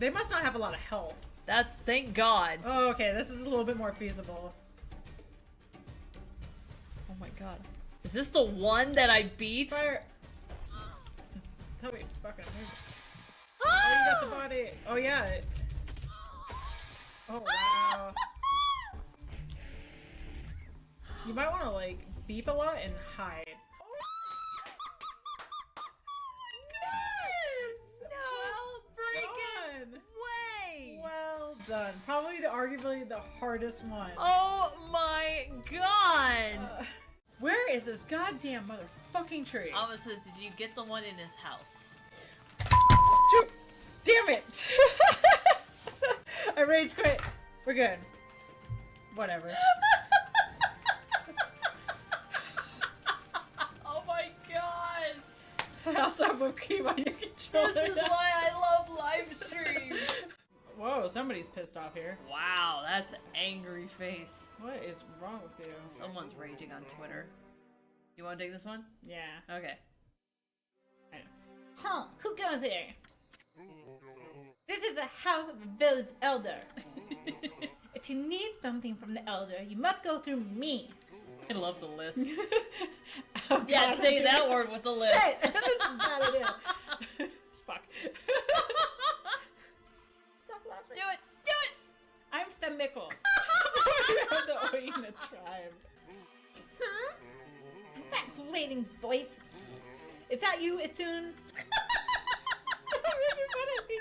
They must not have a lot of health. That's thank God. Oh, okay, this is a little bit more feasible. Oh my God. Is this the one that I beat? Fire! Tell me, fucking move. Oh, you got the body. Oh yeah. Oh wow. You might want to like beep a lot and hide. No freaking way! Well done. Probably arguably the hardest one. Oh my God! Where is this goddamn motherfucking tree? Alma says, did you get the one in his house? Damn it! I rage quit. We're good. Whatever. Oh my God! I also have a key on your controller. This is why I love Livestream! Whoa, somebody's pissed off here. Wow, that's angry face. What is wrong with you? Someone's raging on Twitter. You want to take this one? Yeah. Okay. I know. Huh, who goes here? This is the house of a village elder. If you need something from the elder, you must go through me. I love the list. Oh, Yeah, God, say that word with the list. Shit! This is a bad idea. Fuck. Stop laughing. Do it! Do it! I'm Themickle. I'm the Oina tribe. Huh? That grating voice. Is that you, Ithun? Stop making fun of me.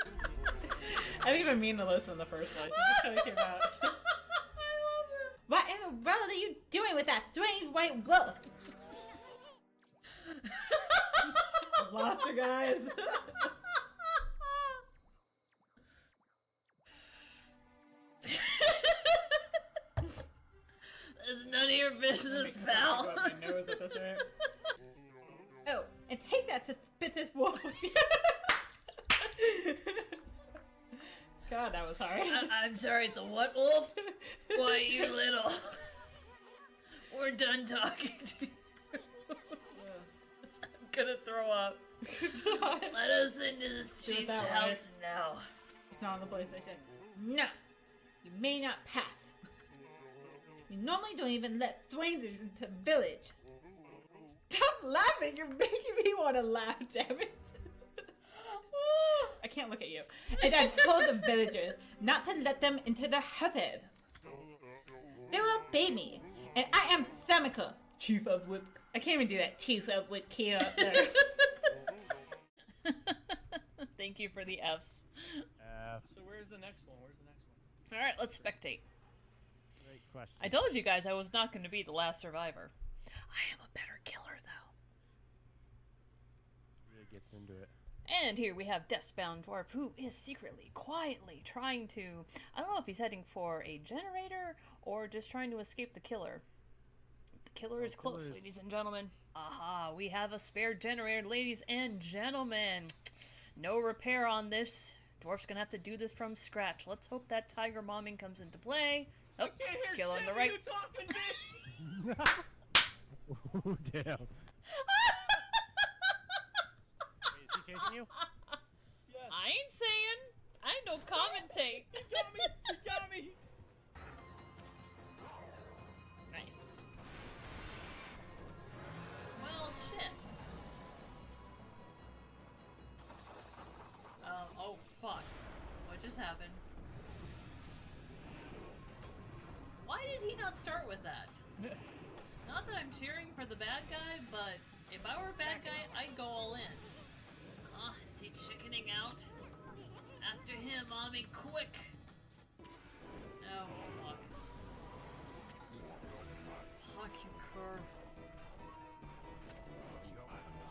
I didn't even mean to listen in the first place. It just kind of came out. I love it. What in the world are you doing with that strange white wolf? I've lost her, guys. It's none of your business, pal. My nose at this rate. Oh, and take that suspicious wolf with you. God, that was hard. I'm sorry, the what wolf? Why, you little. We're done talking to you. I'm gonna throw up. Let us into this chief's house now. It's not on the PlayStation. No, you may not pass. We normally don't even let strangers into the village. Stop laughing! You're making me want to laugh, damn it. I can't look at you. And I've told the villagers not to let them into their houses. They will obey me, and I am Themica, Chief of Whip. I can't even do that. Chief of Whip Kia up there. Thank you for the Fs. So where's the next one? Where's the next one? Alright, let's spectate. Great question. I told you guys I was not going to be the last survivor. I am a better killer, though. Really gets into it. And here we have Deathbound Dwarf, who is secretly, quietly trying to... I don't know if he's heading for a generator or just trying to escape the killer. The killer is close, ladies and gentlemen. Aha, we have a spare generator, ladies and gentlemen. No repair on this. Dwarf's gonna have to do this from scratch. Let's hope that tiger momming comes into play. Oh, killer on the right. Talking, oh, damn. Wait, is he chasing you? Yes. I ain't saying. I ain't no commentate. He got me! He got me! Nice. Well, shit. Oh fuck. What just happened? Why did he not start with that? Not that I'm cheering for the bad guy, but if I were a bad guy, I'd go all in. Huh? Is he chickening out? After him, Mommy, quick! Oh, fuck. Fuck you, Kerr.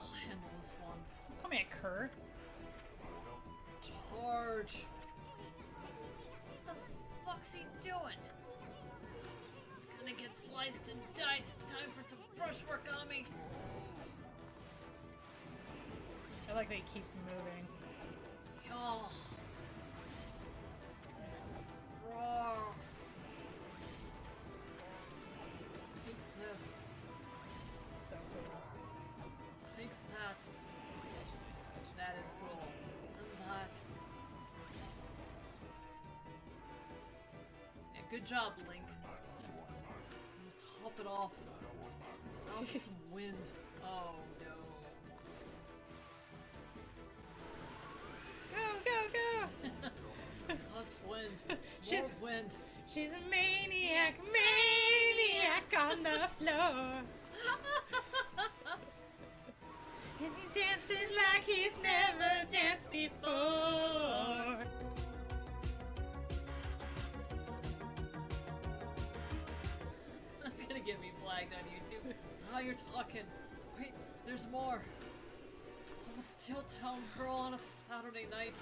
I'll handle this one. Don't call me a cur. Charge! What the fuck's he doing? He's gonna get sliced and diced. Time for some brushwork on me. I like that he keeps moving. Oh. Roar. Take this. So cool. Take that. Such a nice touch. That is cool. And that. Good job, Link. Let's top it off. Now for some wind. Oh no. Go, go, go! Less wind. She's- More wind. She's a maniac, maniac on the floor. And he's dancing like he's never danced before. That's gonna get me flagged on YouTube. Now you're talking. Wait, there's more. I'm a Steel Town girl on a Saturday night.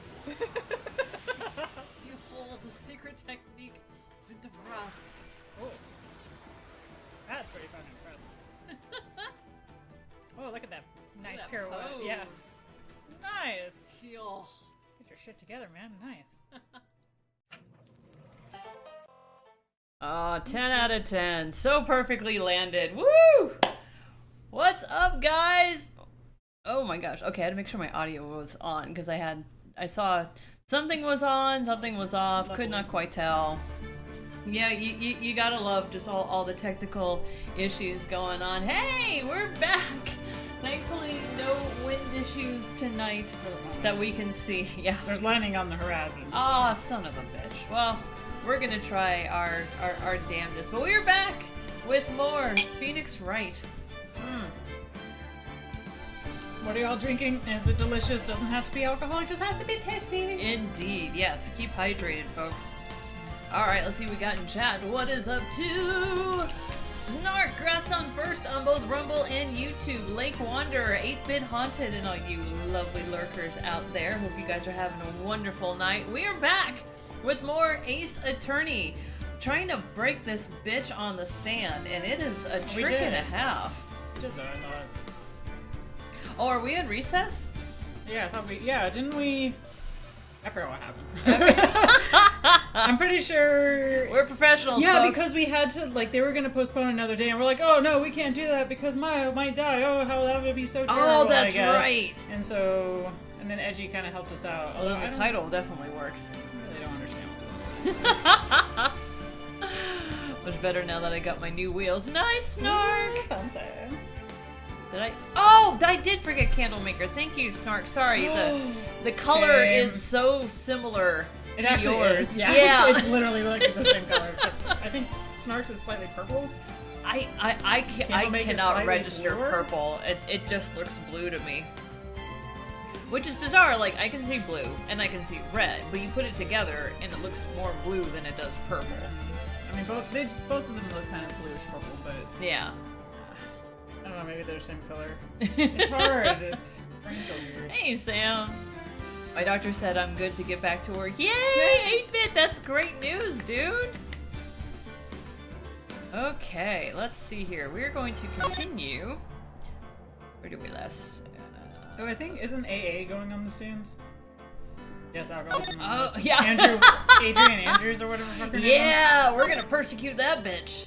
You hold the secret technique, Wind of Wrath. Oh. That's pretty fucking impressive. Oh, look at that nice Look at that pirouette. pose. Yeah. Nice. Heel. Get your shit together, man. Nice. Oh, 10 out of 10. So perfectly landed. Woo! What's up, guys? Oh my gosh. Okay, I had to make sure my audio was on because I saw something was on, something was off. Could not quite tell. Yeah, you gotta love just all the technical issues going on. Hey, we're back! Thankfully, no wind issues tonight that we can see. Yeah. There's lightning on the horizon. So. Oh, son of a bitch. Well, we're gonna try our damnedest. But we're back with more Phoenix Wright. What are y'all drinking? Is it delicious? Doesn't have to be alcoholic, just has to be tasty. Indeed, yes. Keep hydrated, folks. Alright, let's see what we got in chat. What is up to Snark? Grats on first on both Rumble and YouTube. Lake Wanderer, 8-Bit Haunted, and all you lovely lurkers out there. Hope you guys are having a wonderful night. We are back with more Ace Attorney. Trying to break this bitch on the stand, and it is a trick and a half. Did that, I thought. Oh, are we in recess? Yeah, I thought didn't we? I forgot what happened. I'm pretty sure. We're professionals, Yeah, folks. because we had to, like, they were gonna postpone another day, and we're like, oh no, we can't do that because Maya might die. Oh, how that would be so terrible. Oh, that's I guess. right. And so, and then Edgy kind of helped us out. Although I the don't- title definitely works. I really don't understand what's going on. Much better now that I got my new wheels. Nice, Snark! Fancy. Did I? Oh, I did forget Candlemaker. Thank you, Snark. Sorry, the color Shame. is so similar It to actually yours. is. Yeah, it's literally like the same color. Except I think Snark's is slightly purple. I Candlemaker's cannot slightly register bluer? purple. It just looks blue to me. Which is bizarre. Like, I can see blue and I can see red, but you put it together and it looks more blue than it does purple. I mean, both of them look kind of bluish purple, but Yeah. I don't know. Maybe they're the same color. It's hard. It's so weird. Hey, Sam. My doctor said I'm good to get back to work. Yay! 8-Bit! That's great news, dude! Okay, let's see here. We're going to continue. Where do we last? Oh, I think isn't AA going on the stands? Yes, alcoholism. Oh, Anonymous. yeah. Adrian Andrews or whatever. Fucker name Yeah, we're gonna persecute that bitch. was.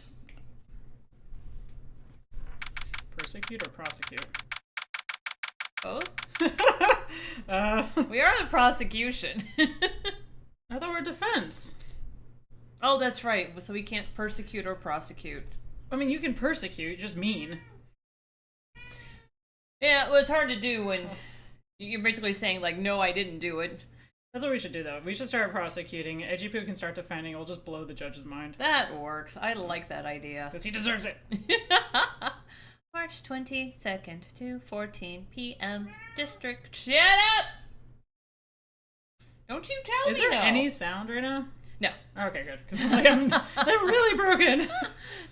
Persecute or prosecute? Both? uh, We are the prosecution. I thought we were defense. Oh, that's right. So we can't persecute or prosecute. I mean, you can persecute, just mean. Yeah, well, it's hard to do when you're basically saying, like, no, I didn't do it. That's what we should do, though. We should start prosecuting. Edgypoo can start defending. We'll just blow the judge's mind. That works. I like that idea. Because he deserves it. March 22nd to 14 p.m. District. Shut up! Don't you tell Is me there no. any sound right now? No. Okay, good. Because they're really broken.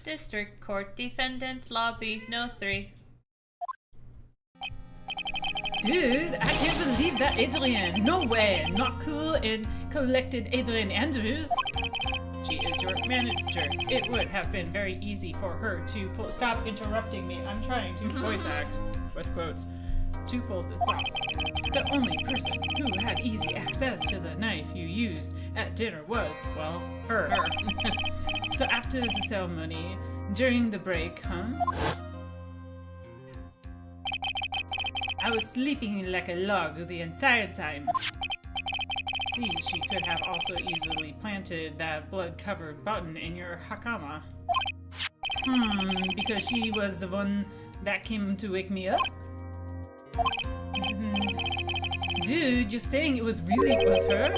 District Court Defendant Lobby No 3. Dude, I can't believe that Adrian. No way. Not cool and collected Adrian Andrews. She is your manager. It would have been very easy for her to stop interrupting me. I'm trying to voice act with quotes to pull this off. The only person who had easy access to the knife you used at dinner was, well, her. So after the ceremony, during the break, I was sleeping like a log the entire time. See, she could have also easily planted that blood-covered button in your hakama. Because she was the one that came to wake me up? Dude, you're saying it was her?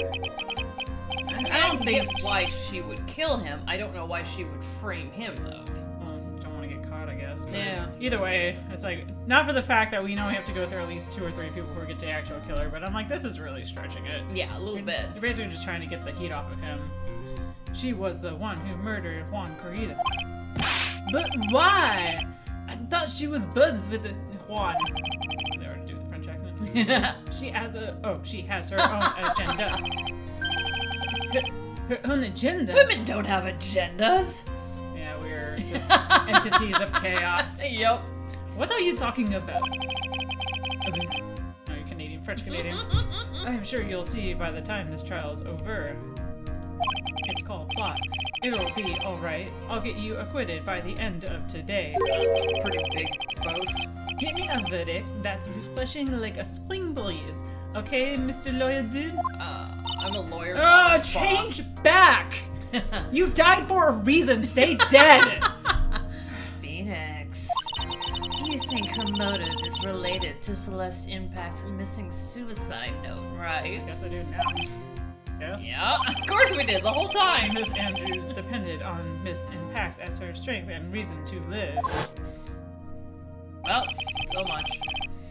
I don't get why she would kill him. I don't know why she would frame him, though. Well, don't want to get caught, I guess. But Yeah. Either way, it's like, not for the fact that we know we have to go through at least 2 or 3 people who get to actual killer, but I'm like, this is really stretching it. Yeah, a little bit. You're basically just trying to get the heat off of him. She was the one who murdered Juan Corrida. But why? I thought she was buds with Juan. They already do the French accent. She has her own agenda. Her own agenda? Women don't have agendas. Yeah, we're just entities of chaos. Yep. What are you talking about? No, you're Canadian, French Canadian. I'm sure you'll see by the time this trial is over. It's called plot. It'll be alright. I'll get you acquitted by the end of today. Pretty big boast. Give me a verdict that's refreshing like a spring breeze. Okay, Mr. Lawyer Dude? I'm a lawyer. Oh, change back! You died for a reason. Stay dead! Phoenix. You think her motive is related to Celeste Impact's missing suicide note, right? Yes, I do now. Yes? Yeah, of course we did, the whole time! Miss Andrews depended on Miss Impacts as her strength and reason to live. Well, so much.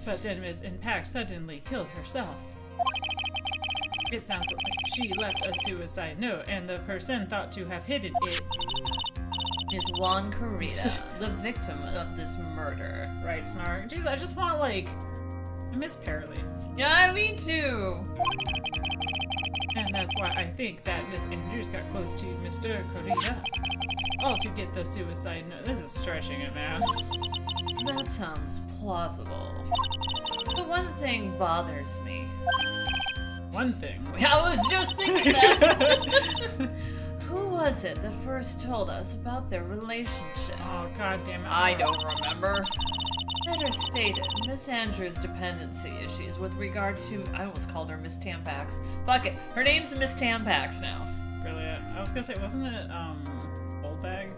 But then Miss Impact suddenly killed herself. It sounds like she left a suicide note, and the person thought to have hidden it Is Juan Corrida the victim of this murder? Right, Snark. Jeez, I just want, like, I miss Paralee. Yeah, me too! And that's why I think that Miss Andrews got close to Mr. Corrida. All to get the suicide note. This is stretching it, man. That sounds plausible. But one thing bothers me. One thing. I was just thinking that! Who was it that first told us about their relationship? Oh, god damn it. I don't remember. Better stated, Miss Andrews' dependency issues with regard to— I almost called her Miss Tampax. Fuck it, her name's Miss Tampax now. Brilliant. I was gonna say, wasn't it, Old Bag?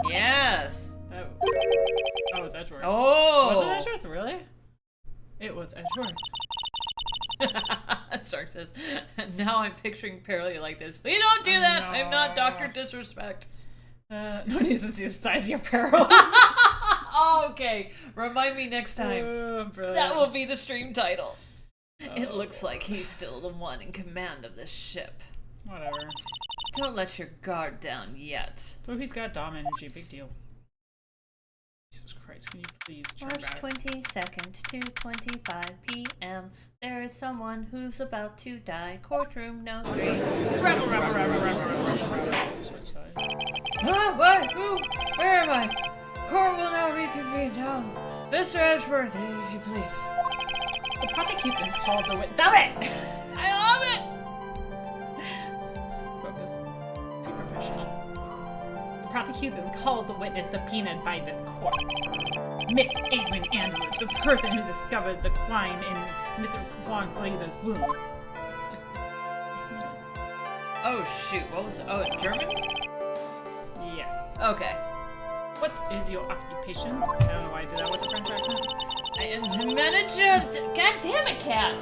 Yes! That... Oh, it was Edgeworth. Oh! Was it Edgeworth, really? It was Edgeworth. Stark says, now I'm picturing Paralee like this. We don't do that! No. I'm not Dr. Disrespect. No one needs to see the size of your perils. Oh, okay. Remind me next time. Brilliant. That will be the stream title. It looks like he's still the one in command of this ship. Whatever. Don't let your guard down yet. So he's got Dom energy, big deal. Jesus Christ, can you please turn March back? 22nd, 2:25 p.m. There is someone who's about to die. Courtroom, no three. Rebel. Switch sides. Ah, what? Who? Where am I? Court will now reconvene down. Mr. Edgeworth, if you please. The prosecutor called the witness. Damn it! I love it! Focus. Be professional. The prosecutor called the witness subpoenaed by this court. Miss Adrian Andrews, the person who discovered the crime in Mr. Juan Corrida's room. Oh shoot, what was it? Oh, German? Yes. Okay. What is your occupation? I don't know why I did that with the French accent. I am the manager of the— God damn it, cat!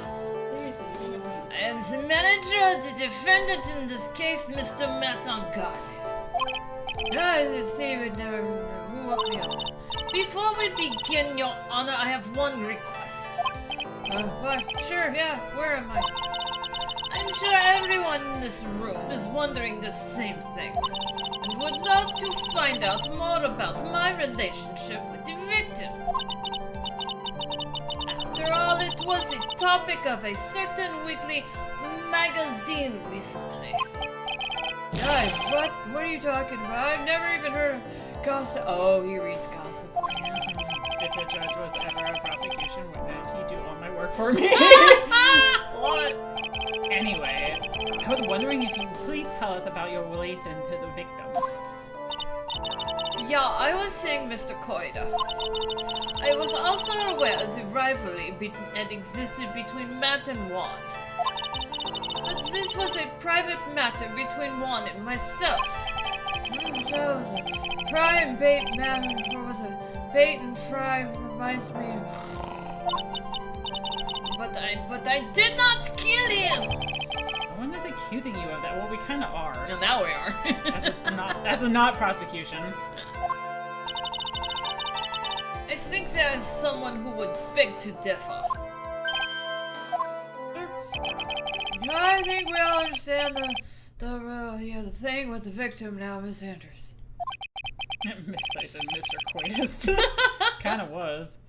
I am the manager of the defendant in this case, Mr. Matangard. I see you would never remember. Who woke me up? Before we begin, Your Honor, I have one request. What? Sure, yeah, where am I? I'm sure everyone in this room is wondering the same thing, and would love to find out more about my relationship with the victim. After all, it was the topic of a certain weekly magazine recently. Guy, what? What are you talking about? I've never even heard of gossip. Oh, he reads gossip. If a judge was ever a prosecution witness, he'd do all my work for me. What? Anyway, I was wondering if you could please tell us about your relation to the victim. Yeah, I was saying, Mr. Koida. I was also aware of the rivalry that existed between Matt and Juan. But this this was a private matter between Juan and myself. So it was a fry and bait matter, or was it bait and fry? Reminds me. But I did not kill him. I wonder if they're accusing you of that. Well, we kind of are. And now we are. as a not prosecution. I think there is someone who would beg to differ. I think we all understand the thing with the victim now, Miss Andrews. I said Mr. Coitus. Kind of was.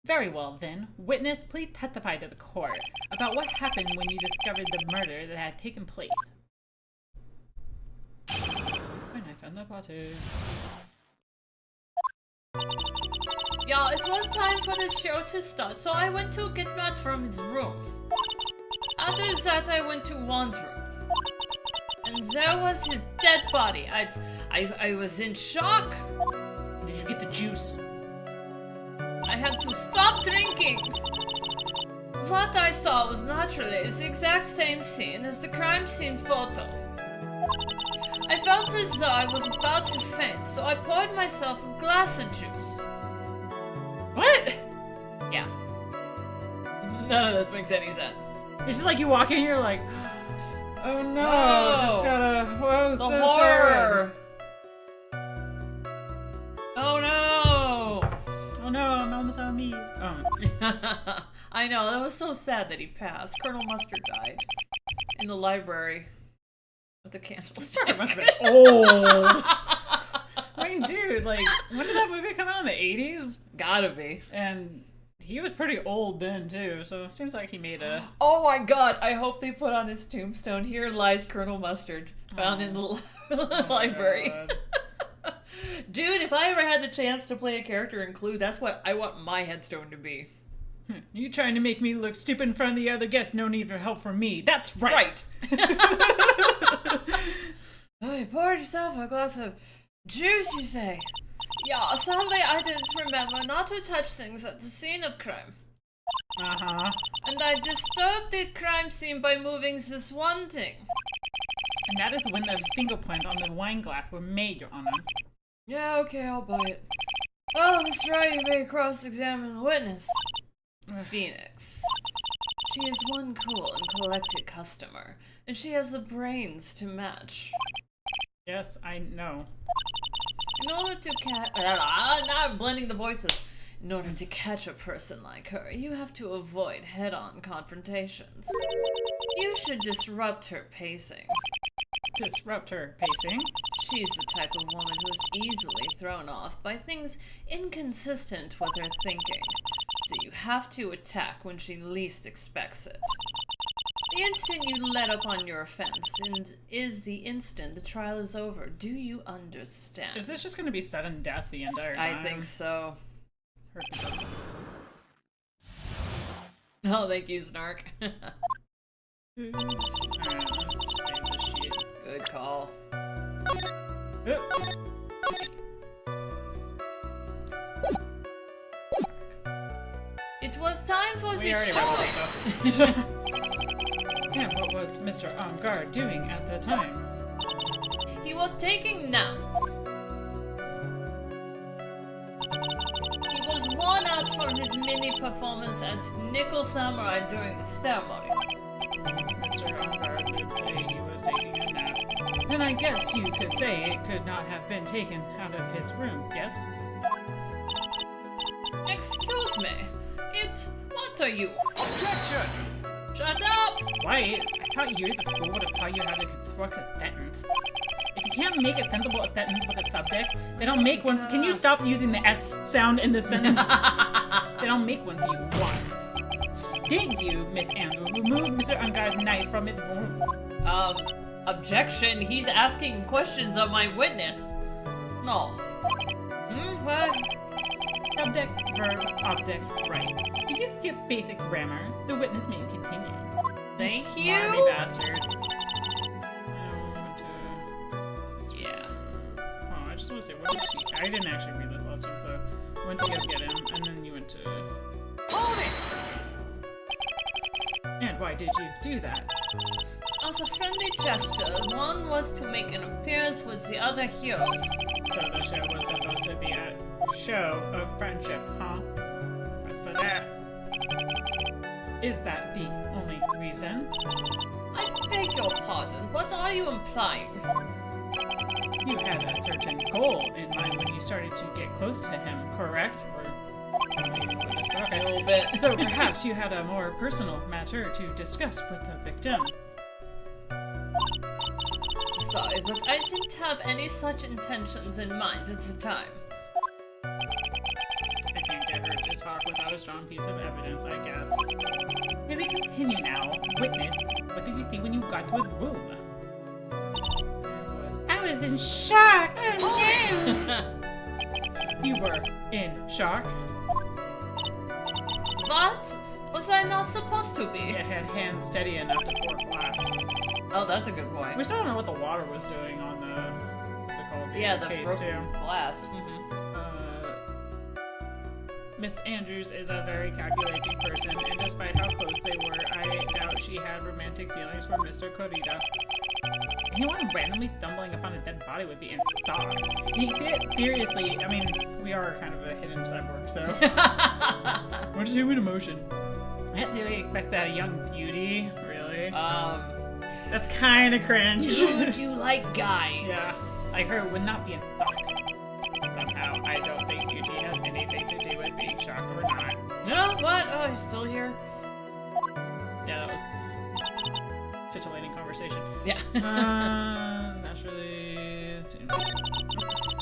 Very well, then. Witness, please testify to the court about what happened when you discovered the murder that had taken place. When I found the body. Yeah, it was time for the show to start, so I went to get Matt from his room. After that, I went to Juan's room. And there was his dead body. I was in shock. Did you get the juice? I had to stop drinking. What I saw was naturally the exact same scene as the crime scene photo. I felt as though I was about to faint, so I poured myself a glass of juice. What? Yeah. None of this makes any sense. It's just like you walk in, you're like, oh no, just gotta, whoa, The so horror! Oh no! Oh no, I'm almost on me. I know, that was so sad that he passed. Colonel Mustard died. In the library. With the candlestick. It must have been old. I mean, dude, like, when did that movie come out? In the 80s? Gotta be. And he was pretty old then, too, so it seems like he made a... Oh my god, I hope they put on his tombstone, here lies Colonel Mustard, found in the library. Dude, if I ever had the chance to play a character in Clue, that's what I want my headstone to be. You trying to make me look stupid in front of the other guests, no need for help from me. That's right! Oh, you poured yourself a glass of juice, you say? Yeah, sadly I didn't remember not to touch things at the scene of crime. Uh-huh. And I disturbed the crime scene by moving this one thing. And that is when the finger points on the wine glass were made, Your Honor. Yeah, okay, I'll buy it. Oh, Mr. Wright, you may cross-examine the witness. Phoenix. She is one cool and collected customer, and she has the brains to match. Yes, I know. In order to catch... now I'm blending the voices. In order to catch a person like her, you have to avoid head-on confrontations. You should disrupt her pacing. Disrupt her pacing? She's the type of woman who is easily thrown off by things inconsistent with her thinking. So you have to attack when she least expects it. The instant you let up on your offense is the instant the trial is over. Do you understand? Is this just going to be sudden death the entire time? I think so. Perfect. Oh, thank you, Snark. Alright, let's save this shit. Good call. It was time for We the already read all this show. stuff. Yeah, what was Mr. Guard doing at the time? He was taking nap. He was worn out from his mini performance as Nickel Samurai during the ceremony. Mr. Guard did say he was taking a nap. Then I guess you could say it could not have been taken out of his room, yes? Excuse me. What are you? Objection! Shut up! Why? I thought you, the school, would have taught you how to construct a sentence. If you can't make a sensible sentence with a subject, they don't make one. Can you stop using the S sound in the sentence? They don't make one for you. Why? Did you, Miss Andrew, remove Mr. Unguard's knife from his room? Objection. He's asking questions of my witness. No. What? Subject, verb, object, right. If you skip basic grammar, the witness may continue. Thank you. you. Smarmy bastard. Yeah. Oh, I just want to say, what did she... I didn't actually read this last time, so I went to go get him, and then you went to... Hold it! And why did you do that? as a friendly gesture, one was to make an appearance with the other heroes. So the show was supposed to be a show of friendship, huh? As for that, is that the only reason? I beg your pardon, what are you implying? You had a certain goal in mind when you started to get close to him, correct? A Okay. little bit. So perhaps you had a more personal matter to discuss with the victim. Sorry, but I didn't have any such intentions in mind at the time. I can't get her to talk without a strong piece of evidence, I guess. Maybe continue now. Witness, what did you think when you got to his room? I was in shock! Oh no! You were in shock? What? Was I not supposed to be? You had hands steady enough to pour glass. Oh, that's a good point. We still don't know what the water was doing on the... what's it called? Yeah, the case, broken too. glass. Miss Andrews is a very calculating person, and despite how close they were, I doubt she had romantic feelings for Mr. Corita. Anyone randomly stumbling upon a dead body would be in thought. Theoretically, I mean, we are kind of a hidden cyborg, so... What is human emotion? I didn't really expect that a young beauty, really. That's kind of cringe. Dude, you like guys. Yeah, like her would not be in thought. Somehow, I don't think beauty has anything to do with being shocked or not. No, what? Oh, you're still here? Yeah, that was titillating conversation. Yeah. Naturally...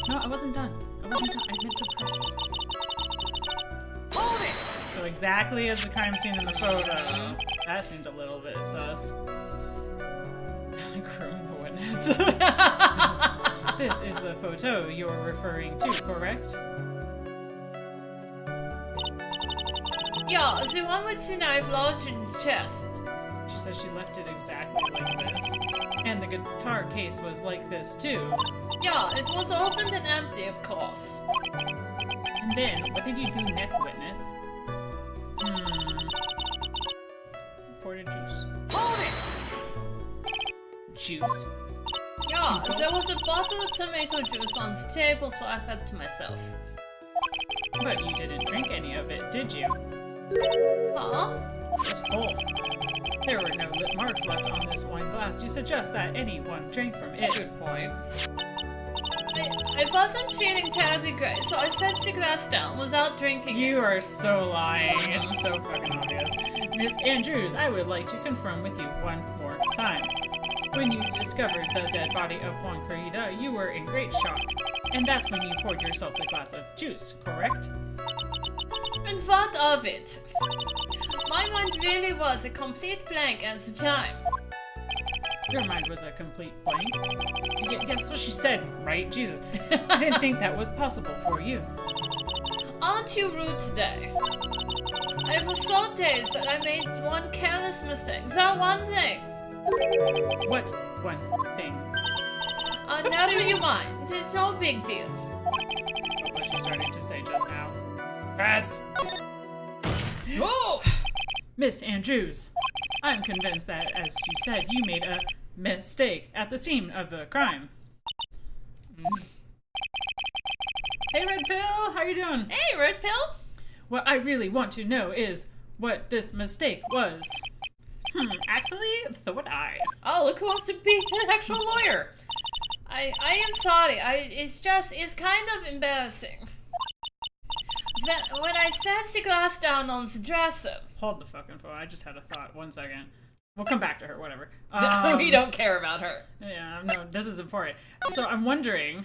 No, I wasn't done. I meant to press. Hold it! So exactly as the crime scene in the photo. That seemed a little bit sus. Grooming the witness. This is the photo you're referring to, correct? Yeah, the one with the knife lodged in his chest. She says she left it exactly like this. And the guitar case was like this, too. Yeah, it was opened and empty, of course. And then, what did you do next, witness? Poured juice. Hold it! Juice. Yeah, there was a bottle of tomato juice on the table, so I kept to myself. But you didn't drink any of it, did you? Huh? It was full. There were no lip marks left on this wine glass to suggest that anyone drank from it. Good point. I wasn't feeling terribly great, so I set the glass down without drinking it. You are so lying. It's so fucking obvious. Miss Andrews, I would like to confirm with you one more time. When you discovered the dead body of Juan Corrida, you were in great shock. And that's when you poured yourself a glass of juice, correct? And what of it? My mind really was a complete blank at the time. Your mind was a complete blank. Yeah, that's what she said, right? Jesus. I didn't think that was possible for you. Aren't you rude today? I was so dazed that I made one careless mistake. That one thing. What one thing? Never you mind. It's no big deal. What was she starting to say just now? Press! Oh! Miss Andrews, I'm convinced that, as you said, you made a mistake at the scene of the crime. Hey, Red Pill, how you doing? Hey, Red Pill! What I really want to know is what this mistake was. Actually, so would I. Oh, look who wants to be an actual lawyer. I am sorry. It's kind of embarrassing. When I set the glass down on the dresser. Hold the fucking phone. I just had a thought. 1 second. We'll come back to her. Whatever. We don't care about her. Yeah, no, this is important. So I'm wondering.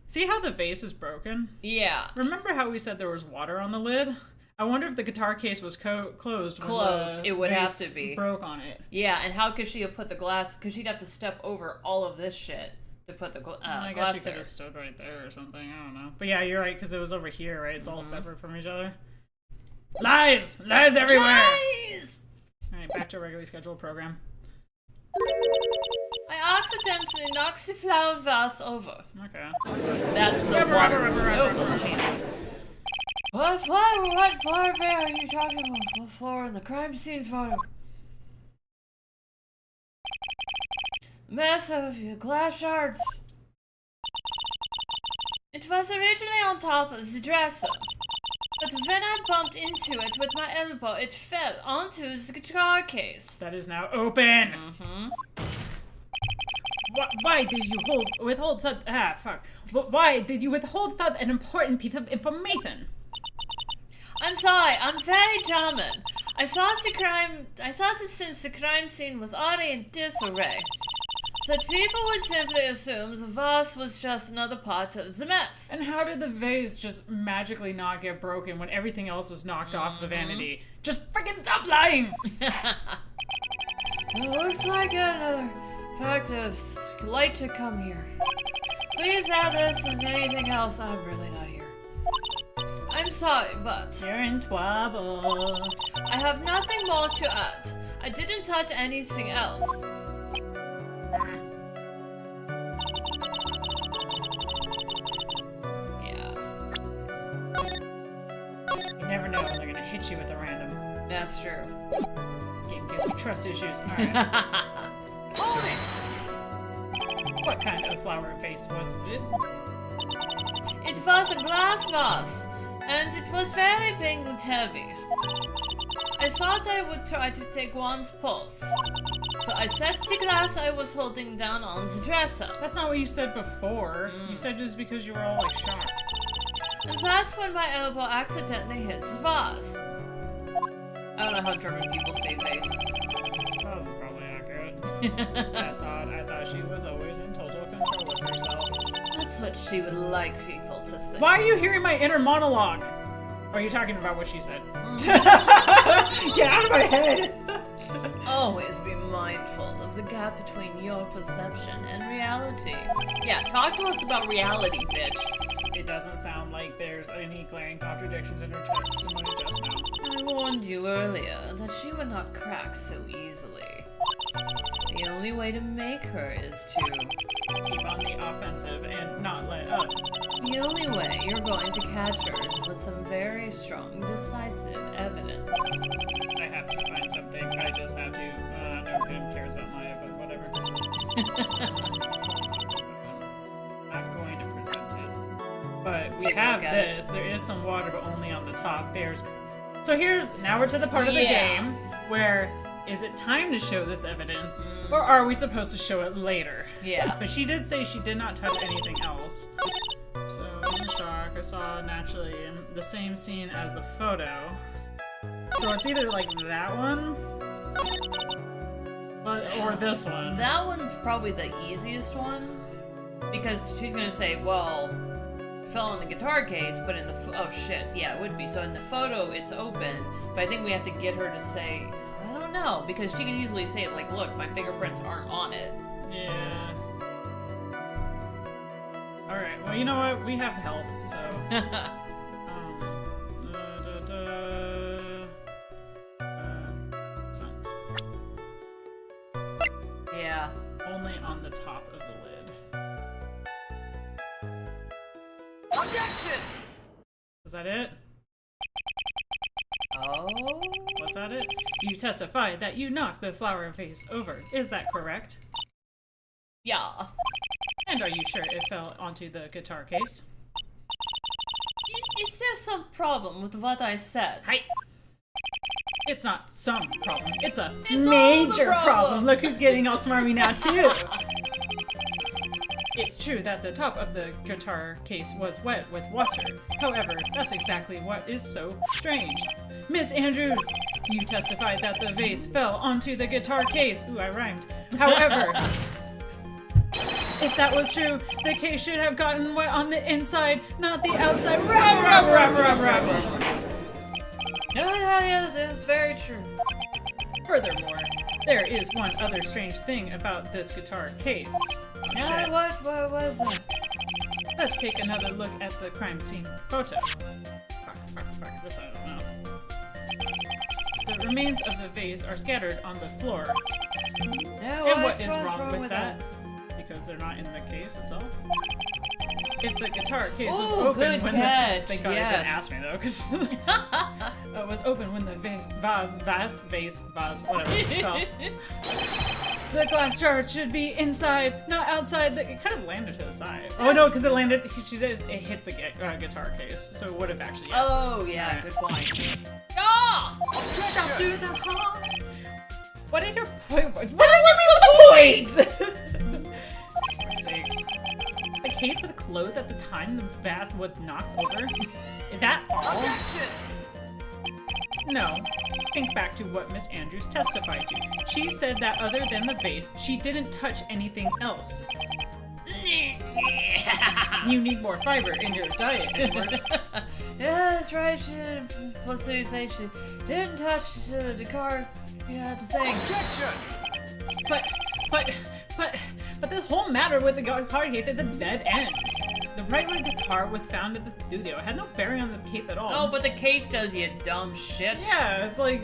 See how the vase is broken? Yeah. Remember how we said there was water on the lid? I wonder if the guitar case was closed. Closed. When the it would have vase to be. Broke on it. Yeah, and how could she have put the glass? Because she'd have to step over all of this shit to put the I guess glass she could there. have stood right there or something. I don't know. But yeah, you're right, because it was over here, right? It's all separate from each other. Lies! Lies everywhere! Lies! Alright, back to a regularly scheduled program. I accidentally knocked the flower vase over. Okay. That's the water. What flower are you talking about? What flower in the crime scene photo? mess of your glass shards. It was originally on top of the dresser, but when I bumped into it with my elbow, it fell onto the guitar case. That is now open. Mm-hmm. Why did you withhold such? Fuck. Why did you withhold such an important piece of information? I'm sorry, I'm very German. I thought that since the crime scene was already in disarray, that people would simply assume the vase was just another part of the mess. And how did the vase just magically not get broken when everything else was knocked off the vanity? Just freaking stop lying! It looks like another factor light to come here. Please add this and anything else. I'm really not here. I'm sorry, but You're in trouble. I have nothing more to add. I didn't touch anything else. Yeah, You never know when they're gonna hit you with a random. that's true. This game gives me trust issues. Alright. Hold it! What kind of flower vase was it? It was a glass vase, and it was very big and heavy. I thought I would try to take one's pulse. So I set the glass I was holding down on the dresser. That's not what you said before. You said it was because you were all like shocked. And that's when my elbow accidentally hits the vase. I don't know how German people say vase. That was probably accurate. That's odd. I thought she was always in total control of herself. That's what she would like people to think. Why are you hearing my inner monologue? Or are you talking about what she said? Get out of my head! Always be mindful of the gap between your perception and reality. Yeah, talk to us about reality, bitch. It doesn't sound like there's any glaring contradictions in her testimony just now. I warned you earlier that she would not crack so easily. The only way to make her is to Keep on the offensive and not let up. The only way you're going to catch her is with some very strong, decisive evidence. I have to find something. I just have to. No one cares about Maya, but whatever. I'm going to present it. But we Take a have look at this. There is some water, but only on the top. So now we're to the part of the game where is it time to show this evidence, or are we supposed to show it later? Yeah. But she did say she did not touch anything else. So in the shock, I saw naturally in the same scene as the photo. So it's either like that one, or this one. That one's probably the easiest one, because she's gonna say, well, fell in the guitar case, but in the oh shit, yeah, it would be. So in the photo, it's open, but I think we have to get her to say, I don't know, because she can easily say, like, look, my fingerprints aren't on it. Yeah. Alright, well, you know what? We have health, so. Sense. Yeah. Only on the top of the lid. Objection! Was that it? Oh? Was that it? You testified that you knocked the flower vase over. Is that correct? Yeah. And are you sure it fell onto the guitar case? Is there some problem with what I said? Hi. It's not some problem. It's a It's all major the problem. problems. Look who's getting all smarmy now, too. It's true that the top of the guitar case was wet with water. However, that's exactly what is so strange. Miss Andrews, you testified that the vase fell onto the guitar case. Ooh, I rhymed. However, if that was true, the case should have gotten wet on the inside, not the outside. Rub. Yeah, that's very true. Furthermore, there is one other strange thing about this guitar case. Yeah, Shit. what was that? Let's take another look at the crime scene photo. Fuck, this I don't know. The remains of the vase are scattered on the floor. Yeah, And what what's is wrong with that? that? Because they're not in the case itself. If the guitar case was Ooh, open good when catch, thank God it yes. didn't ask me though, because it was open when the vase, whatever, fell. The glass jar should be inside, not outside. It kind of landed to the side. Oh no, because it landed. She did. It hit the guitar case, so it would have actually. Oh yeah, good point. Ah! Don't do the harm. What is your point? What was the point? For Christ's sake. The case with clothes at the time the bath was knocked over. Is that all? No. Think back to what Miss Andrews testified to. She said that other than the vase, she didn't touch anything else. You need more fiber in your diet, Edward. Yeah, that's right. She didn't. Plus, they say she didn't touch the car. Yeah, the thing. But the whole matter with the car case is a dead end. The Wright guitar was found at the studio. It had no bearing on the case at all. Oh, but the case does, you dumb shit. Yeah, it's like,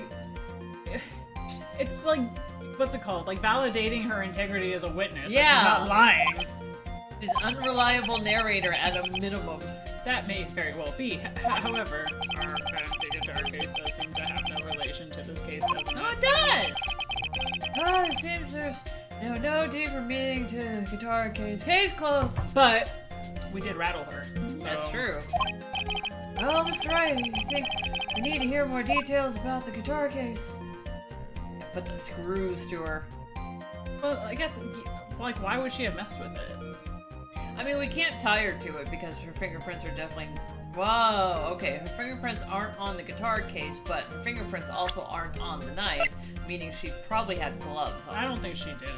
what's it called? Like validating her integrity as a witness. Yeah. Like she's not lying. She's unreliable narrator at a minimum. That may very well be. However, our fancy guitar case does seem to have no relation to this case, doesn't it? No, it does! Oh, it seems there's no deeper meaning to the guitar case. Case closed! But we did rattle her. So. That's true. Oh, Mr. Wright, you think we need to hear more details about the guitar case? Put the screws to her. Well, I guess, like, why would she have messed with it? I mean, we can't tie her to it because her fingerprints are definitely... Whoa, okay, her fingerprints aren't on the guitar case, but her fingerprints also aren't on the knife, meaning she probably had gloves on. I don't think she did it.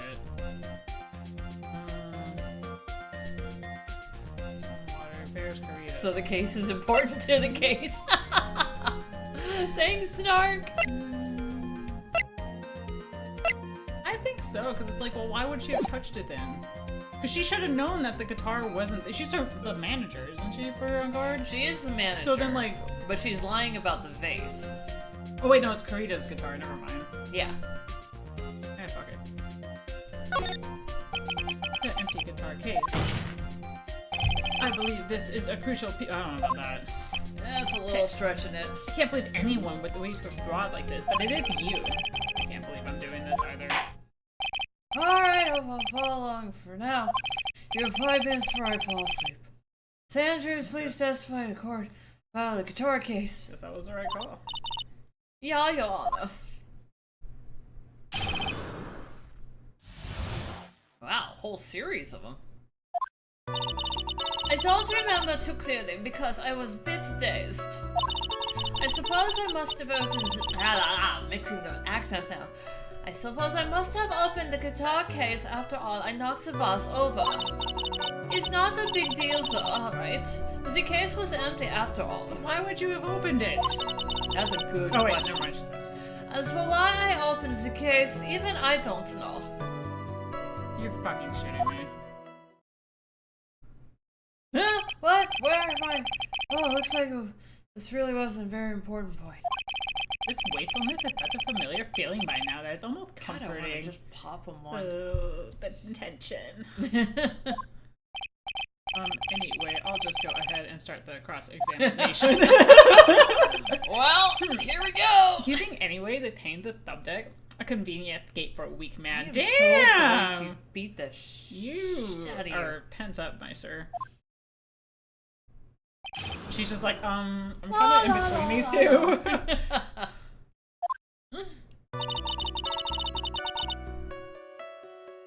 Some water, bears, Korea. So the case is important to the case. Thanks, Snark. I think so, because it's like, well, why would she have touched it then? Because she should have known that the guitar wasn't. She's the manager, isn't she, for her on guard? She is the manager. So then, like. But she's lying about the vase. Oh, wait, no, it's Karita's guitar, never mind. Yeah. Eh, fuck it. The empty guitar case. I believe this is a crucial piece. I don't know about that. That's a little stretching it. I can't believe anyone would waste a broad like this, but it is you. I can't believe I'm doing this either. Alright, I'll follow along for now. You have 5 minutes before I fall asleep. Andrews, please testify in court about the guitar case. Guess that was the right call. Yeah, Your Honor. Wow, whole series of them. I don't remember too clearly because I was a bit dazed. I suppose I must have opened... mixing the accents now. I suppose I must have opened the guitar case after all. I knocked the vase over. It's not a big deal though, alright? The case was empty after all. Why would you have opened it? That's a good Oh wait, question. never mind, she says. As for why I opened the case, even I don't know. You're fucking shitting me. Huh? What? Where am I? Oh, looks like this really wasn't a very important point. This wakefulness is such a familiar feeling by now that it's almost God, I comforting. wanna just pop him one. Oh, the tension. Anyway, I'll just go ahead and start the cross-examination. Well, here we go! You think anyway they tamed the subject? A convenient escape for a weak man. I am Damn! so going to beat the You shit out of you. are pent up, my sir. She's just like, I'm kind of in between these two.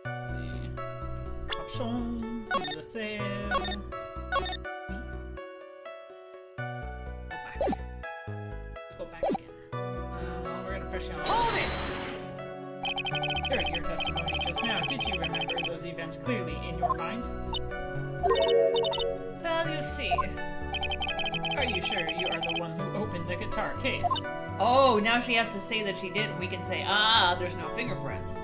Let's see. Options, the save. Go back again. We're gonna press you on. Hold it! Hearing your testimony just now, did you remember those events clearly in your mind? Well, you see. Are you sure you are the one who opened the guitar case? Oh, now she has to say that she did, and we can say, there's no fingerprints.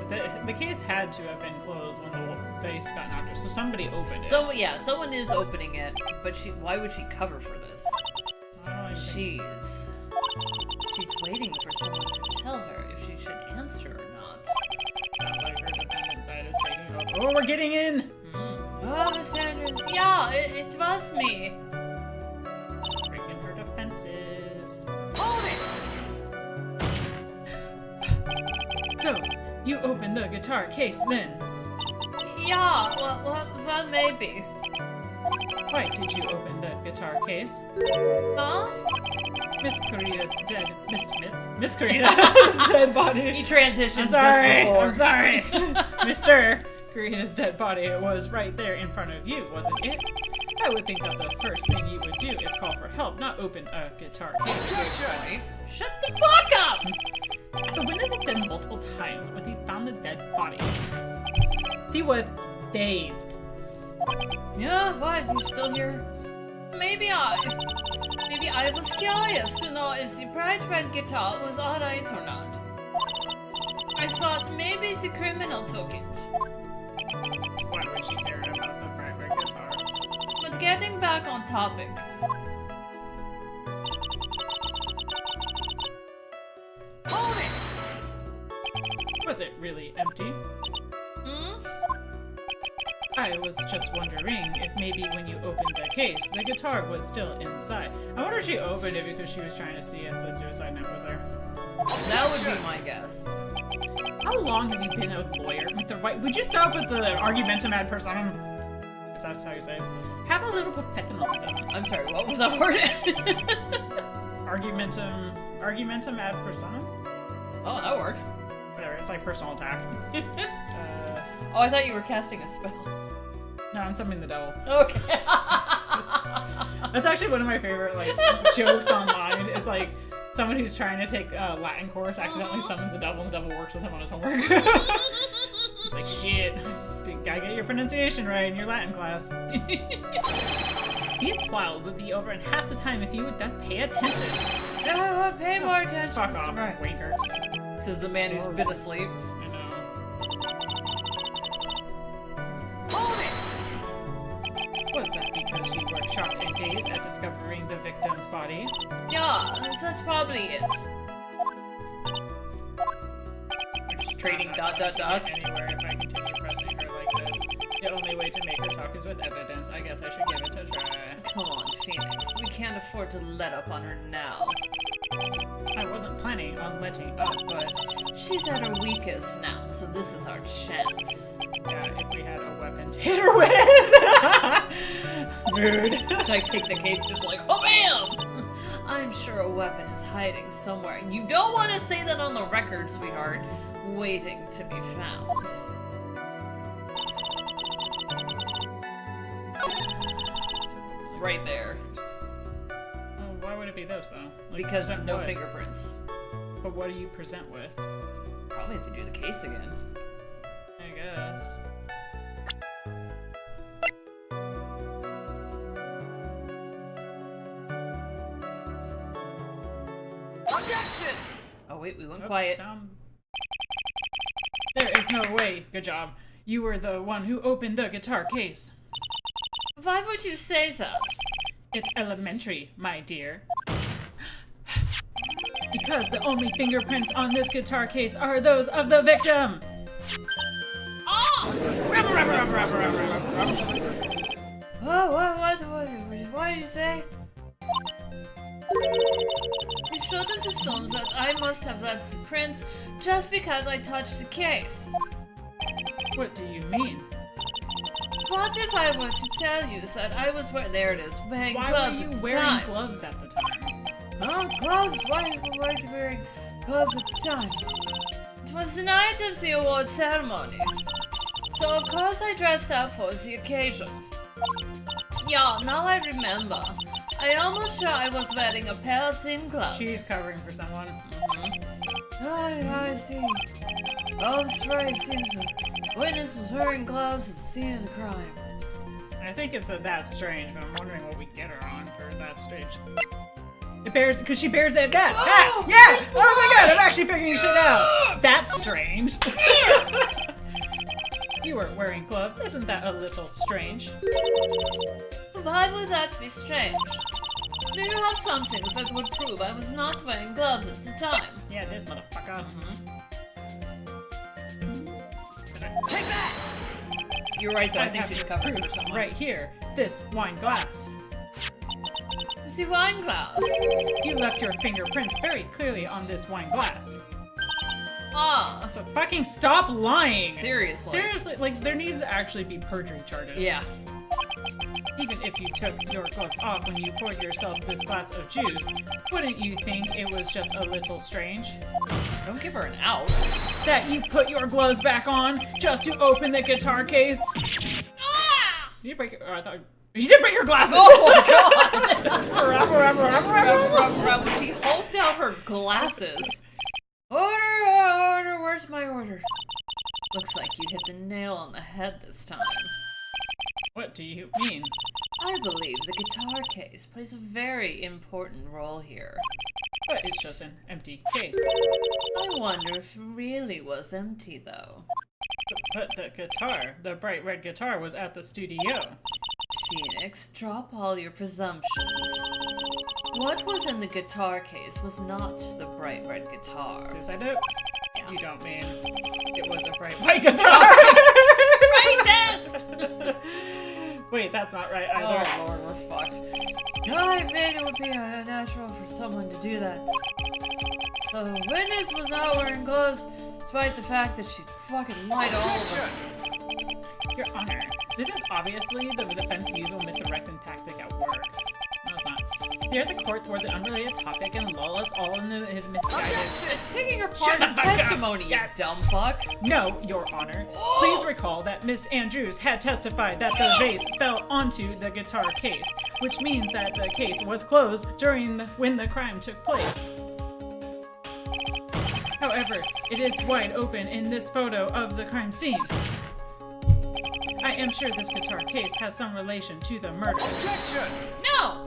But the case had to have been closed when the vase got knocked over, so somebody opened it. So, yeah, someone is opening it, but why would she cover for this? She's waiting for someone to tell her if she should answer or not. Sounds like her dependent side is taking over. Oh, we're getting in! Oh, Miss Andrews, yeah, it was me. Breaking her defenses. So, you opened the guitar case then? Yeah, well, maybe. Why did you open the guitar case? Huh? Miss Korea's dead. Miss Korea's dead body. He transitioned I'm sorry. just before. I'm sorry. Mr. Korea's dead body was right there in front of you, wasn't it? I would think that the first thing you would do is call for help, not open a guitar case. Objection! Shut the fuck up! The window looked at multiple times when he found the dead body. He was bathed. Yeah, what? You still here? Maybe I was curious to know if the bright red guitar was alright or not. I thought maybe the criminal took it. Why would she care about the bright red guitar? But getting back on topic. Hold it! Was it really empty? Hmm? I was just wondering if maybe when you opened the case, the guitar was still inside. I wonder if she opened it because she was trying to see if the suicide note was there. That would be my guess. How long have you been a lawyer? With the right? Would you start with the argumentum ad personam? Is that how you say it? Have a little professional. I'm sorry, what was that word? Argumentum ad personam? Oh, that works. Whatever, it's like personal attack. Oh, I thought you were casting a spell. No, I'm summoning the devil. Okay. That's actually one of my favorite like jokes online. Is like someone who's trying to take a Latin course accidentally summons the devil, and the devil works with him on his homework. It's like shit. Gotta get your pronunciation right in your Latin class. The trial would be over in half the time if you would pay attention. Yeah, pay more attention. Fuck Mr. off, Wright. wanker. Says the man who's been asleep. I know. Hold it! Was that because you were shocked and dazed at discovering the victim's body? Yeah, that's probably it. We're just trading I'm dot not dot going to dots. get anywhere if I continue pressing her like this. The only way to make her talk is with evidence. I guess I should give it a try. Come on, Phoenix. We can't afford to let up on her now. I wasn't planning on letting up, but She's at her weakest now, so this is our chance. yeah, if we had a weapon to hit her with. Rude. Should I take the case just like, oh bam! I'm sure a weapon is hiding somewhere, and you don't want to say that on the record, sweetheart. Waiting to be found. Right there. Well, why would it be this though? Like, Because present no what? fingerprints. But what do you present with? Probably have to do the case again. I guess. Objection! Oh wait, we went Oh, quiet. There is no way. Good job. You were the one who opened the guitar case. Why would you say that? It's elementary, my dear. Because the only fingerprints on this guitar case are those of the victim. What did you say? You shouldn't assume that I must have left the prints just because I touched the case. What do you mean? What if I were to tell you that I was wearing Why gloves were at you the wearing time? gloves at the time? Oh, gloves? Why were you wearing gloves at the time? It was the night of the award ceremony. So of course I dressed up for the occasion. Yeah, now I remember. I'm almost sure I was wearing a pair of thin gloves. She's covering for someone. I see. Oh, that's right. It seems the witness was wearing gloves at the scene of the crime. I think it's a That's Strange, but I'm wondering what we get her on for That's Strange. It bears, because she bears that. Oh, Yeah! Oh my god, I'm actually figuring shit out! That's strange. You were wearing gloves. Isn't that a little strange? Why would that be strange? Do you have something that would prove I was not wearing gloves at the time? Yeah, this motherfucker. Take that! You're right though, I think have she's the covering proof for someone. right here. This wine glass. The wine glass. You left your fingerprints very clearly on this wine glass. So fucking stop lying. Seriously. Seriously, like there needs to actually be perjury charges. Yeah. Even if you took your gloves off when you poured yourself this glass of juice, wouldn't you think it was just a little strange? Don't give her an out. That you put your gloves back on just to open the guitar case? Did you break it? I thought you did break your glasses! Oh my god! She hulked out her glasses. Order, where's my order? Looks like you hit the nail on the head this time. What do you mean? I believe the guitar case plays a very important role here. But it's just an empty case. I wonder if it really was empty, though. But the guitar, the bright red guitar, was at the studio. Phoenix, drop all your presumptions. What was in the guitar case was not the bright red guitar. Suicide note? Yeah. You don't mean it was a bright white guitar? Racist! Wait, that's not right either. Oh lord, we're fucked. I admit it would be unnatural for someone to do that. The witness was not wearing gloves, despite the fact that she fucking lied to all of us. Your Honor, this is obviously the defense used to omit the reckoning tactic at work. No, it's not. Here at the court toward the unrelated topic and lull us all into his misguided... It's picking apart Shut in the fuck up! testimony, Yes. you dumb fuck. No, Your Honor. Please recall that Miss Andrews had testified that the vase fell onto the guitar case, which means that the case was closed during when the crime took place. However, it is wide open in this photo of the crime scene. I am sure this guitar case has some relation to the murder. Objection! No!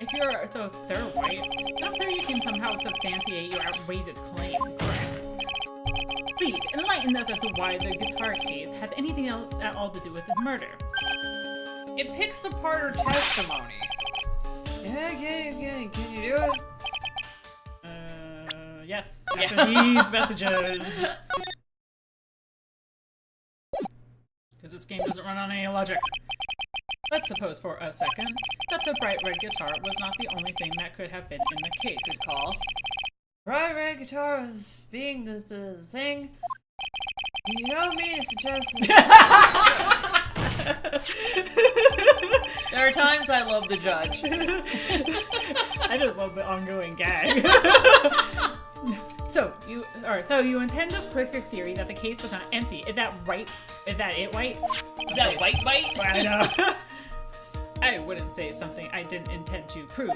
If you're so third white, not sure you can somehow substantiate your outrageous claim, correct? Please, enlighten us as to why the guitar case has anything else at all to do with the murder. It picks apart her testimony. Yeah, can you do it? Yes, after these messages. Because this game doesn't run on any logic. Let's suppose for a second that the bright red guitar was not the only thing that could have been in the case. Good call. Bright red guitar was being the thing. You don't mean to suggest There are times I love the judge. I just love the ongoing gag. So you intend to push your theory that the case was not empty. Is that right? Is that it, White? Is that white bite? I know. I wouldn't say something I didn't intend to prove.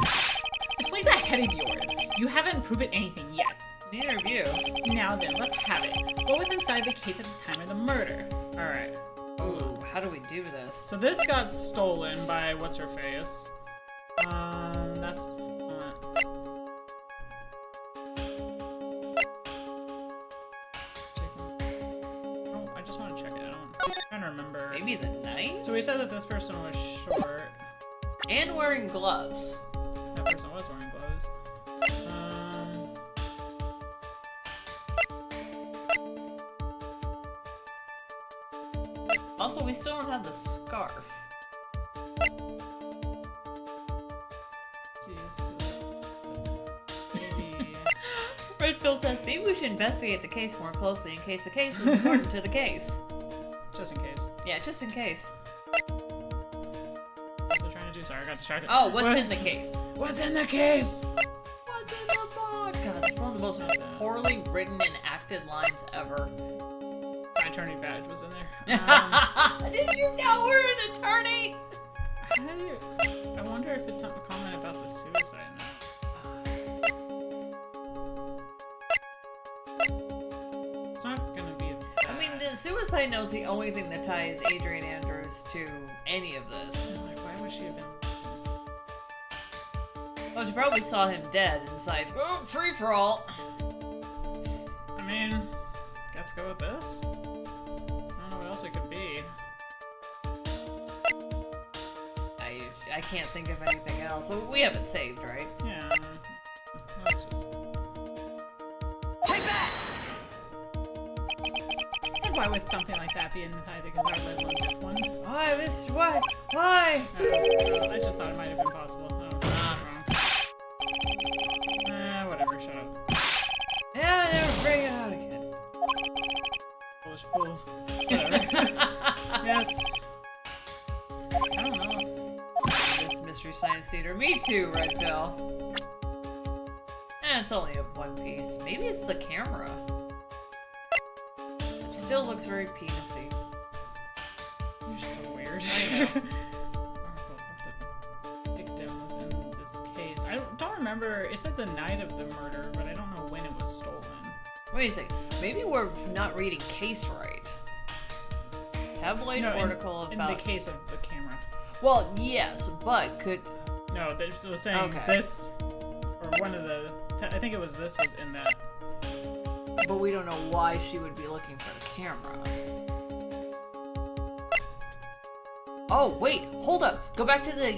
Explain that head of yours. You haven't proven anything yet. Neither of you. Now then, let's have it. What was inside the case at the time of the murder? Alright. Ooh, how do we do this? So this got stolen by what's-her-face. That's... Oh, I just want to check it out. I'm trying to remember. Maybe the knife? So we said that this person was short. And wearing gloves. That person was wearing gloves. Also, we still don't have the scarf. Maybe... Red Pill says, maybe we should investigate the case more closely in case the case is important to the case. Just in case. Yeah, just in case. What's I trying to do? Sorry, I got distracted. Oh, what's in the case? What's in the case? What's in the box? God, that's one of the most poorly written and acted lines ever. My attorney badge was in there. Did you know we're an attorney? How do you... I wonder if it's something common about the suicide note. It's not gonna be that. I mean, the suicide note's the only thing that ties Adrian Andrews to any of this. Like, why would she have been... Well, she probably saw him dead and decided, oh, free for all. I mean, guess go with this? I don't know what else it could be. I can't think of anything else. Well, we haven't saved, right? Yeah. Let's just... Take that! Why would something like that be inside the guitar, let alone this one? Why, Mr. White? Why? I just thought it might have been possible. Oh, I'm wrong. Whatever, shut up. Yeah, never bring it out again. Mystery Science Theater. Me too, Red Bill. It's only a one piece. Maybe it's the camera. It still looks very penisy. You're so weird. I know. The victim was in this case. I don't remember. It said the night of the murder, but I don't know when it was stolen. Wait a second. Maybe we're not reading case right. Tabloid article about... In the case of the camera. Well, yes, but could... No, they were saying Okay. this, or one of the... I think it was this was in that. But we don't know why she would be looking for the camera. Oh, wait, hold up. Go back to the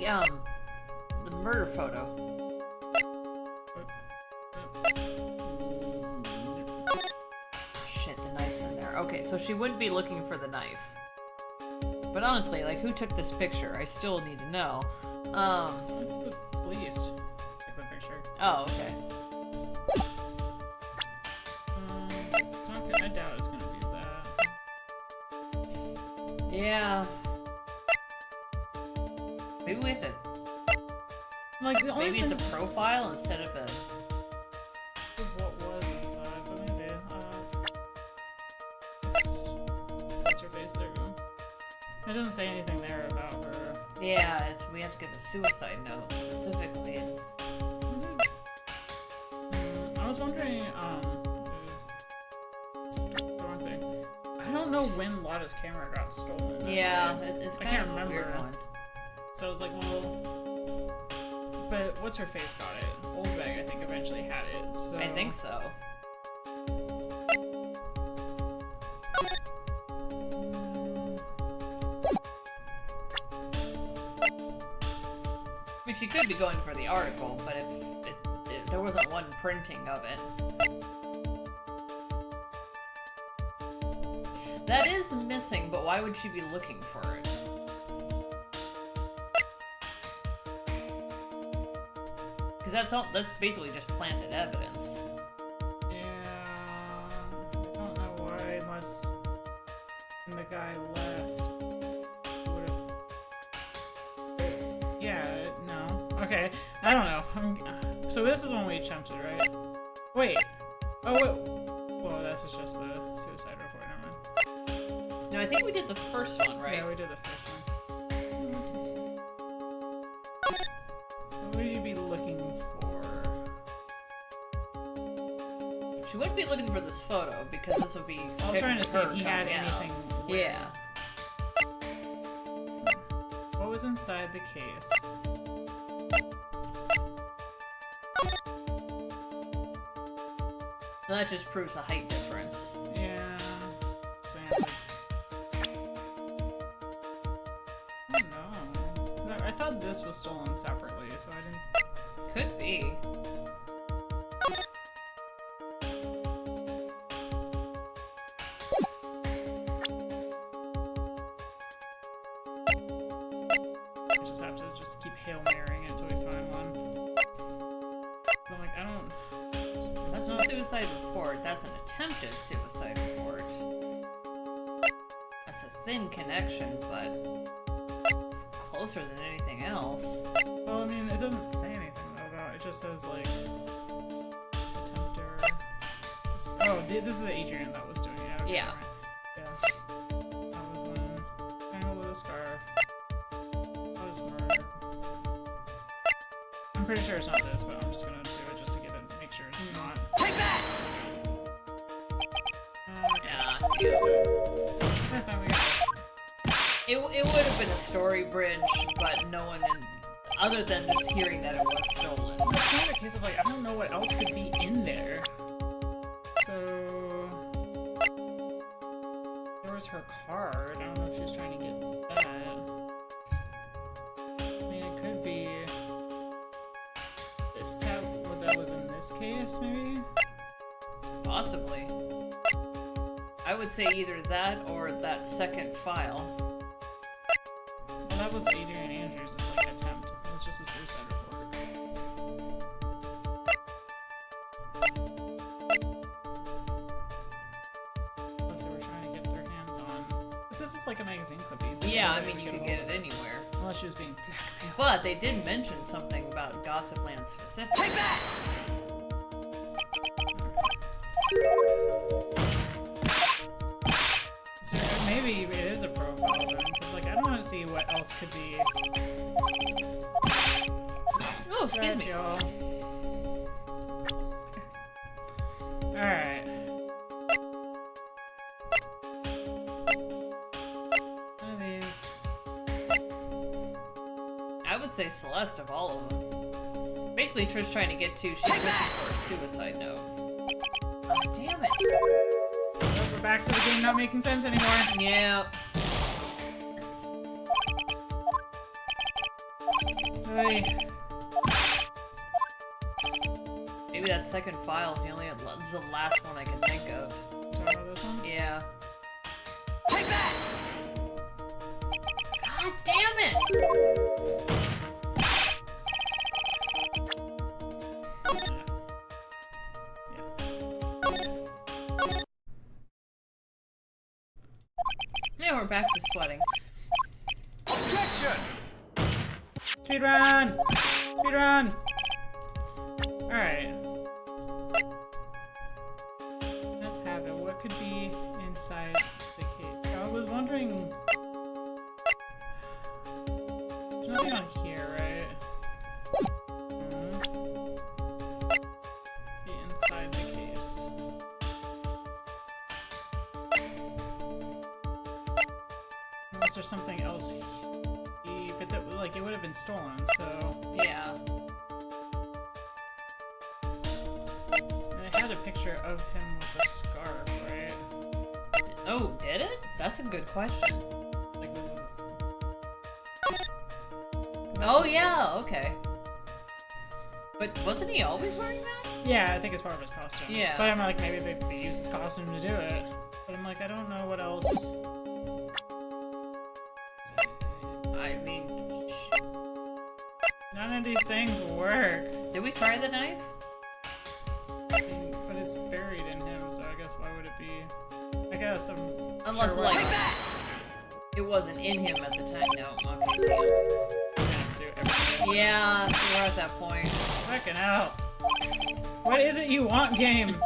murder photo. Shit, the knife's in there. Okay, so she wouldn't be looking for the knife. But honestly, like, who took this picture? I still need to know. It's the police. Took the picture. Oh, okay. It's not good. I doubt it's gonna be that. Yeah. Maybe we have to... Like, the only Maybe it's thing... a profile instead of a... What was inside, but maybe, that's her face, there you go. It doesn't say anything there about her. Yeah, we have to get the suicide note specifically. I was wondering, it's the wrong thing. I don't know when Lotta's camera got stolen. Yeah, it's I kind can't of a weird remember. one. So I was like, well... But what's her face got it? Oldbag, I think, eventually had it, so... I think so. I mean, she could be going for the article, but if there wasn't one printing of it. That is missing, but why would she be looking for it? Because that's basically just planted evidence. Yeah... I don't know why, unless... when the guy left... would've... Yeah, no. Okay, I don't know. So this is when we attempted, right? Wait. Oh, wait. Whoa, that's just the suicide report, never mind. No, I think we did the first one, right? Yeah, we did the first one. What would you be looking for? She wouldn't be looking for this photo because this would be. I was trying to see her if he had coming out. anything. Yeah. What was inside the case? So that just proves a height difference. Yeah. Saying like... I don't know. I thought this was stolen separately, so I didn't... Could be. I just have to just keep Hail Marrying it until we find one. So I'm like, I don't... That's not a suicide report. That's an attempted suicide report. That's a thin connection, but it's closer than anything else. Well, I mean, it doesn't say anything though about it. Just says like attempter. Oh, this is Adrian that was doing it. Okay, Yeah. right. Yeah. That was when tangled with a scarf. That was murder. I'm pretty sure it's not this, but I'm just gonna do it just to get it, make sure it's not. Take that! Yeah. That's fine. We got it. It would have been a story bridge, but no one, other than just hearing that it was stolen. It's kind of a case of like, I don't know what else could be in there. So... there was her card. I don't know if she was trying to get that. I mean, it could be... this tab, what that was in this case, maybe? Possibly. I would say either that or that second file. Well, that was Adrian Andrews' like attempt. It was just a suicide report. Unless they were trying to get their hands on. But this is like a magazine clipping. Yeah, I mean, you could get it anywhere. Well, Unless she was being blackmailed. But they did mention something about Gossipland specifically. Take that! So maybe it is a profile then, because like I don't want to see what else could be. Oh, excuse me. Y'all. Alright. One of these. I would say Celeste of all of them. Basically, Trish trying to get to, she's looking for a suicide note. Oh, damn it. Oh, we're back to the game not making sense anymore. Yeah. Hey. Maybe that second file is the last one I can think of. Talking about this one? Yeah. Take that! God damn it! Yes. Yeah, we're back to sweating. Objection! Speedrun! Speedrun! Alright. Let's have it. What could be inside the cave? I was wondering... There's nothing on here, right? Be inside the case. Unless there's something else here. But that, like, it would have been stolen, so... Yeah. And it had a picture of him with a scarf, right? Oh, did it? That's a good question. Like, this is... Oh, yeah, okay. But wasn't he always wearing that? Yeah, I think it's part of his costume. Yeah. But I'm like, maybe they used his costume to do it. But I'm like, I don't know what else. I mean, None of these things work. did we try the knife? I mean, but it's buried in him, so I guess why would it be? I guess I'm Unless, sure like, what- it wasn't in him at the time. No, okay, it's gonna do everything. damn. Yeah, we're at that point. Fucking hell. What is it you want, game?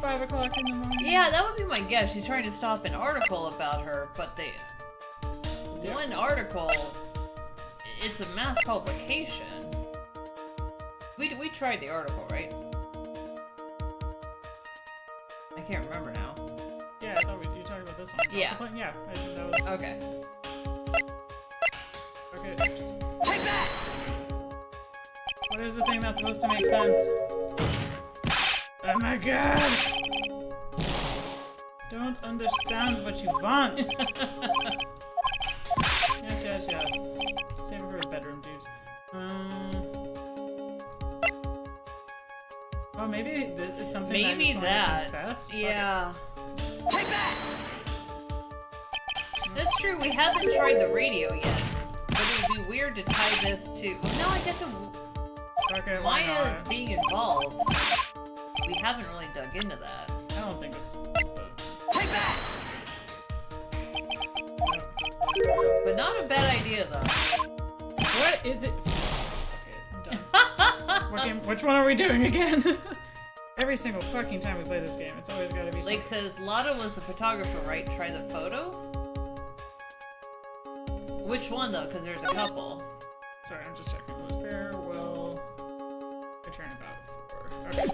5 o'clock in the morning. Yeah, that would be my guess. She's trying to stop an article about her, but they... Yeah. One article, it's a mass publication. We tried the article, right? I can't remember now. Yeah, I thought you talked about this one. Yeah. That's the point? Yeah, that was... Okay. Okay. Take that! What is the thing that's supposed to make sense? Oh my god! Don't understand what you want! Yes, yes, yes. Save it for his bedroom dudes. Oh, maybe it's something Maybe that. that. Fuck it. Yeah. Take that! That's true, we haven't tried the radio yet. But it would be weird to tie this to... Well, no, I guess it... Okay, why Maya not? being involved, we haven't really dug into that. I don't think it's... Take that! But not a bad idea, though. What is it? Okay, I'm done. What game? Which one are we doing again? Every single fucking time we play this game, it's always gotta be something. Lake says, Lotta was the photographer, right? Try the photo? Which one, though? Because there's a couple. Sorry, I'm just checking. Was farewell return about 4. Okay.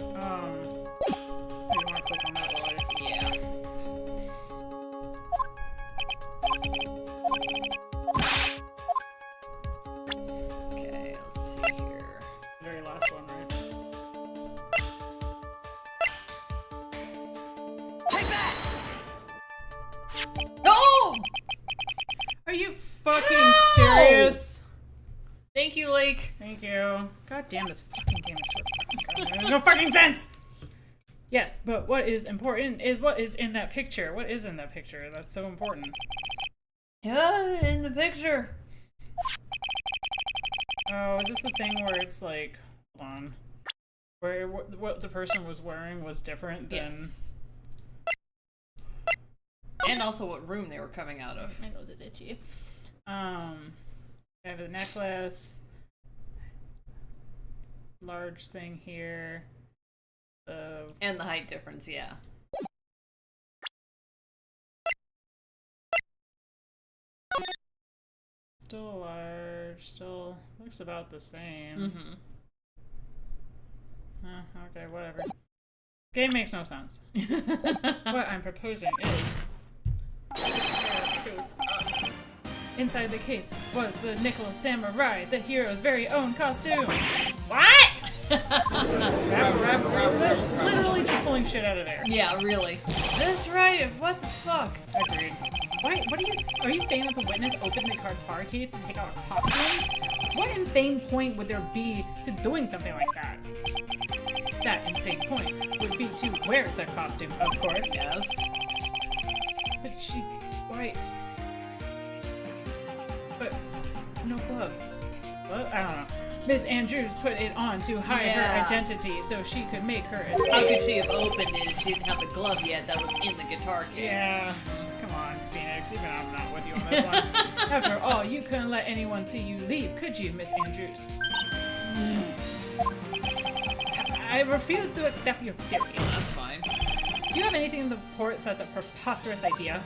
You wanna click on that while I... Yeah. Okay, let's see here. Very last one, right? Take that! No! Are you fucking serious? Thank you, Lake. Thank you. God damn, this fucking game is so fucking There's no fucking sense! Yes, but what is important is what is in that picture. What is in that picture? That's so important. Yeah, in the picture. Oh, is this the thing where it's like... Hold on. Where what the person was wearing was different than... Yes. And also what room they were coming out of. My nose is itchy. I have the necklace. Large thing here. And the height difference, yeah. Still large. Still looks about the same. Mm-hmm. Okay, whatever. Game makes no sense. What I'm proposing is... Inside the case was the Nickel Samurai, the hero's very own costume. What? Literally just pulling shit out of air. Yeah, really. That's right. What the fuck? Agreed. Why? What are you saying that the witness opened the car case and take out a costume? What insane point would there be to doing something like that? That insane point would be to wear the costume, of course. Yes. But why? But no gloves. Well, I don't know. Miss Andrews put it on to hide her identity so she could make her escape. How could she have opened it if she didn't have the glove yet that was in the guitar case? Yeah. Come on, Phoenix. Even I'm not with you on this one. After all, you couldn't let anyone see you leave, could you, Miss Andrews? I refuse to accept your theory. That's fine. Do you have anything to report that's a preposterous idea?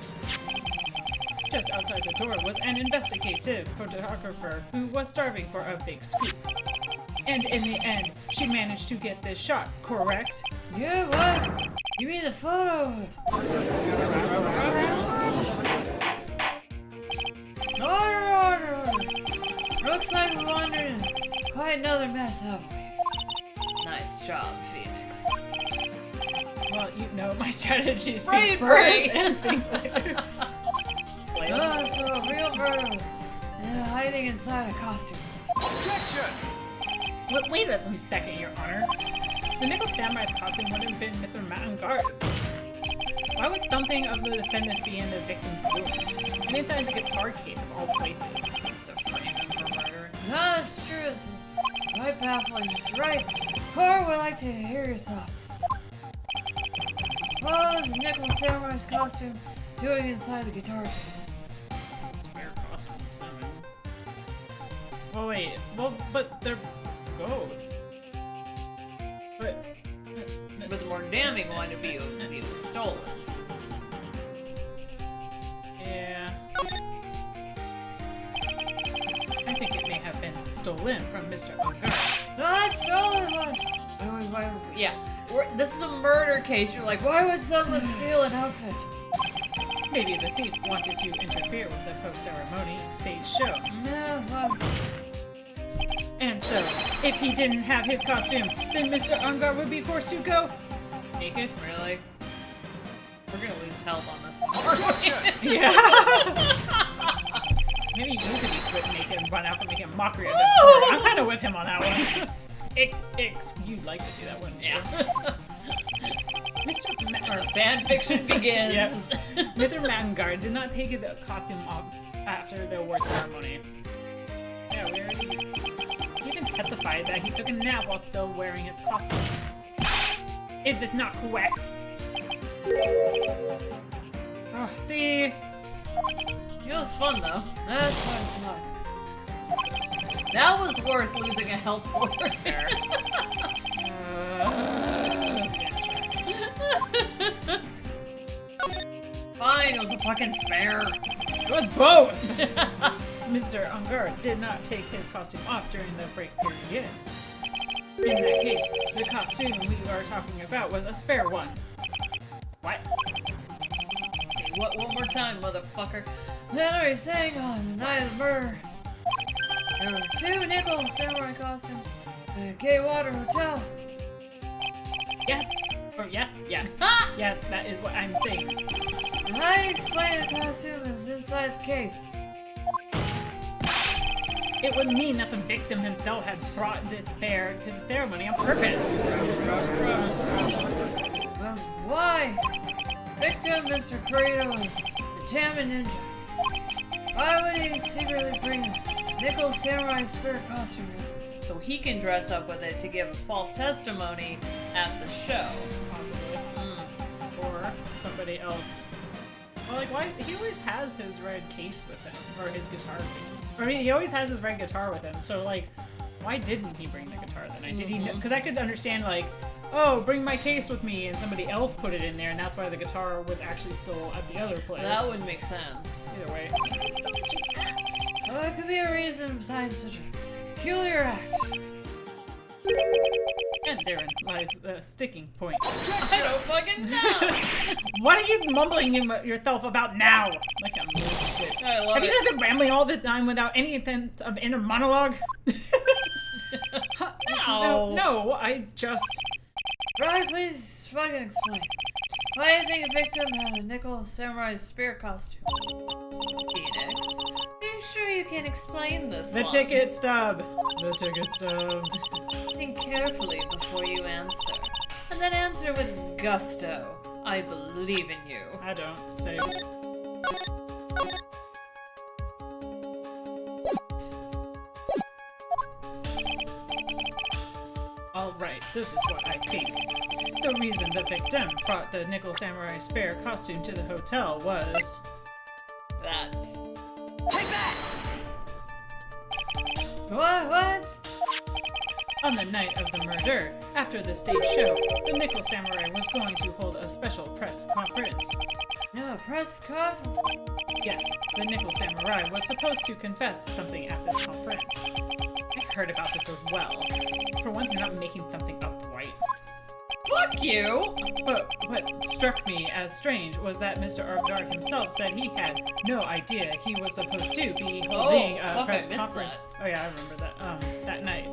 Just outside the door was an investigative photographer who was starving for a big scoop. And in the end, she managed to get this shot, correct? Yeah, what? You mean the photo? Order! Looks like we wandered in quite another mess, haven't we? Nice job, Phoenix. Well, you know my strategy is Spray speak and first pray. and think later. Oh, so real murderers hiding inside a costume. Objection! Wait a second, Your Honor. The Nickel Samurai costume would have been Mr. Mattangard. Why would something of the defendant be in the victim's room? And inside the guitar case of all places? To frame him for murder. No, that's true. It's quite baffling. It's right. Cor would like to hear your thoughts. What was Nickel Samurai's costume doing inside the guitar case? Spare costume summon. Well, wait. Well, but they're both. But the more damning one would be it was stolen. yeah. I think it may have been stolen from Mr. Ungar. No, that's stolen one. Yeah, this is a murder case. You're like, why would someone steal an outfit? Maybe the thief wanted to interfere with the post-ceremony stage show. No, well, And so, if he didn't have his costume, then Mr. Ungar would be forced to go naked. really? We're gonna lose health on this one. Yeah. Maybe you could be quick naked and run out and make a mockery of him. I'm kind of with him on that one. You'd like to see that one, Yeah. Our Fan fiction begins. Yes. Mr. Mattangard did not take the costume off after the award ceremony. Yeah, we already... He even testified that he took a nap while still wearing his costume. Is this not correct? Oh, see? It was fun though. That's fun. So stupid. That was worth losing a health for. There. Fine, it was a fucking spare. It was both! Mr. Ungar did not take his costume off during the break period. In that case, the costume we are talking about was a spare one. What? Say what one more time, motherfucker. Then are you saying on the night of the murder, there were 2 Nickel Samurai costumes at a Gay Water Hotel? Yes! Or yes, yeah. Ha! Yes, that is what I'm saying. And how do you explain the costume is inside the case? It would mean that the victim himself had brought this bear to the ceremony on purpose. But why? Victim Mr. Kratos, the Jammin' Ninja. Why would he secretly bring Nickel Samurai spirit costume in? So he can dress up with it to give a false testimony at the show. Possibly. Or somebody else. Well, like, why? He always has his red case with him, or his guitar case. I mean, he always has his red guitar with him, so, like, why didn't he bring the guitar that night? Did he know? Because I could understand, like, oh, bring my case with me, and somebody else put it in there, and that's why the guitar was actually still at the other place. That would make sense. Either way. Oh, it could be a reason besides such a peculiar act. And therein lies the sticking point. I don't fucking know! What are you mumbling yourself about now? Like I'm losing shit. I love Have it. you just been rambling all the time without any of inner monologue? No, I just... Right, please fucking explain. Why do you think a victim had a nickel samurai spirit costume? Phoenix, are you sure you can explain this The one? ticket stub. The ticket stub. Think carefully before you answer. And then answer with gusto. I believe in you. I don't say. Alright, this is what I think. The reason the victim brought the nickel samurai spare costume to the hotel was... That. Take that! What? On the night of the murder, after the stage show, the nickel samurai was going to hold a special press conference. No, press conference. Yes, the nickel samurai was supposed to confess something at this conference. I heard about this as well. For once, you're not making something up, Wright. Fuck you! But what struck me as strange was that Mr. Argard himself said he had no idea he was supposed to be holding a fuck, press I missed conference. that. Oh yeah, I remember that. That night.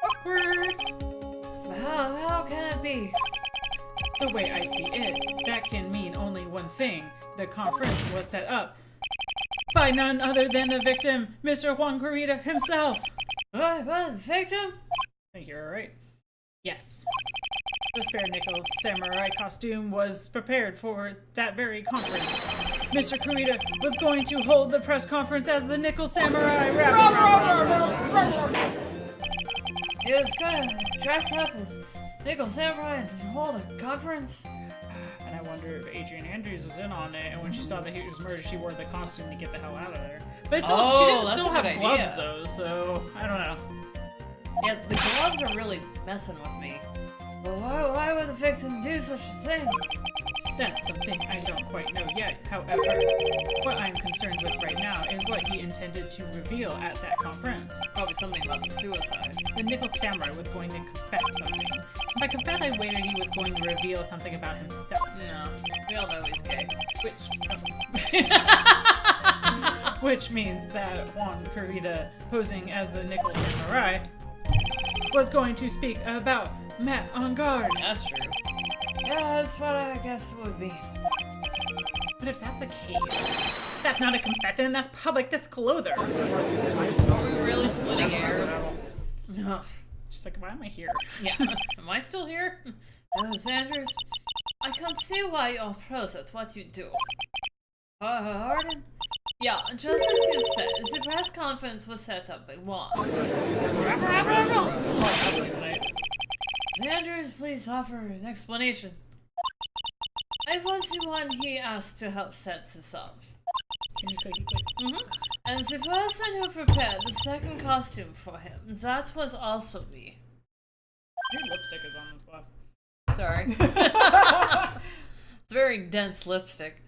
Awkward. How can it be? The way I see it, that can mean only one thing. The conference was set up by none other than the victim, Mr. Juan Corrida himself. What, the victim? I think you're right. Yes. The spare nickel samurai costume was prepared for that very conference. Mr. Corrida was going to hold the press conference as the nickel samurai. He was gonna dress up as nickel samurai and hold a conference? And I wonder if Adrian Andrews was in on it, and when she saw that he was murdered, she wore the costume to get the hell out of there. But it's still, she didn't that's still a have good gloves idea. though, so I don't know. Yeah, the gloves are really messing with me. But why would the victim do such a thing? That's something I don't quite know yet. However, what I'm concerned with right now is what he intended to reveal at that conference. Probably something about the suicide. The nickel samurai was going to confess something. By confess, I waited he was going to reveal something about himself. No, we all know he's gay. Which means that Juan Corrida, posing as the nickel samurai, was going to speak about Matt on guard. That's true. Yeah, that's what I guess it would be. But if that's the case, that's not a confession, that's public disclosure. Are we really splitting hairs? No. She's like, why am I here? Yeah. Am I still here? Sanders, I can't see why you're pros at what you do. Harden? Yeah, just as you said, the press conference was set up by Juan. Sanders, please offer an explanation. I was the one he asked to help set this up. Can you click? And the person who prepared the second costume for him, that was also me. Your lipstick is on this glass. Sorry. It's very dense lipstick.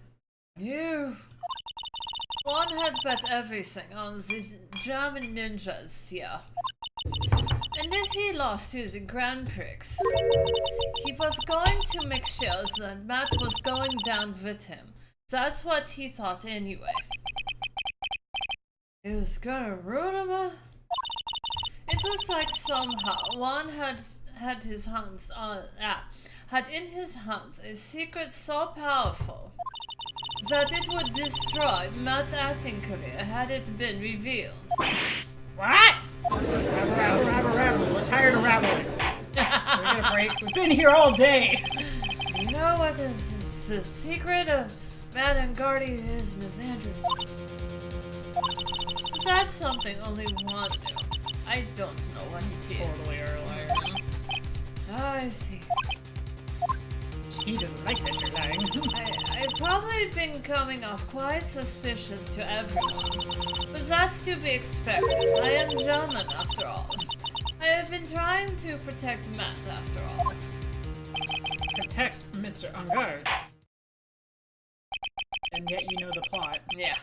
You... One had bet everything on the German ninjas here. And if he lost to the Grand Prix, he was going to make sure that Matt was going down with him. That's what he thought anyway. He was gonna ruin him, huh? It looks like somehow one had his hands on had in his hands a secret so powerful that it would destroy Matt's acting career had it been revealed. What? Rabble. We're tired of rabbling. We're gonna break. We've been here all day. You know what is the secret of Matt and Gardy is, Miss Andrews? That's something only one knew. I don't know what it is. Totally are a liar. I see. he doesn't like that you're lying. I've probably been coming off quite suspicious to everyone, but that's to be expected. I am German, after all. I have been trying to protect Matt, after all. Protect Mr. Angard. And yet you know the plot. Yeah.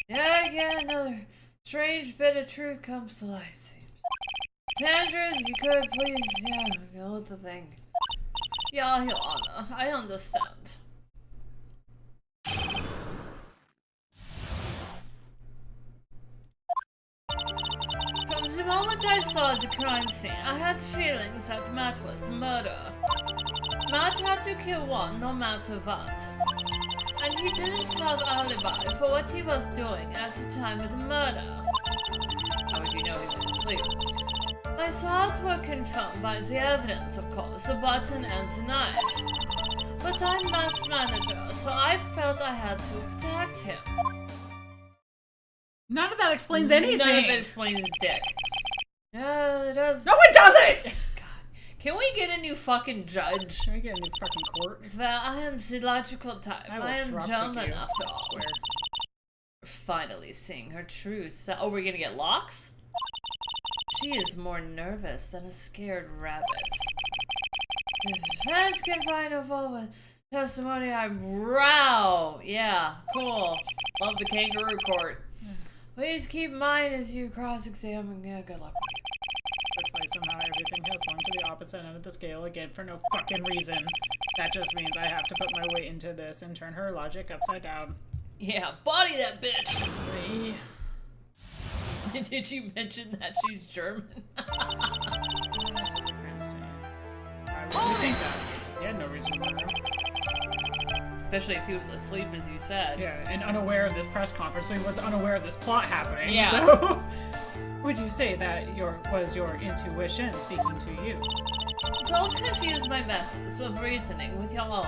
Yeah, another strange bit of truth comes to light, it seems. Sandra, you could please, go with the thing. Yeah, Your Honor, I understand. From the moment I saw the crime scene, I had feelings that Matt was murder. Matt had to kill one no matter what. And he didn't have alibi for what he was doing at the time of the murder. How would you know he was asleep? My thoughts were confirmed by the evidence, of course, the button and the knife. But I'm Matt's manager, so I felt I had to protect him. None of that explains anything. None of it explains a dick. Yeah, it does. No, it doesn't! God. Can we get a new fucking judge? Can we get a new fucking court? Well, I am the logical type. I am German, after all. Swear. We're finally seeing her true self. Oh, we're gonna get locks? She is more nervous than a scared rabbit. If fans can find a fault with testimony, I'm row. Yeah, cool. Love the kangaroo court. Please keep in mind as you cross-examine. Yeah, good luck. Looks like somehow everything has swung to the opposite end of the scale again for no fucking reason. That just means I have to put my weight into this and turn her logic upside down. Yeah, body that bitch! Hey. Did you mention that she's German? Why would you think that? He had no reason to murder him. Especially if he was asleep, as you said. Yeah, and unaware of this press conference, so he was unaware of this plot happening. Yeah. So, would you say that was your intuition speaking to you? Don't confuse my methods of reasoning with your own.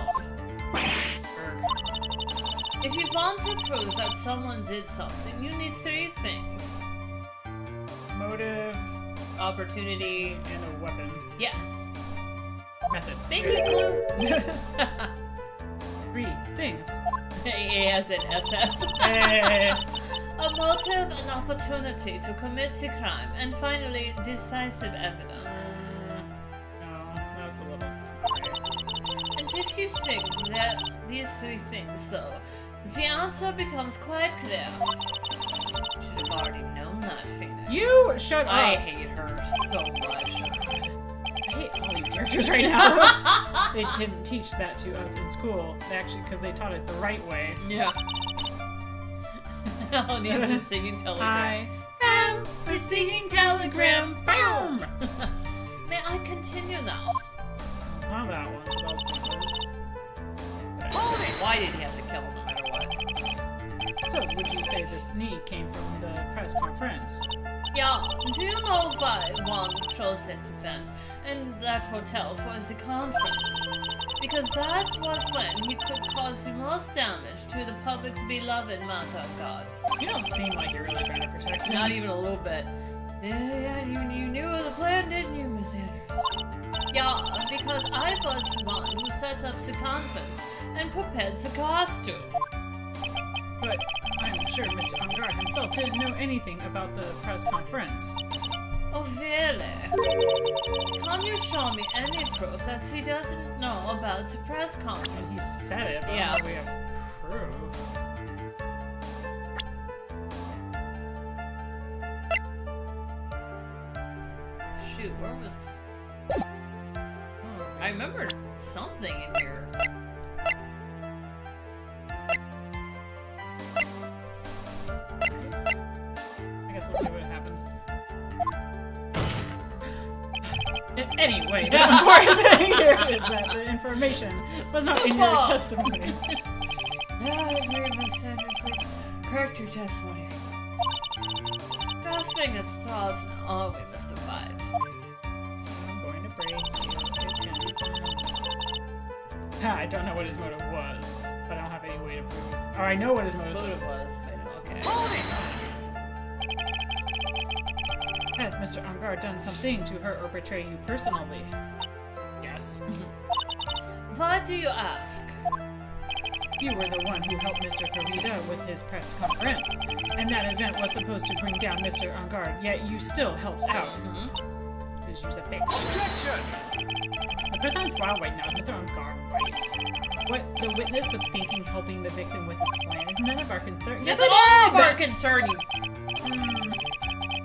If you want to prove that someone did something, you need 3 things. Motive, opportunity, and a weapon. Yes. Method. Thank you, Clue. 3 things. AAS and SS. Hey. A motive, an opportunity to commit the crime, and finally, decisive evidence. No, that's a little... And if you think that these 3 things, though, the answer becomes quite clear. Should have already known that, Phoenix. You shut up! I hate her so much. I hate all these characters right now. They didn't teach that to us in school, actually, because they taught it the right way. Yeah. Oh, needs a singing telegram. I am a singing telegram. Boom! May I continue now? It's not that one. It's all those. Why did he have to kill him no matter what? So, would you say this knee came from the press conference? Yeah, do you know why one chose that event and that hotel for the conference? Because that was when he could cause the most damage to the public's beloved Mata God. You don't seem like you're really trying to protect him. Not even a little bit. Yeah, you knew of the plan, didn't you, Miss Andrews? Yeah, because I was the one who set up the conference and prepared the costume. But I'm sure Mr. Angard himself didn't know anything about the press conference. Oh, really? Can you show me any proof that he doesn't know about the press conference? And he said it, but Yeah. I don't know if we have proof. Shoot, where was... I remember something in here. I guess we'll see what happens. Anyway, the important thing here is that the information was not in your testimony. Yeah, I agree, Miss Sanders. Please correct your testimony. Grasping at straws and all we mystified. I'm going to break you. It's gonna be fun. I don't know what his motive was, but I don't have any way to prove. Or I know what his motive was. Okay. Has Mr. Angard done something to hurt or betray you personally? Yes. Why do you ask? You were the one who helped Mr. Karita with his press conference, and that event was supposed to bring down Mr. On Guard, yet you still helped out. Because you're a bitch. Objection! Put on trial right now, Mr. On Guard, right? What, the witness was thinking helping the victim with his plan is none of our concern. It's all of our concern, you.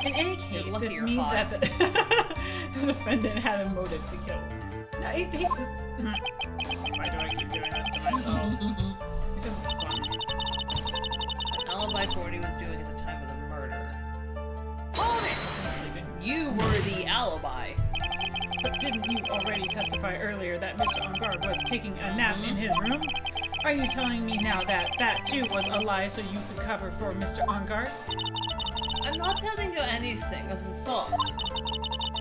In any case, lucky this you're means hot. that the defendant had a motive to kill. No, why do I keep doing this to myself? Because it's fun. An alibi for what he was doing at the time of the murder. Hold it! I'm sleeping. You were the alibi. But didn't you already testify earlier that Mr. On Guard was taking a nap in his room? Are you telling me now that that too was a lie so you could cover for Mr. On Guard? I'm not telling you anything of the sort.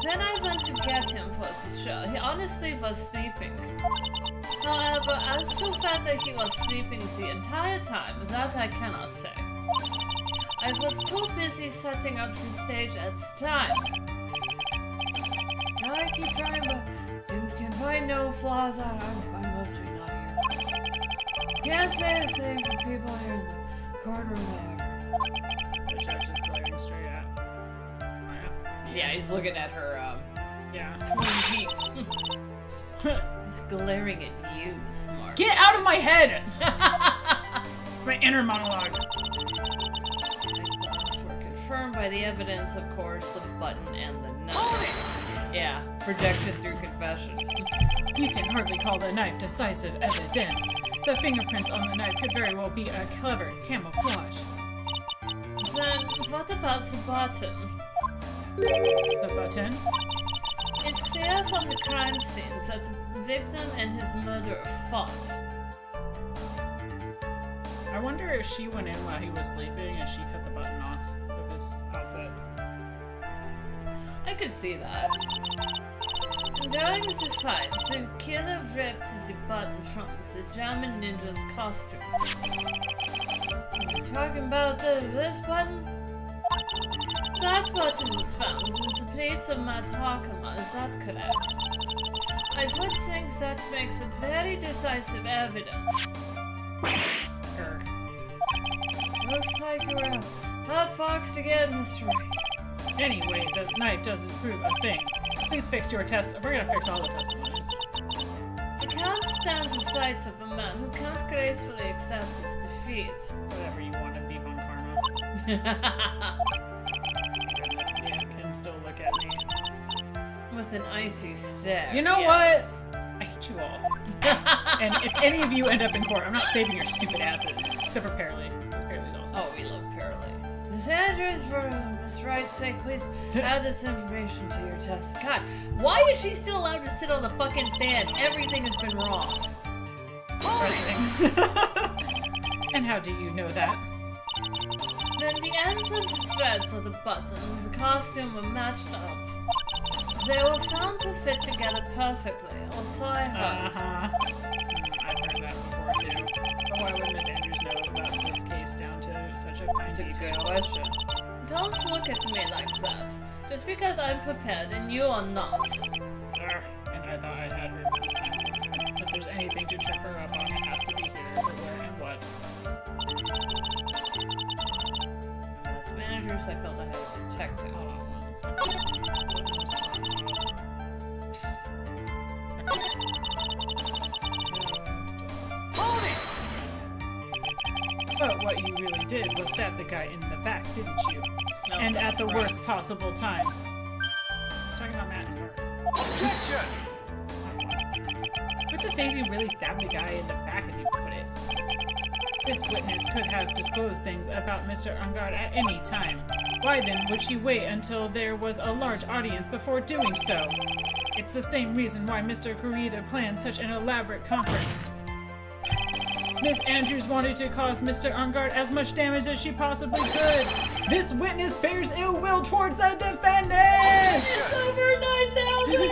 When I went to get him for the show, he honestly was sleeping. However, as to whether he was sleeping the entire time, that I cannot say. I was too busy setting up the stage at the time. I keep trying, but can find no flaws. I'm mostly not here. Can't say the same for people here in the courtroom, however. The judge is glaring straight at. Yeah, he's looking at her, Yeah. Twin Peaks. He's glaring at you, smart. Get out of my head! It's my inner monologue. My thoughts were confirmed by the evidence, of course, the button and the knife. Yeah, projection through confession. You can hardly call the knife decisive evidence. The fingerprints on the knife could very well be a clever camouflage. Then, what about the button? The button? It's clear from the crime scenes that the victim and his murderer fought. I wonder if she went in while he was sleeping and she cut the button off of his outfit. I could see that. During the fight, the killer ripped the button from the German ninja's costume. Are you talking about this button? That button was found in the place of Matt Harkema, is that correct? I would think that makes it very decisive evidence. Erg. Looks like you were outfoxed again, Mr. Wright. Anyway, the knife doesn't prove a thing. Please fix your test. We're gonna fix all the testimonies. I can't stand the sight of a man who can't gracefully accept his defeat. Whatever you want to be on karma. Goodness, you can still look at me. With an icy stare. You know yes. what? I hate you all. And if any of you end up in court, I'm not saving your stupid asses. Except for Pearly. Because Pearly's awesome. Oh, we love Pearly. Miss Andrews, for Miss Wright's sake, please add this information to your test. God, why is she still allowed to sit on the fucking stand? Everything has been wrong. Depressing. And how do you know that? Then the ends of the threads of the buttons, the costume were matched up. They were found to fit together perfectly, or so I heard. I've heard that before too. But why would Miss Andrews know about this case down to such a fine That's a good detail? question. Don't look at me like that. Just because I'm prepared and you are not. And I thought I had her this time. If there's anything to trip her up on, it has to be here, but where and what? As managers, I felt I had to protect him. Hold on one second. Hold it! But what you really did was stab the guy in the back, didn't you? No, And at the right. worst possible time. Talking about Matt and Hart. Objection! What did they really stab the guy in the back, as you put it? This witness could have disclosed things about Mr. Ungard at any time. Why then would she wait until there was a large audience before doing so? It's the same reason why Mr. Kurita planned such an elaborate conference. Miss Andrews wanted to cause Mr. Ungard as much damage as she possibly could. This witness bears ill will towards the defendant! It's over 9,000!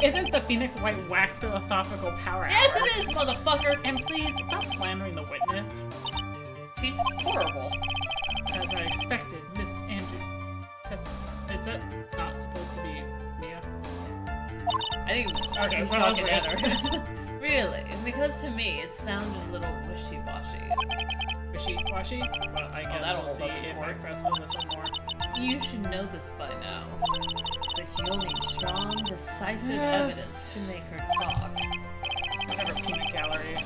Isn't the phoenixwright whack philosophical power? Yes, it is, motherfucker! And please, stop slandering the witness. She's horrible. As I expected, Miss Andrews. Is it not supposed to be Mia? I think Okay, he's well, I was talking at right. her. Really? Because to me, it sounded a little wishy-washy. Wishy-washy? Well, I guess that'll we'll see hold up in if I court. press a little more. You should know this by now. But you'll need strong, decisive Yes. evidence to make her talk. Whatever peanut gallery.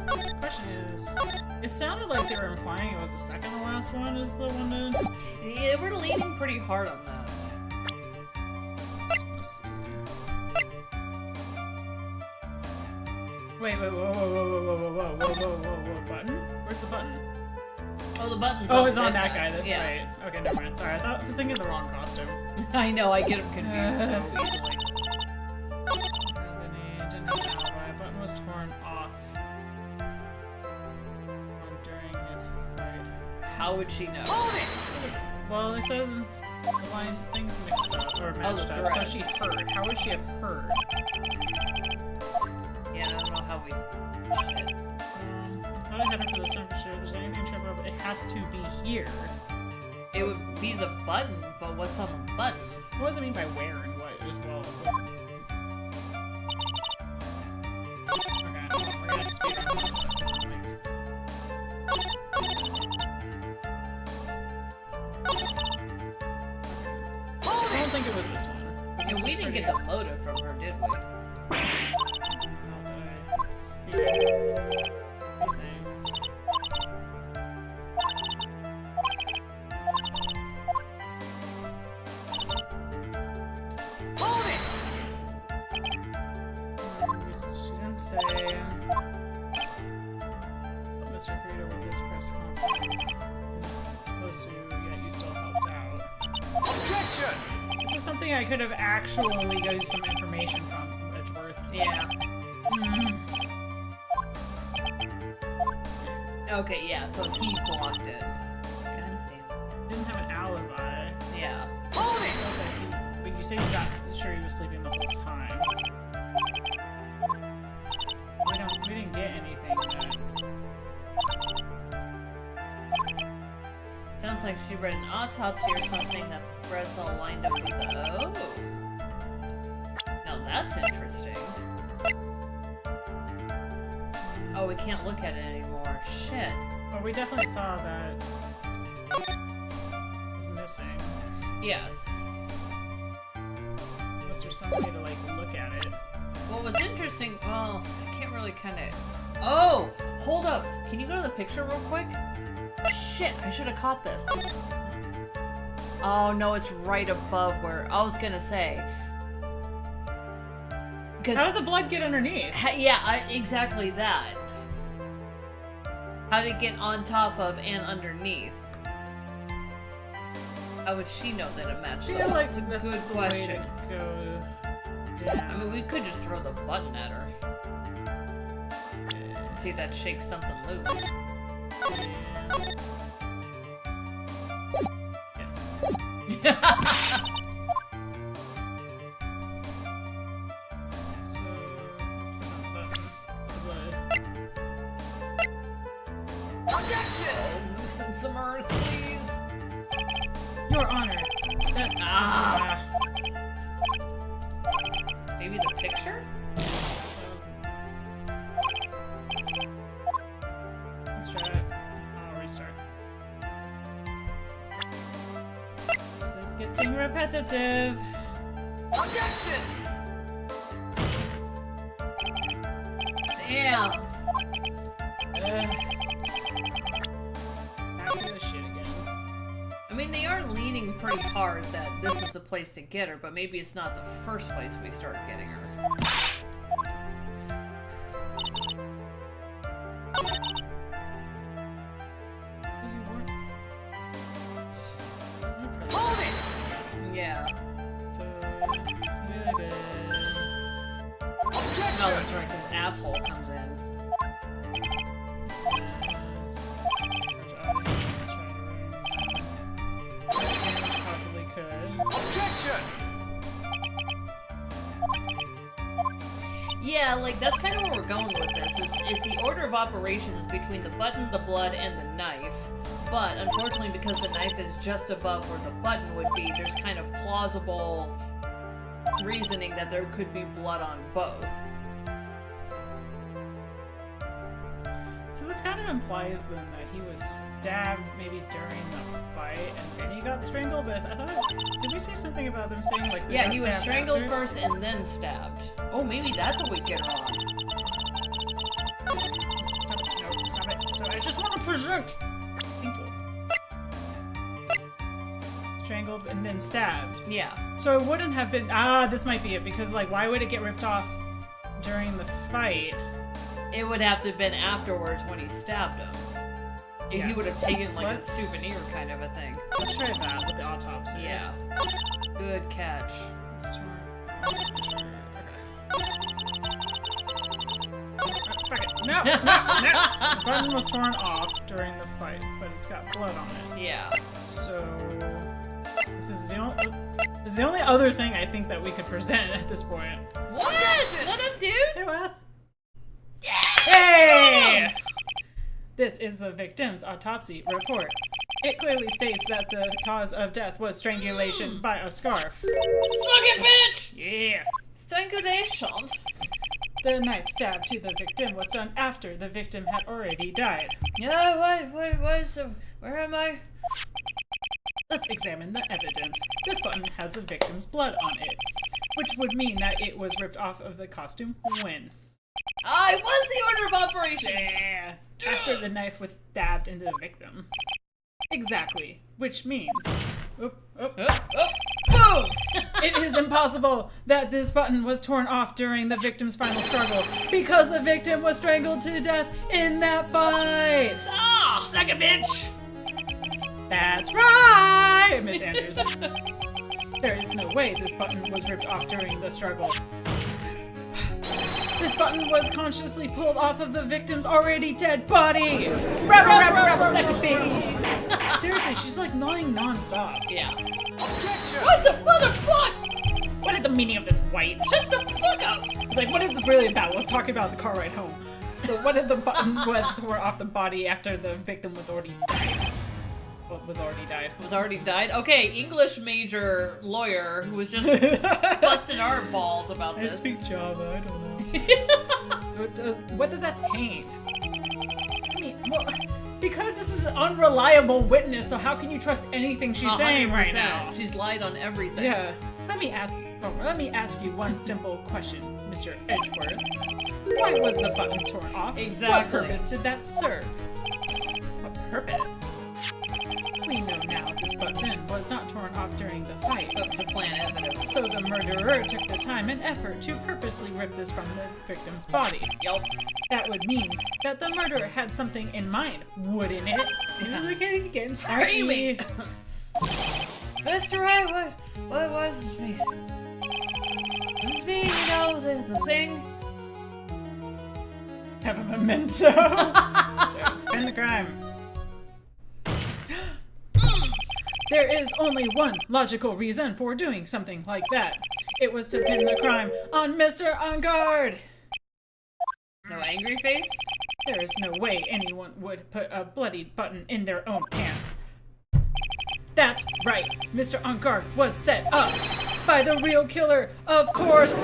The question is, it sounded like they were implying it was the second to last one is the one to... Yeah, we're leaning pretty hard on that. Let's see. Wait, whoa, button? Where's the button? Oh, the button's Oh, on it's on that that guy. That's yeah. right. Okay, never mind. Sorry, I thought I was thinking the wrong costume. I know, I get him confused so easily. Didn't have an alibi. Button was torn off during his fight. How would she know? Well, they said the line things mixed up or matched up, so threads. she heard. How would she have heard? Yeah, I don't know how we... Shit. I thought I had it for this time for sure. If there's anything to trip up, it has to be here. It would be the button, but what's on the button? What does it mean by where and what as well? Is it... Okay, hold on, we're gonna have to speed run this. I don't think it was this one. 'Cause Yeah, this we was didn't pretty- get the motive from her, did we? Now that I see things. She didn't say what Mr. Frito with this press conference. Supposed to, yet you still helped out. Objection! This is something I could have actually got some information from Edgeworth. Yeah. Okay, yeah, so he blocked it. God damn. Didn't have an alibi. Yeah. So that but you say you got sure he was sleeping the whole time. We didn't get anything that. Sounds like she read an autopsy or something that the threads all lined up with the... Oh! Now that's interesting. Oh, we can't look at it anymore. Shit. Well, we definitely saw that it's missing. Yes. Unless there's some way to like look at it. What was interesting... Well, I can't really kind of... Oh! Hold up! Can you go to the picture real quick? Shit, I should have caught this. Oh, no, it's right above where... I was gonna say... Because... How did the blood get underneath? Yeah, exactly that. How did it get on top of and underneath? How would she know that it matched? I So feel like it's a that's good the question. way to go down. I mean, we could just throw the button at her. See if that shakes something loose. Yes. So, present button. Blood. Loosen some earth, please. Your Honor. That, Maybe the picture? Let's try it. I'll restart. This is getting repetitive. Objection! Damn. After this shit again. I mean, they are leaning pretty hard that this is a place to get her, but maybe it's not the first place we start getting her. Hold it! Yeah. So, yeah, I did. No, that's right, because an asshole comes in. Yes. Let's try to possibly could. Objection! Yeah, like, that's kind of where we're going with this, is the order of operations between the button, the blood, and the knife but unfortunately because the knife is just above where the button would be, there's kind of plausible reasoning that there could be blood on both. So this kind of implies then that he was stabbed maybe during the fight and then he got strangled, but I thought, did we see something about them saying like they Yeah, got he was stabbed strangled after? first and then stabbed. Oh, maybe that's what we get wrong. Stop it. I just want to present! Thank you. Strangled and then stabbed. Yeah. So it wouldn't have been, this might be it, because like why would it get ripped off during the fight? It would have to have been afterwards when he stabbed him. If he would have Yes. taken like Let's- a souvenir kind of a thing. Let's try that with the autopsy. Yeah. Good catch. Let's try. Fuck it. No! The button was torn off during the fight, but it's got blood on it. Yeah. So this is the only other thing I think that we could present at this point. What? What up, dude? Hey, Wes. Hey! This is the victim's autopsy report. It clearly states that the cause of death was strangulation by a scarf. Suck it, bitch! Yeah. Strangulation. The knife stab to the victim was done after the victim had already died. Yeah, what is the, where am I? Let's examine the evidence. This button has the victim's blood on it, which would mean that it was ripped off of the costume when? It was the order of operations! Yeah. After the knife was stabbed into the victim. Exactly. Which means... Oh, boom! It is impossible that this button was torn off during the victim's final struggle because the victim was strangled to death in that fight! Ah! Suck it, bitch! That's right, Miss Andrews. There is no way this button was ripped off during the struggle. This button was consciously pulled off of the victim's already dead body! Rubber, suck it, baby! Seriously, she's like gnawing non-stop. Yeah. Objection! What the motherfuck? What is the meaning of this white? Shut the fuck up! Like, what is it really about? We'll talk about the car ride home. So what if the button was torn off the body after the victim was already died? Well, was already died. Was already died? Okay, English major lawyer who was just busting our balls about I this. speak Java, I don't know. What did that paint? I mean, well, because this is an unreliable witness, so how can you trust anything she's saying right 100%. now? She's lied on everything. Yeah. Let me ask you one simple question, Mr. Edgeworth. Why was the button torn off? Exactly. What purpose did that serve? What purpose? We know now this button was not torn off during the fight. But to plant evidence. So the murderer took the time and effort to purposely rip this from the victim's body. Yup. That would mean that the murderer had something in mind, wouldn't it? Look at it again, Screaming. Mr. Wright, what does this mean? Does this mean, you know, the thing? Have a memento. So, defend the crime. There is only one logical reason for doing something like that. It was to pin the crime on Mr. On Guard. No angry face? There is no way anyone would put a bloodied button in their own pants. That's right. Mr. On Guard was set up by the real killer, of course. Good.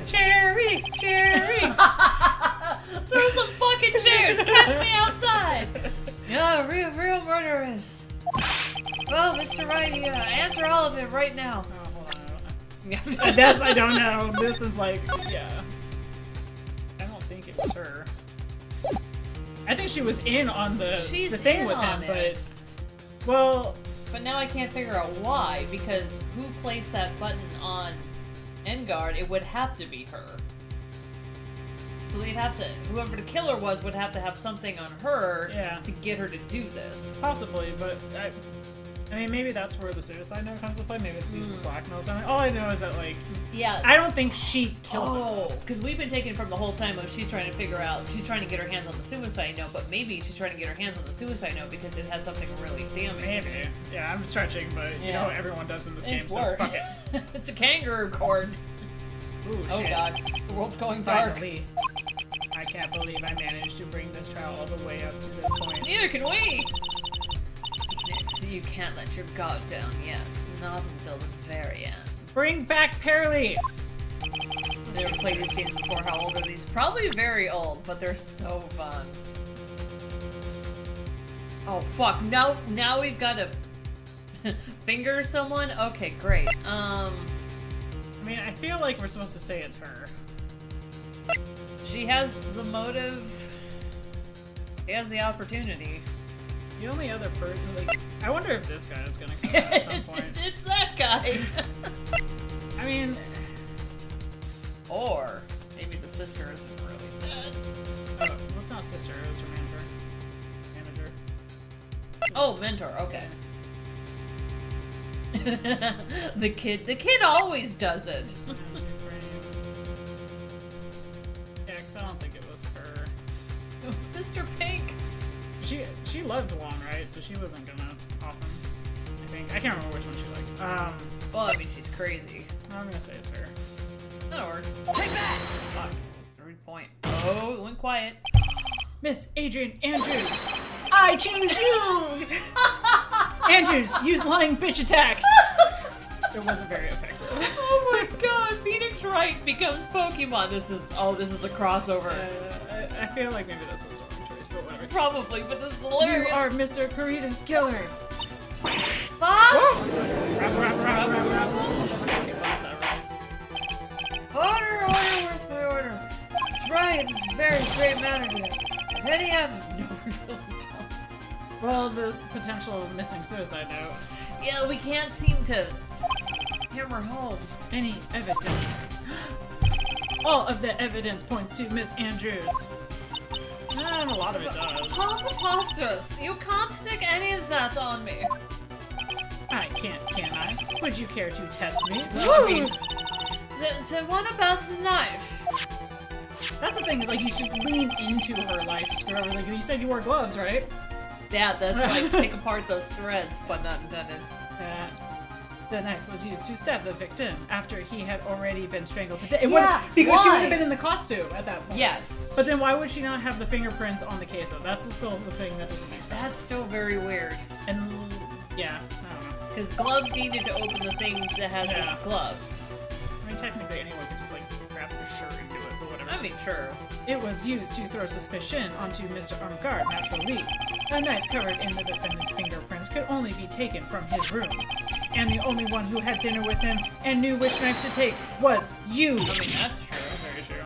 Cherry, cherry. Throw some fucking chairs! Catch me outside! Yeah, real murderers. Well, Mr. Wright, answer all of it right now. Oh, hold on. I guess I don't know. This is like, yeah. I don't think it was her. I think she was in on the thing in with on him, it. but well, But now I can't figure out why, because who placed that button on Engard? It would have to be her. So they'd have to, whoever the killer was would have to have something on her to get her to do this. possibly. But I mean, maybe that's where the suicide note comes to play. Maybe it's used as blackmail or something. All I know is that like, Yeah. I don't think she killed him. Oh, because we've been taking from the whole time of she's trying to figure out, she's trying to get her hands on the suicide note, but maybe she's trying to get her hands on the suicide note because it has something really damning. Maybe. Yeah, I'm stretching, but you know what everyone does in this game, so fuck it. It's a kangaroo cord. Ooh, Oh shit. god, the world's going dark. Finally. I can't believe I managed to bring this trial all the way up to this point. Neither can we! Phoenix, you can't let your guard down yet. Not until the very end. Bring back Pearly! Never played these games before. How old are these? Probably very old, but they're so fun. Oh fuck! Now we've got to finger someone. Okay, great. I mean, I feel like we're supposed to say it's her. She has the motive. She has the opportunity. The only other person, like, I wonder if this guy is gonna come out at some point. It's that guy. I mean, Or maybe the sister isn't really dead. oh, well, it's not sister, it was her manager. Oh, mentor. Okay. The kid always does it. Yeah, 'cause I don't think it was her. It was Mr. Pink. She loved Juan, right? So she wasn't gonna off him. I think. I can't remember which one she liked. Well, I mean, she's crazy. I'm gonna say it's her. That'll work. Take that! Fuck. Rude point. Oh, it went quiet. Miss Adrian Andrews! I choose you! Andrews, use lying bitch attack! It wasn't very effective. Oh my god, Phoenix Wright becomes Pokemon. This is a crossover. I feel like maybe that's what's wrong choice, but whatever. Probably, but this is You hilarious. are Mr. Kurita's killer! Boss? Order, where's my order? That's right, this is a very great matter here. If any have no real job. Well, the potential of missing suicide note. Yeah, we can't seem to hammer home. Any evidence. All of the evidence points to Miss Andrews. And a lot of it does. How preposterous! You can't stick any of that on me. I can't, can I? Would you care to test me? No, I mean, then what about the knife? That's the thing, is like you should lean into her life to screw over. Like you said, you wore gloves, right? Yeah, that's like take apart those threads, but not intended. The knife was used to stab the victim after he had already been strangled to death. It Yeah, wouldn't- because she would why? have been in the costume at that point. Yes. But then why would she not have the fingerprints on the queso? That's still the thing that doesn't make sense. That's still very weird. And yeah, I don't know. Because gloves needed to open the things that has Yeah. gloves. I mean, technically anyone could just like grab your shirt and do it, but whatever. I mean, true. It was used to throw suspicion onto Mr. Armgard, naturally. A knife covered in the defendant's fingerprints could only be taken from his room. And the only one who had dinner with him and knew which knife to take was you! I mean, that's true. That's very true.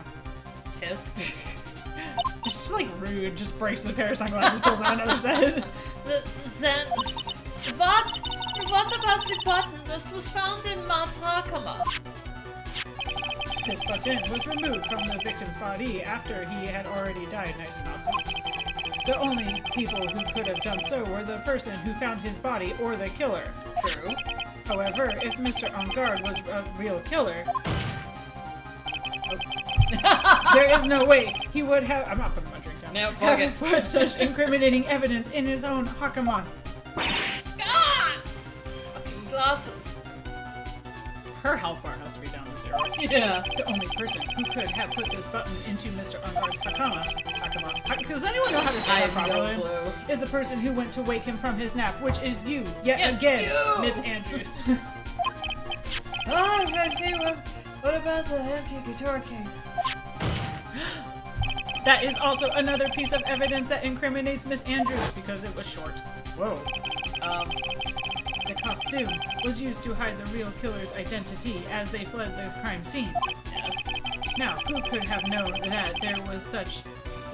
Tisk. It's just like rude, just breaks the pair of sunglasses, pulls out another set. Then, what? What about the button? This was found in Matakama. This button was removed from the victim's body after he had already died. Nice synopsis. The only people who could have done so were the person who found his body or the killer. True. However, if Mr. Armgard was a real killer, there is no way he would have. I'm not putting my drink down. No, fuck it. Put such incriminating evidence in his own Hakamon. Ah! Fucking glasses. Her health bar has to be down to 0. Yeah. The only person who could have put this button into Mr. Armgard's Hakamon, does anyone know how to say I that have no properly? clue. Is the person who went to wake him from his nap, which is you, yet Yes, again, you! Miss Andrews. Oh, I see. What about the empty guitar case? That is also another piece of evidence that incriminates Miss Andrews because it was short. Whoa. The costume was used to hide the real killer's identity as they fled the crime scene. Yes. Now, who could have known that there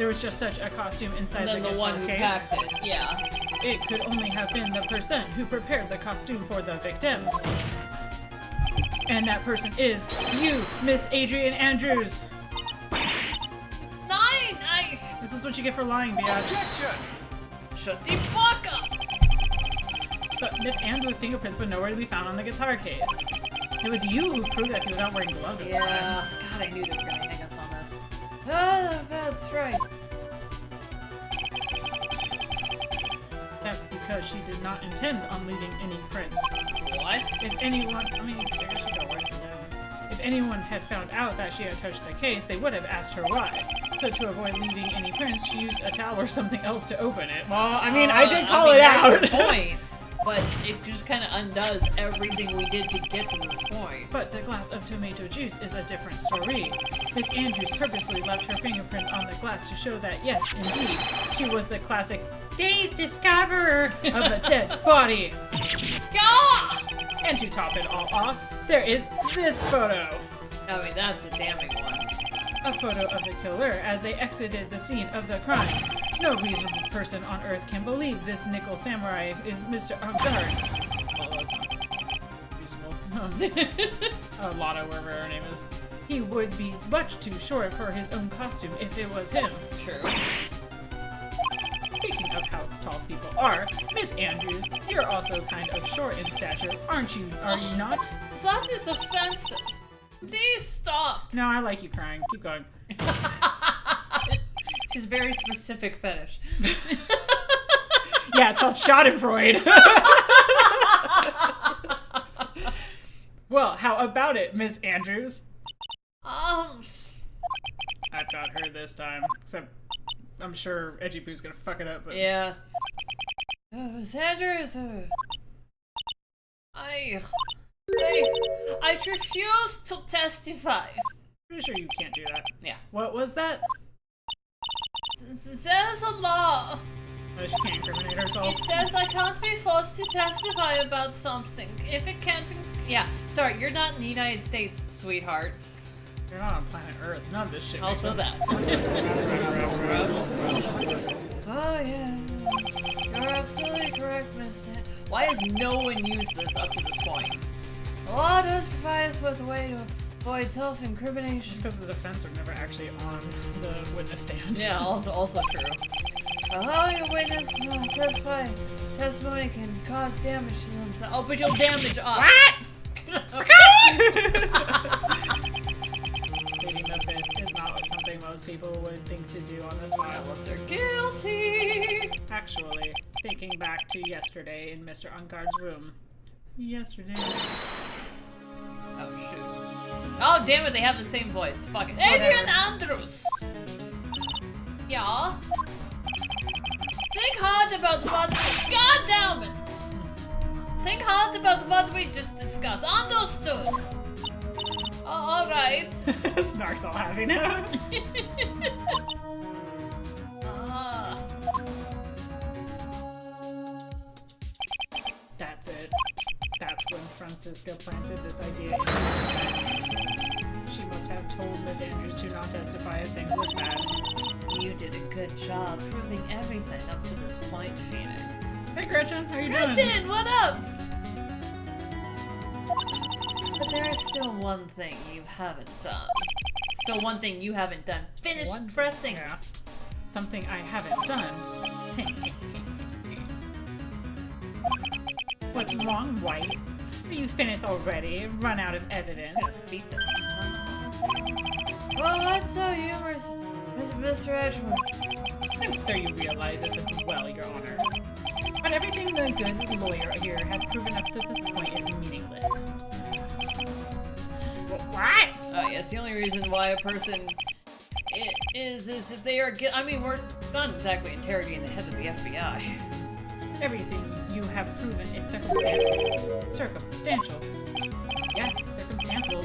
was just such a costume inside And then the the guitar one who case? packed it. Yeah. It could only have been the person who prepared the costume for the victim. And that person is you, Miss Adrian Andrews. 9! This is what you get for lying, biatch. Objection! Shut the fuck up! But Miss Andrews' fingerprints were nowhere to be found on the guitar case. It was you who proved that he was not wearing gloves at the time. Yeah. God, I knew they were gonna hang us on this. Oh, that's right. That's because she did not intend on leaving any prints. What? If anyone, I mean, I guess she got working down. If anyone had found out that she had touched the case, they would have asked her why. So to avoid leaving any prints, she used a towel or something else to open it. Well, I mean, I did call it out. That's the point, but it just kind of undoes everything we did to get to this point. But the glass of tomato juice is a different story. Miss Andrews purposely left her fingerprints on the glass to show that, yes, indeed, she was the classic dazed discoverer of a dead body. God! And to top it all off, there is this photo. I mean, that's a damning one. A photo of the killer as they exited the scene of the crime. No reasonable person on Earth can believe this nickel samurai is Mr. Angard. Well, that's not reasonable. Lotto, wherever her name is. He would be much too short for his own costume if it was him. True. Speaking of how tall people are, Miss Andrews, you're also kind of short in stature, aren't you? Are you not? That is offensive. Please stop. No, I like you crying. Keep going. She's very specific fetish. Yeah, it's called Schadenfreude. Well, how about it, Miss Andrews? I've got her this time. Except, I'm sure Edgy Poo's gonna fuck it up. But... Yeah. Miss Andrews, I refuse to testify. Pretty sure you can't do that. Yeah. What was that? There's a law. She can't incriminate herself. It says I can't be forced to testify about something if it can't. Yeah. Sorry, you're not in the United States, sweetheart. You're not on planet Earth. None of this shit makes Also sense. that. Oh yeah. You're absolutely correct, Miss. Why has no one used this up to this point? The law does provide us with a way to avoid self-incrimination. It's because the defense are never actually on the witness stand. Yeah, also true. Allowing a witness to testify testimony can cause damage to themselves. Oh, but you'll damage us. What? Pleading the fifth is not something most people would think to do on this file. Unless they're guilty. Actually, thinking back to yesterday in Mr. Ungard's room. Yesterday. Oh, shoot. Oh, damn it, they have the same voice. Fuck it. Adrian Andrews! Yeah? Think hard about what we... God damn it! Think hard about what we just discussed. Understood! Alright. Snark's all happy now. That's it. That's when Francisca planted this idea in her head. She must have told Miss Andrews to not testify if things look bad. You did a good job proving everything up to this point, Phoenix. Hey Gretchen, how you doing? Gretchen, what up? But there is still one thing you haven't done. Still one thing you haven't done. Finish dressing. Yeah. Something I haven't done. What's wrong, White? Are you finished already? Run out of evidence. Beat this. Well, what's so humorous, Mr. Edgeworth? I'm sure you realize this as well, Your Honor. But everything the good lawyer here has proven up to this point is meaningless. What? Yes, the only reason why a person is if they are I mean, we're not exactly interrogating the head of the FBI. Everything you have proven is circumstantial. Yeah, circumstantial.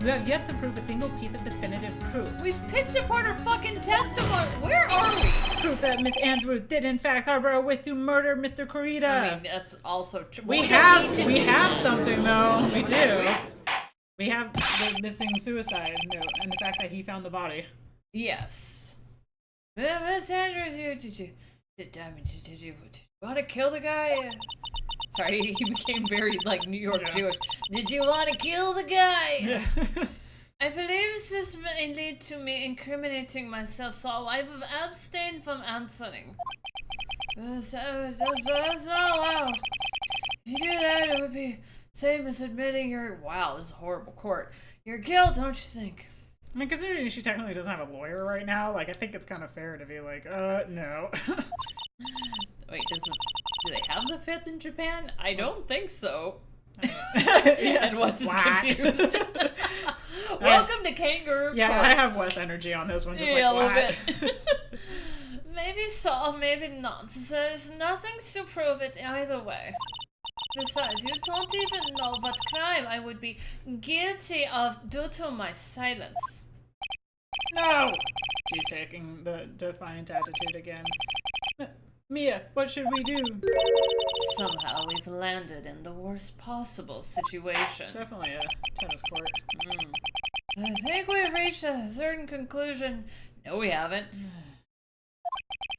You have yet to prove a single piece of definitive proof. We picked apart her fucking testimony. Where are we? Proof that Miss Andrews did in fact harbor a wish to murder Mr. Corrida. I mean, that's also true. We have something though. We do. We have the missing suicide note and the fact that he found the body. Yes. Miss Andrews, did you want to kill the guy? Sorry, he became very, like, New York Jewish. Did you want to kill the guy? Yeah. I believe this may lead to me incriminating myself, so I will abstain from answering. That's not allowed. If you do that, it would be same as admitting your... Wow, this is a horrible court. Your guilt, don't you think? I mean, considering she technically doesn't have a lawyer right now, like, I think it's kind of fair to be like, no. Wait, do they have the fifth in Japan? I don't think so. Yes, And Wes is confused. Welcome to Kangaroo Yeah, Court. I have less energy on this one. Just Yeah, like, a little bit. Maybe so, maybe not. There's nothing to prove it either way. Besides, you don't even know what crime I would be guilty of due to my silence. No! She's taking the defiant attitude again. Mia, what should we do? Somehow we've landed in the worst possible situation. It's definitely a tennis court. I think we've reached a certain conclusion. No, we haven't.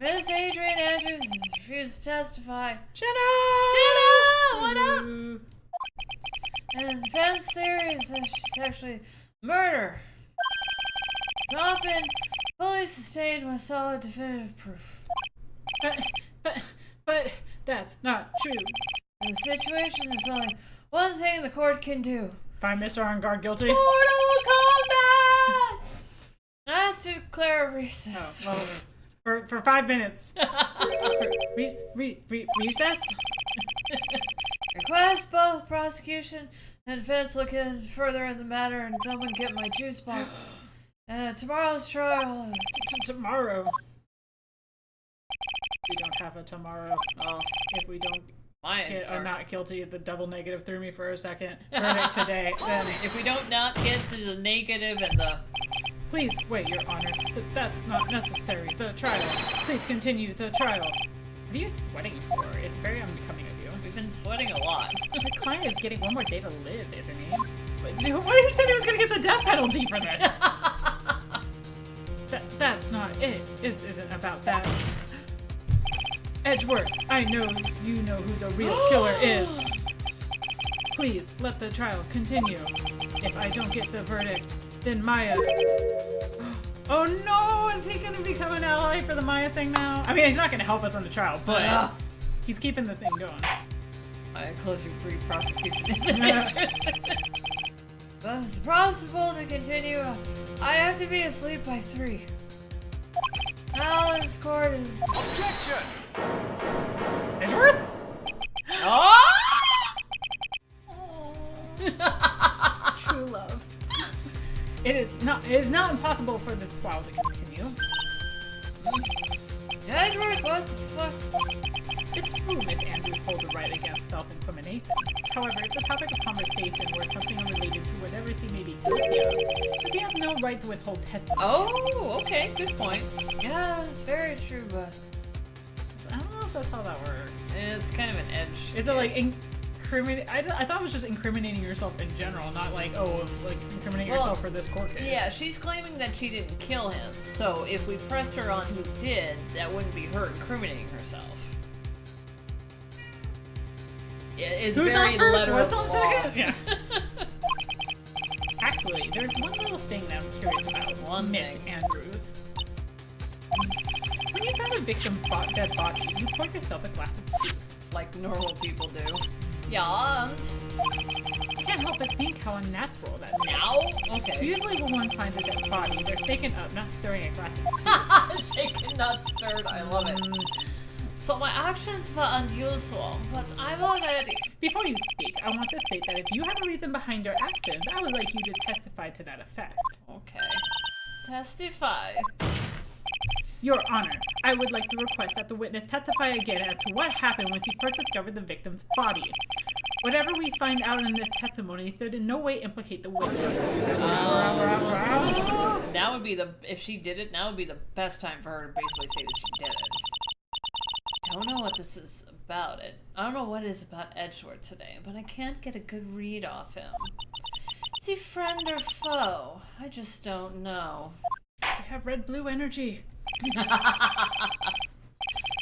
Miss Adrian Andrews refused to testify. Jenna! Jenna! What up? And the defense theory is that she's actually murder. It's not been fully sustained with solid definitive proof. But that's not true. In the situation, there's only one thing the court can do. Find Mr. Arngard guilty. Mortal combat! I have to declare a recess. Oh, well, for 5 minutes. Recess? Request both prosecution and defense look in further in the matter and someone get my juice box. And tomorrow's trial. Tomorrow. We don't have a tomorrow. Oh, If we don't fine. get a not guilty, the double negative threw me for a second. Verdict today. Then If we don't not get to the negative and the... please wait, Your Honor. That's not necessary. The trial. Please continue the trial. What are you sweating for? It's very unbecoming of you. We've been sweating a lot. My client is getting one more day to live, Anthony. But why did you say he was gonna get the death penalty for this? That's not it. This isn't about that. Edgeworth, I know you know who the real killer is. Please, let the trial continue. If I don't get the verdict, then Maya... Oh no! Is he gonna become an ally for the Maya thing now? I mean, he's not gonna help us on the trial, but he's keeping the thing going. My closing pre-prosecution isn't interested. But it's possible to continue. I have to be asleep by 3. Alan's court is... Objection! Edgeworth? Oh! True love. It is not impossible for this trial to continue. Edward, what the fuck? It's true Miss Andrews hold the right against self-incrimination. However, if the topic of conversation were something unrelated to whatever he may be guilty of, then we have no right to withhold testimony. Oh, okay, good point. Yeah, it's very true, but I don't know if that's how that works. it's kind of an edge. Is it like incriminating? I thought it was just incriminating yourself in general, not like, oh, like incriminating yourself for this court case. Yeah, she's claiming that she didn't kill him. So if we press her on who did, that wouldn't be her incriminating herself. Yeah, it's Who's very on first? letter What's of on law. second? Yeah. Actually, there's one little thing that I'm curious about. One Miss thing. Andrews. When you found a victim's dead body, you poured yourself a glass of juice. Like normal people do. Yeah, and You can't help but think how unnatural that is. now? Okay. Usually when one finds a dead body, they're taken up, not stirring a glass of Shaken, not stirred. I love it. So my actions were unusual, but I'm already... Before you speak, I want to state that if you have a reason behind your actions, I would like you to testify to that effect. Okay. Testify. Your Honor, I would like to request that the witness testify again as to what happened when she first discovered the victim's body. Whatever we find out in this testimony should in no way implicate the witness. Now would be if she did it, now would be the best time for her to basically say that she did it. I don't know what this is about. I don't know what it is about Edgeworth today, but I can't get a good read off him. Is he friend or foe? I just don't know. I have red-blue energy.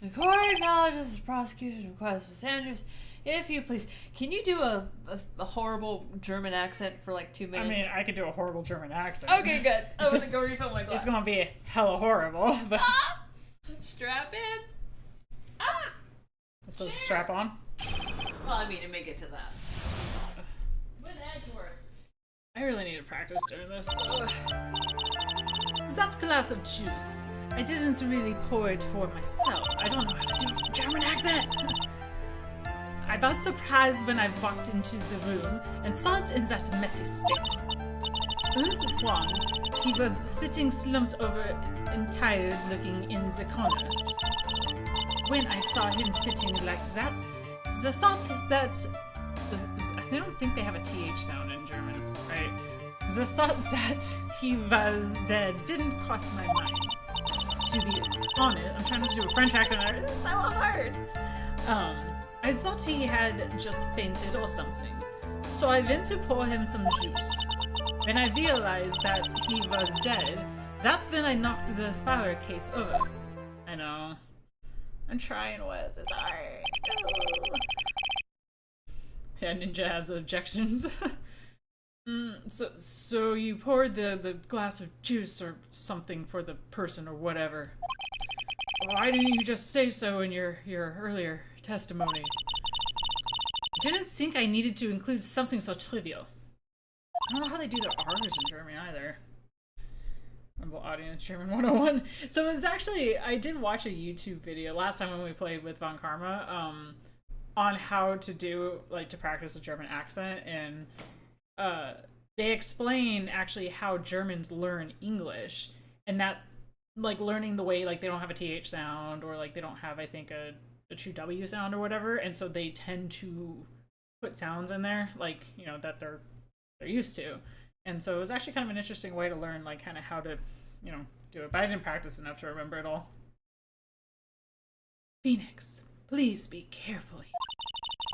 The court acknowledges the prosecution request. Miss Andrews, if you please, can you do a horrible German accent for like 2 minutes? I mean, I could do a horrible German accent. Okay, good. I'm Just- gonna go refill my glass. It's gonna be hella horrible, but Strap in. Ah! I'm supposed to strap on. Well, I mean, to make it to that. With Edgeworth. I really need to practice doing this. That glass of juice. I didn't really pour it for myself. I don't know how to do a German accent. I was surprised when I walked into the room and saw it in that messy state. Once Juan, he was sitting slumped over and tired looking in the corner. When I saw him sitting like that, the thought that... I don't think they have a TH sound in German, right? The thought that he was dead didn't cross my mind. To be honest, I'm trying to do a French accent, it's so hard! I thought he had just fainted or something, so I went to pour him some juice. When I realized that he was dead, that's when I knocked the flower case over. I know. I'm trying, Wes. It's hard. Yeah, Ninja has objections. So you poured the glass of juice or something for the person or whatever. Why didn't you just say so in your earlier testimony? I didn't think I needed to include something so trivial. I don't know how they do their R's in German either. Rumble Audience German 101. So it's actually, I did watch a YouTube video last time when we played with Von Karma, on how to do, like, to practice a German accent, and they explain actually how Germans learn English, and that, like, learning the way, like, they don't have a TH sound, or, like, they don't have, I think, a true W sound or whatever, and so they tend to put sounds in there, like, you know, that they're used to. And so it was actually kind of an interesting way to learn, like, kind of how to, you know, do it. But I didn't practice enough to remember it all. Phoenix, please speak carefully.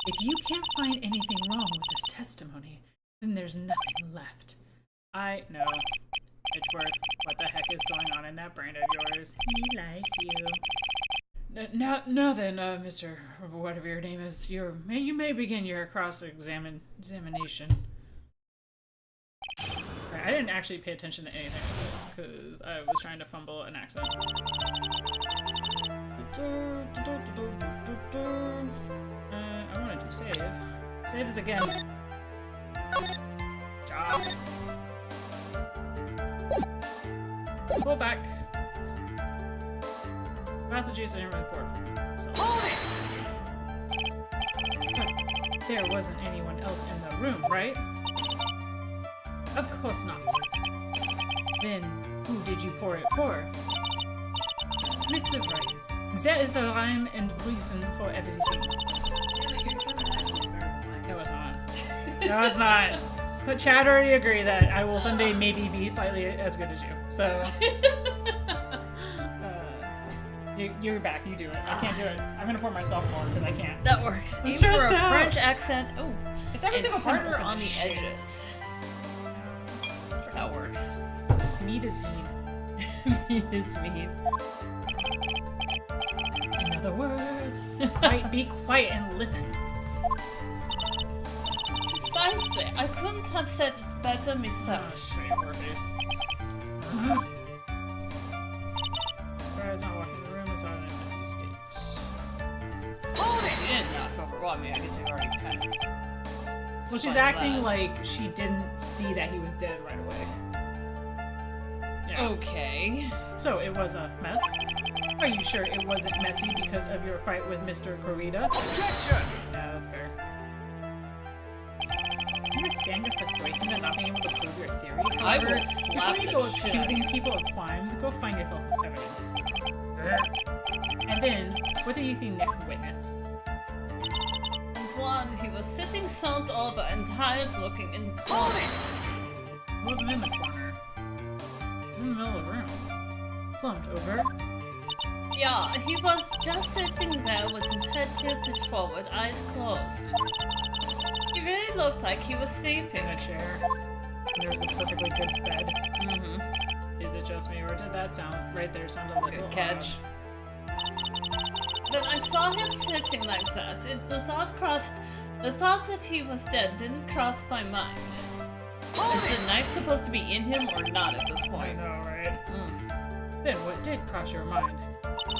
If you can't find anything wrong with this testimony, then there's nothing left. I know. Edgeworth, what the heck is going on in that brain of yours? He like you. Now then, Mr. whatever your name is, you may begin your cross-examination. I didn't actually pay attention to anything I said, because I was trying to fumble an accent. I wanted to save. Save us again. Job. Pull back. Passages and report. There wasn't anyone else in the room, right? Of course not. Then, who did you pour it for? Mr. Wright, there is a rhyme and reason for everything. No, it's not. No, it's not. But Chad already agree that I will someday maybe be slightly as good as you. So, you're back. You do it. I can't do it. I'm gonna pour myself more because I can't. That works. I'm Even for a stressed out. French accent. Oh, It's every single time I harder open on the shit. edges. That works. Meat is mean. Meat is meat. In other words. Right, be quiet and listen. Precisely. I couldn't have said it better Oh, myself. shit, your face. Surprise, not walking in the room. I saw it in a messy state. You didn't knock over. Well, I mean, I guess we've already kind of. Well, she's acting like she didn't see that he was dead right away. Yeah. Okay. So it was a mess? Are you sure it wasn't messy because of your fight with Mr. Corrida? Objection! Yeah, that's fair. You understand your frustration at not being able to prove your theory? I However, will slap before you the go shit out of accusing people of crime, go find yourself evidence. And then, what do you think next, witness? One, he was sitting slumped over and tired looking in the corner. He wasn't in the corner. He was in the middle of the room. Slumped over. Yeah, he was just sitting there with his head tilted forward, eyes closed. He really looked like he was sleeping. In a chair. And there was a perfectly good bed. Mm-hmm. Is it just me, or did that sound right there sound a little Good catch. Then I saw him sitting like that. The thought that he was dead didn't cross my mind. Is the knife supposed to be in him or not at this I point? know, right? Mm. Then what did cross your mind?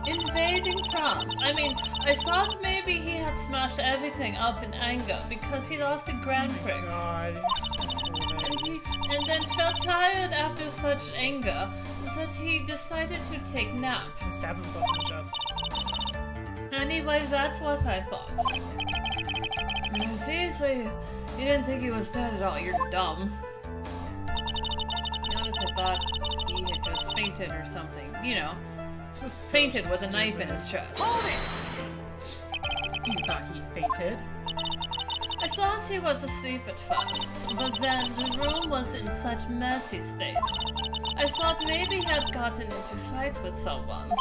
Invading France. I mean, I thought maybe he had smashed everything up in anger because he lost the Grand Oh my Prix. god, you're so foolish. And then felt tired after such anger that he decided to take nap. And stab himself in the chest. Anyway, that's what I thought. See, so you didn't think he was dead at all. You're dumb. thought he had just fainted or something. You know, This is so fainted with a knife in stupid. his chest. You thought he fainted? I thought he was asleep at first, but then the room was in such messy state. I thought maybe he had gotten into a fight with someone.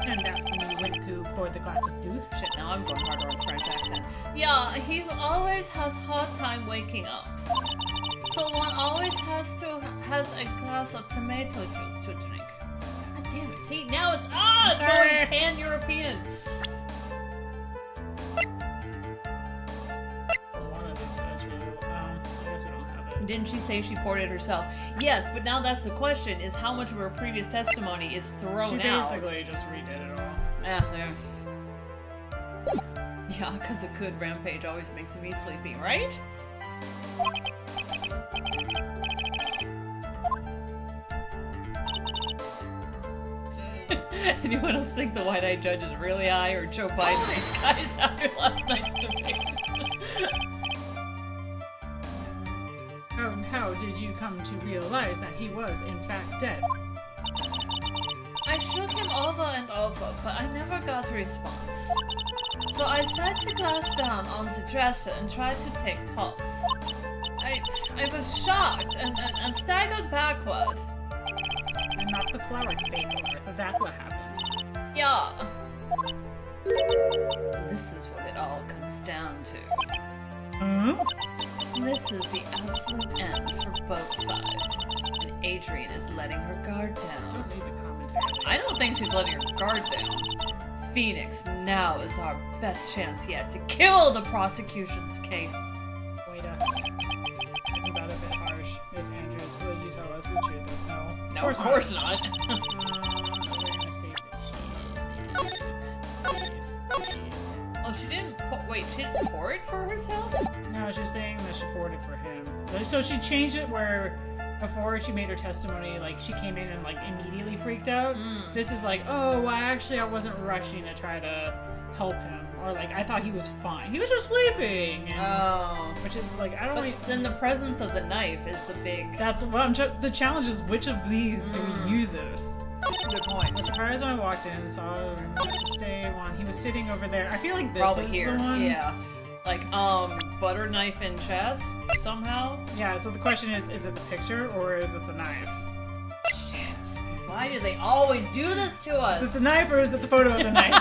And that's when you went to pour the glass of juice. Shit, now I'm going harder on French accent. Yeah, he always has hard time waking up. So one always has a glass of tomato juice to drink. God damn it, see, now it's it's Sorry. going pan-European. One of these guys really, I guess we don't have it. Didn't she say she poured it herself? Yes, but now that's the question, is how much of her previous testimony is thrown She out? basically just redid it all. Yeah, there. Yeah, because a good rampage always makes me sleepy, right? Anyone else think the white-eyed judge is really high, or Joe Biden disguised after last night's debate? How did you come to realize that he was in fact dead? I shook him over and over, but I never got a response. So I set the glass down on the dresser and tried to take pulse. I was shocked and staggered backward. And not the flower debate over, so that's what happened. Yeah. This is what it all comes down to. Huh? This is the absolute end for both sides. And Adrian is letting her guard down. Don't need the commentary. I don't think she's letting her guard down. Phoenix, now is our best chance yet to kill the prosecution's case. Wait up. Isn't that a bit harsh? Miss Andrews, will you tell us the truth? No. No, of course not. We're gonna save Oh, she didn't wait, she didn't pour it for herself? No, she's saying that she poured it for him. So she changed it where before she made her testimony, like, she came in and, like, immediately freaked out. This is like, oh, well, actually, I wasn't rushing to try to help him. Or, like, I thought he was fine. He was just sleeping! And, Oh. which is, like, I don't But really... then the presence of the knife is the big... That's what I'm the challenge is, which of these do we use it? Good point. I was surprised when I walked in and saw him to stay one. He was sitting over there. I feel like this Probably is here. the one. Yeah. Like, butter knife in chest, somehow? Yeah, so the question is it the picture or is it the knife? Shit. Why do they always do this to us? Is it the knife or is it the photo of the knife?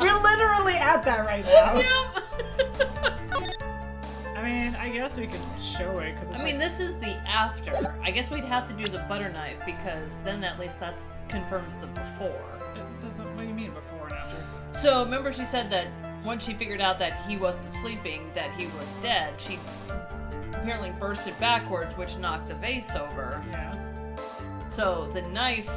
We're literally at that right now. Yep. I mean, I guess we could show it because I mean, this is the after. I guess we'd have to do the butter knife because then at least that confirms the before. it doesn't. What do you mean before and after? So remember she said that once she figured out that he wasn't sleeping, that he was dead, she apparently bursted backwards, which knocked the vase over. Yeah. So the knife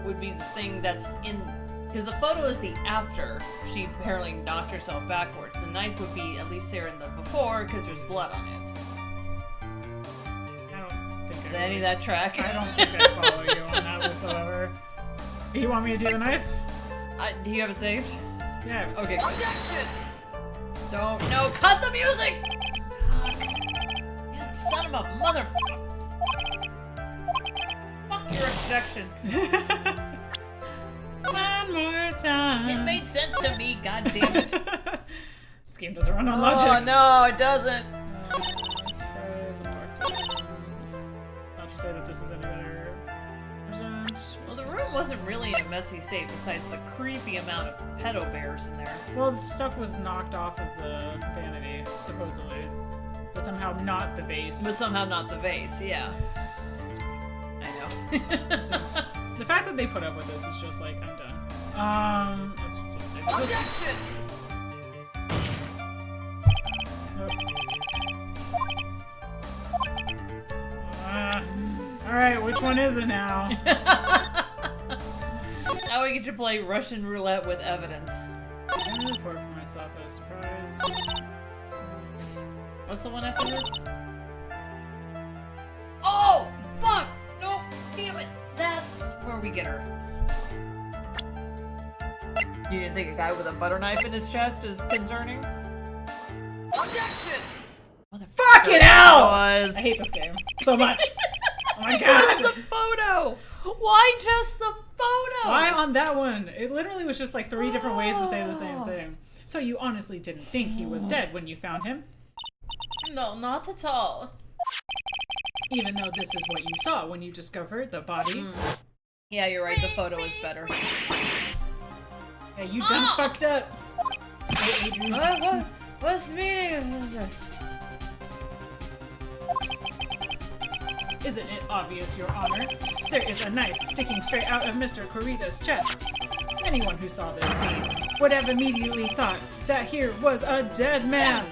would be the thing that's in... Because the photo is the after she apparently knocked herself backwards. The knife would be at least there in the before because there's blood on it. I don't think. Is any of that track? I don't think I follow you on that whatsoever. You want me to do the knife? Do you have it saved? Yeah. I have it Okay, saved. good. Don't. No, cut the music! Fuck. You son of a motherfucker. Fuck your objection. One more time. It made sense to me, god damn it. This game doesn't run on logic. Oh no, it doesn't. I'm surprised I'm locked in. Not to say that this is any better. Present. Well, the room wasn't really in a messy state besides the creepy amount of pedo bears in there. Well, the stuff was knocked off of the vanity, supposedly. But somehow not the vase. But somehow not the vase, yeah. I know. This is, the fact that they put up with this is just like, I'm done. Let's see. Objection! Alright, which one is it now? Now we get to play Russian roulette with evidence. I'm gonna report for myself as a surprise. What's the one after this? Oh! Fuck! No! Damn it! That's where we get her. You didn't think a guy with a butter knife in his chest is concerning? Objection! Fucking hell! Was. I hate this game so much. Oh my god! The photo! Why just the photo? Why on that one? It literally was just like 3 different ways to say the same thing. So you honestly didn't think he was dead when you found him? No, not at all. Even though this is what you saw when you discovered the body? Yeah, you're right. The photo is better. Hey, you done fucked up! Hey, Adrian. What's the meaning of this? Isn't it obvious, Your Honor? There is a knife sticking straight out of Mr. Kurita's chest. Anyone who saw this scene would have immediately thought that here was a dead man.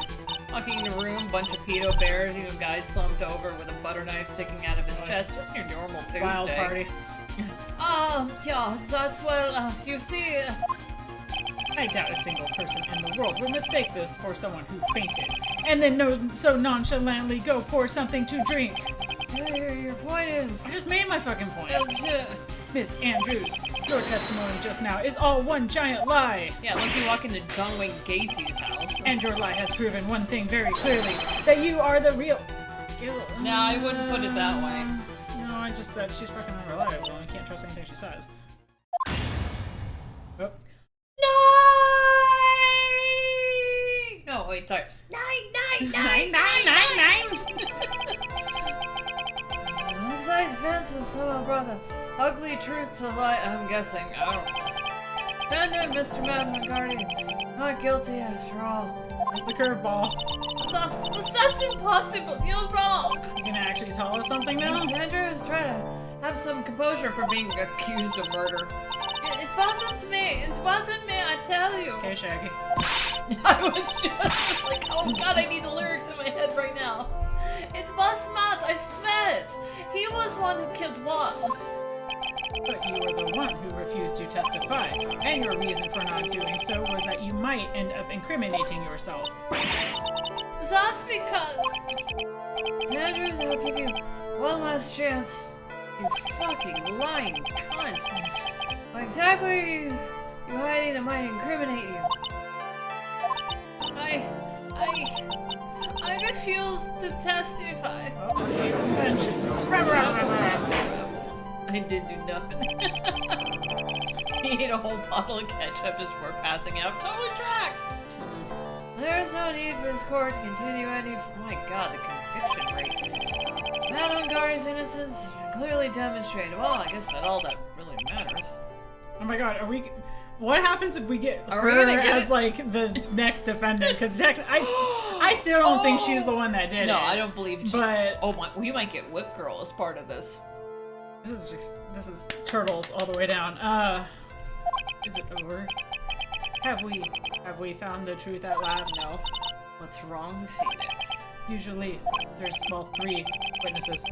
Walking in the room, bunch of pedo bears, even guys slumped over with a butter knife sticking out of his chest. Just your normal Tuesday. Wild party. Yeah, that's well, you see... I doubt a single person in the world would mistake this for someone who fainted, and then so nonchalantly go pour something to drink. Your point is... I just made my fucking point. Yeah, Miss Andrews, your testimony just now is all one giant lie. unless you walk into John Wayne Gacy's house. And your lie has proven one thing very clearly, that you are the real... No, I wouldn't put it that way. No, I just that she's fucking unreliable and I can't trust anything she says. Oh. No, wait, sorry. Nine. Looks like the fences someone brought the ugly truth to light, I'm guessing. I don't know. Found him, Mr. Madman Guardian. Not guilty after all. That's the curveball. But that's impossible. You're wrong. You gonna actually tell us something now? Miss Andrews, try to have some composure for being accused of murder. It wasn't me. It wasn't me, I tell you. Okay, Shaggy. I was just like, oh god, I need the lyrics in my head right now. It was Matt, I swear it. He was one who killed one. But you were the one who refused to testify, and your reason for not doing so was that you might end up incriminating yourself. That's because... Andrews, I'll give you one last chance. You fucking lying cunt. What exactly are you hiding that might incriminate you? I refuse to testify. I did do nothing. He ate a whole bottle of ketchup just before passing out. Totally tracks! There's no need for this court to continue any... Oh my god, the conviction rate. Madame Gari's innocence has been clearly demonstrated. Well, I guess that's all that really matters. Oh my god, are we... What happens if we get Are we her gonna get as, it? like, the next defendant? Because I still don't think she's the one that did it. No, I don't believe she... But... Oh my... We might get Whip Girl as part of this. This is turtles all the way down. Is it over? Have we found the truth at last? No. What's wrong with Phoenix? Usually, there's, well, 3 witnesses.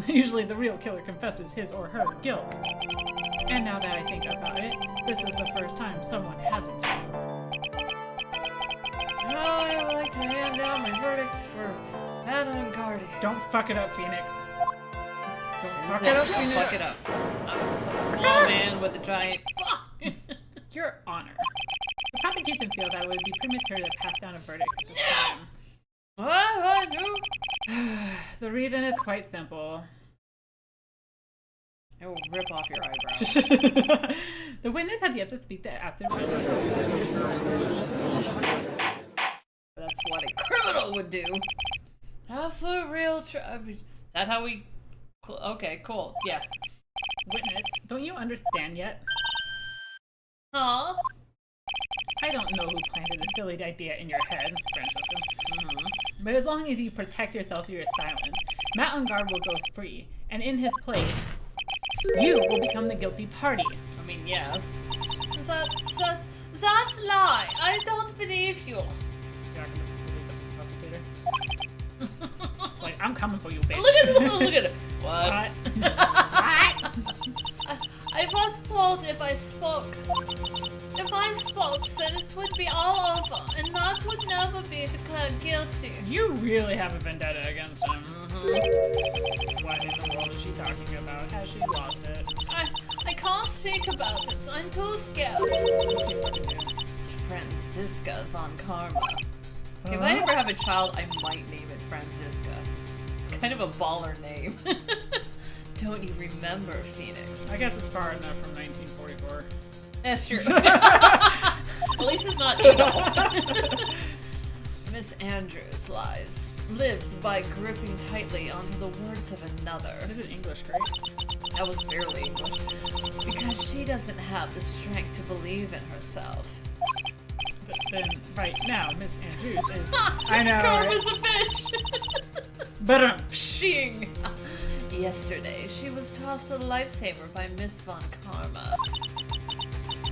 Usually the real killer confesses his or her guilt. And now that I think about it, this is the first time someone hasn't. I would like to hand down my verdict for Madame Guardian. Don't fuck it up, Phoenix. Don't fuck it Don't up, Phoenix. fuck it up. I'm a small man with a giant... Your Honor. The prosecution feels that it would be premature to pass down a verdict at this time. What do? The reason is quite simple. I will rip off your eyebrows. The witness had yet to speak to after. That's what a criminal would do. Absolute real is that how we... Okay, cool. Yeah. Witness, don't you understand yet? Huh? I don't know who planted the silly idea in your head, Francesca. But as long as you protect yourself through your silence, Matt Ungard will go free, and in his place, you will become the guilty party. I mean, yes. That's lie. I don't believe you. You're not gonna believe the prosecutor? It's like, I'm coming for you, bitch. Look at it. What? I was told if I spoke, then it would be all over, and Matt would never be declared guilty. You really have a vendetta against him. What in the world is she talking about? Has she lost it? I can't speak about it. I'm too scared. It's Franziska von Karma. Okay, if I ever have a child, I might name it Franziska. It's kind of a baller name. Don't you remember, Phoenix? I guess it's far enough from 1944. That's true. At least it's not Adolf. Miss Andrews lives by gripping tightly onto the words of another. What is it, English, right? That was barely English. Because she doesn't have the strength to believe in herself. But then, right now, Miss Andrews is... I know, Karma's right? a bitch! But, Shing! Yesterday, she was tossed a lifesaver by Miss Von Karma.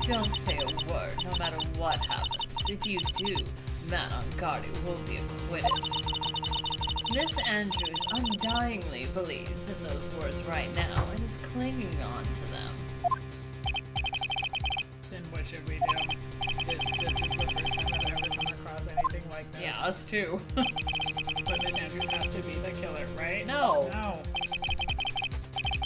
Don't say a word, no matter what happens. If you do, Matt on guard will be acquitted. Miss Andrews undyingly believes in those words right now and is clinging on to them. then what should we do? This is the first time I've ever come across anything like this. Yeah, us too. But Miss Andrews has to be the killer, right? No. No.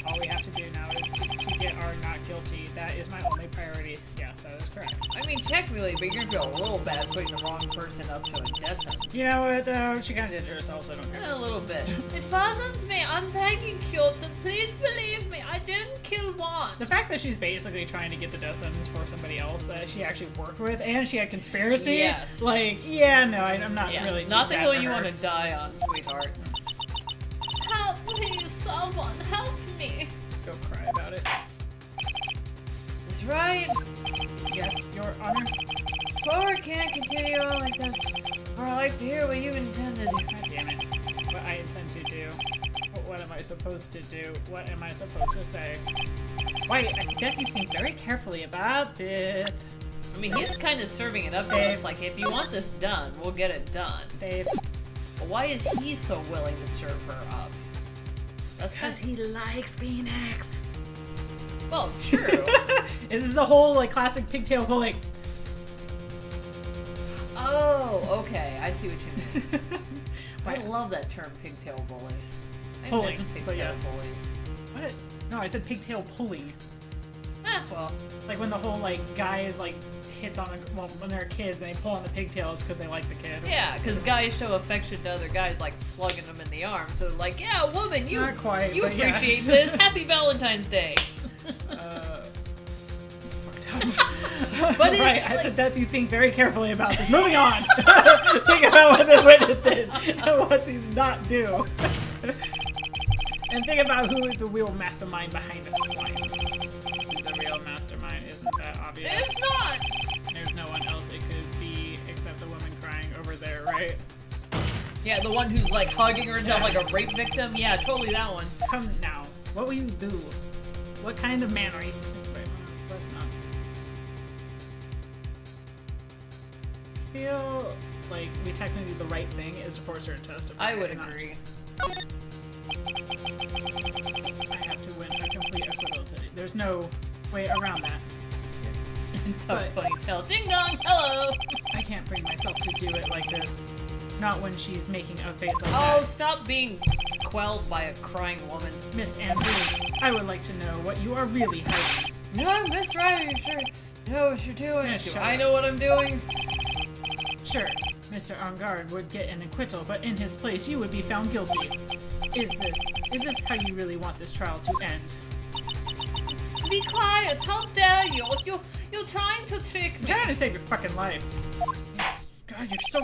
All we have to do now is to get our not guilty. That is my only priority. Yes, that is correct. I mean, technically, but you're gonna feel a little bad putting the wrong person up to a death sentence. You know what, though? She kind of did it herself, so I don't care. A little bit. It wasn't me. I'm begging you to please believe me. I didn't kill one. The fact that she's basically trying to get the death sentence for somebody else that she actually worked with, and she had conspiracy. Yes. Like, yeah, no, I'm not really too not the sad hill for you her. want to die on, sweetheart. Help, please, someone, help me. Go cry about it. That's right. Yes, Your Honor. Poor can't continue on like this. Or I'd like to hear what you intended. God damn it. What I intend to do. What am I supposed to do? What am I supposed to say? Why, I bet you think very carefully about this. I mean, he's kind of serving it up to us. Like, if you want this done, we'll get it done. Babe. But why is he so willing to serve her up? That's Because he likes Phoenix. Well, true. This is the whole, like, classic pigtail pulling. Oh, okay. I see what you mean. I What? love that term, pigtail bully. I Pulling, miss but pigtail yes. bullies. What? No, I said pigtail pulling. Ah, well. Like when the whole, like, guy is, like, hits on a, well, when they're kids and they pull on the pigtails because they like the kid. Yeah, because guys show affection to other guys, like slugging them in the arm. So, like, yeah, woman, you Not quite, you but yeah. appreciate this. Happy Valentine's Day. It's fucked up. But it's right, I like- said that you think very carefully about this. Moving on. Think about what this witness did and what they did not do. And think about who is the real mastermind behind it. Who's the real mastermind? Isn't that obvious? It's not. There's no one else it could be except the woman crying over there, right? Yeah, the one who's like hugging herself like a rape victim. Yeah, totally that one. Come now. What will you do? What kind of man are you? Wait, let's not. I feel like we technically do the right thing is to force her to testify. I would and not- agree. I have to win a complete acquittal today. There's no way around that. Tuck But- ponytail. Ding dong. Hello. I can't bring myself to do it like this. Not when she's making a face like Oh, that. stop being quelled by a crying woman. Miss Andrews, I would like to know what you are really hiding. No, Miss Wright, you sure know what you're doing? Yeah, Do shut I up. know what I'm doing? Sure, Mr. Engard would get an acquittal, but in his place you would be found guilty. Is this how you really want this trial to end? Be quiet! How dare you? You're trying to trick I'm me. trying to save your fucking life. Jesus, God, you're so.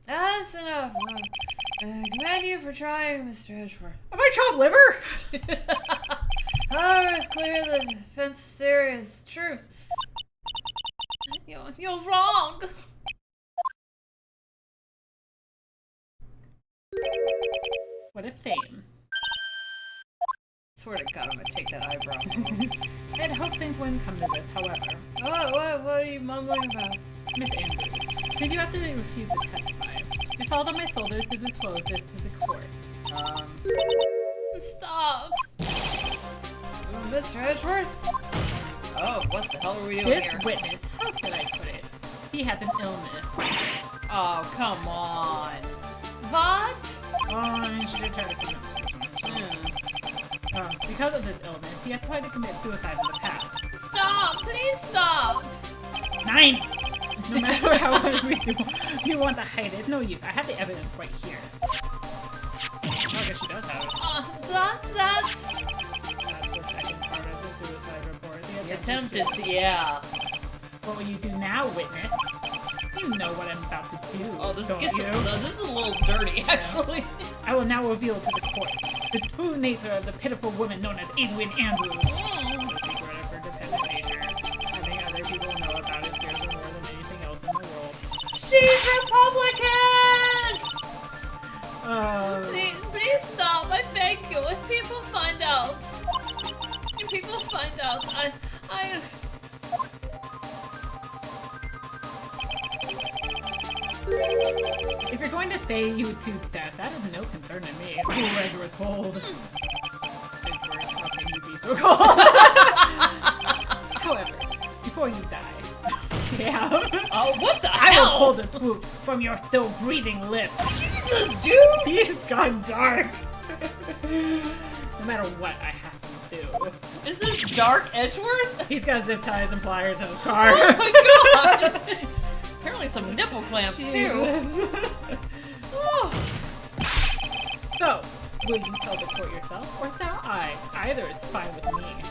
That's enough. Commend you for trying, Mr. Edgeworth. Have I chopped liver? However, it's clear the defense theory is truth. You're wrong. What a fame. Swear to God, I'm gonna take that eyebrow. I'd hoped things wouldn't come to this, however. What are you mumbling about? Miss Andrews, did you actually refuse to testify? If all of my folders to disclose this to the court. Stop. Mr. Edgeworth? Oh, what the hell are we doing This here? witness, how could I put it? He has an illness. Oh, come on. What? Oh, I should have tried to commit suicide. Because of this illness, he has tried to commit suicide in the past. Stop! Please stop! 9! No matter how much you want to hide it, no use. I have the evidence right here. Oh, I guess she does. does have it. That's That's the second part of the suicide report. the attempt is, yeah. What will you do now, witness? You know what I'm about to do, Oh, this don't gets you? this is a little dirty, actually. I will now reveal to the court the true nature of the pitiful woman known as Edwin Andrews. The secret of her dependent nature. Having other people know about it scares her more than anything else in the world. She's Republican! Please stop, I beg you. If people find out, I... If you're going to say you to death, that is no concern to me. Who Edward cold? Edward, how can you be so cold? However, before you die, yeah. Oh, what the I hell? will pull the poop from your still breathing lips. Jesus, dude! He has gone dark. No matter what I have to do. Is this Dark Edgeworth? He's got zip ties and pliers in his car. Oh my god! Apparently some nipple clamps, too. Jesus. Oh. So, will you tell the court yourself, or shall I? Either is fine with me.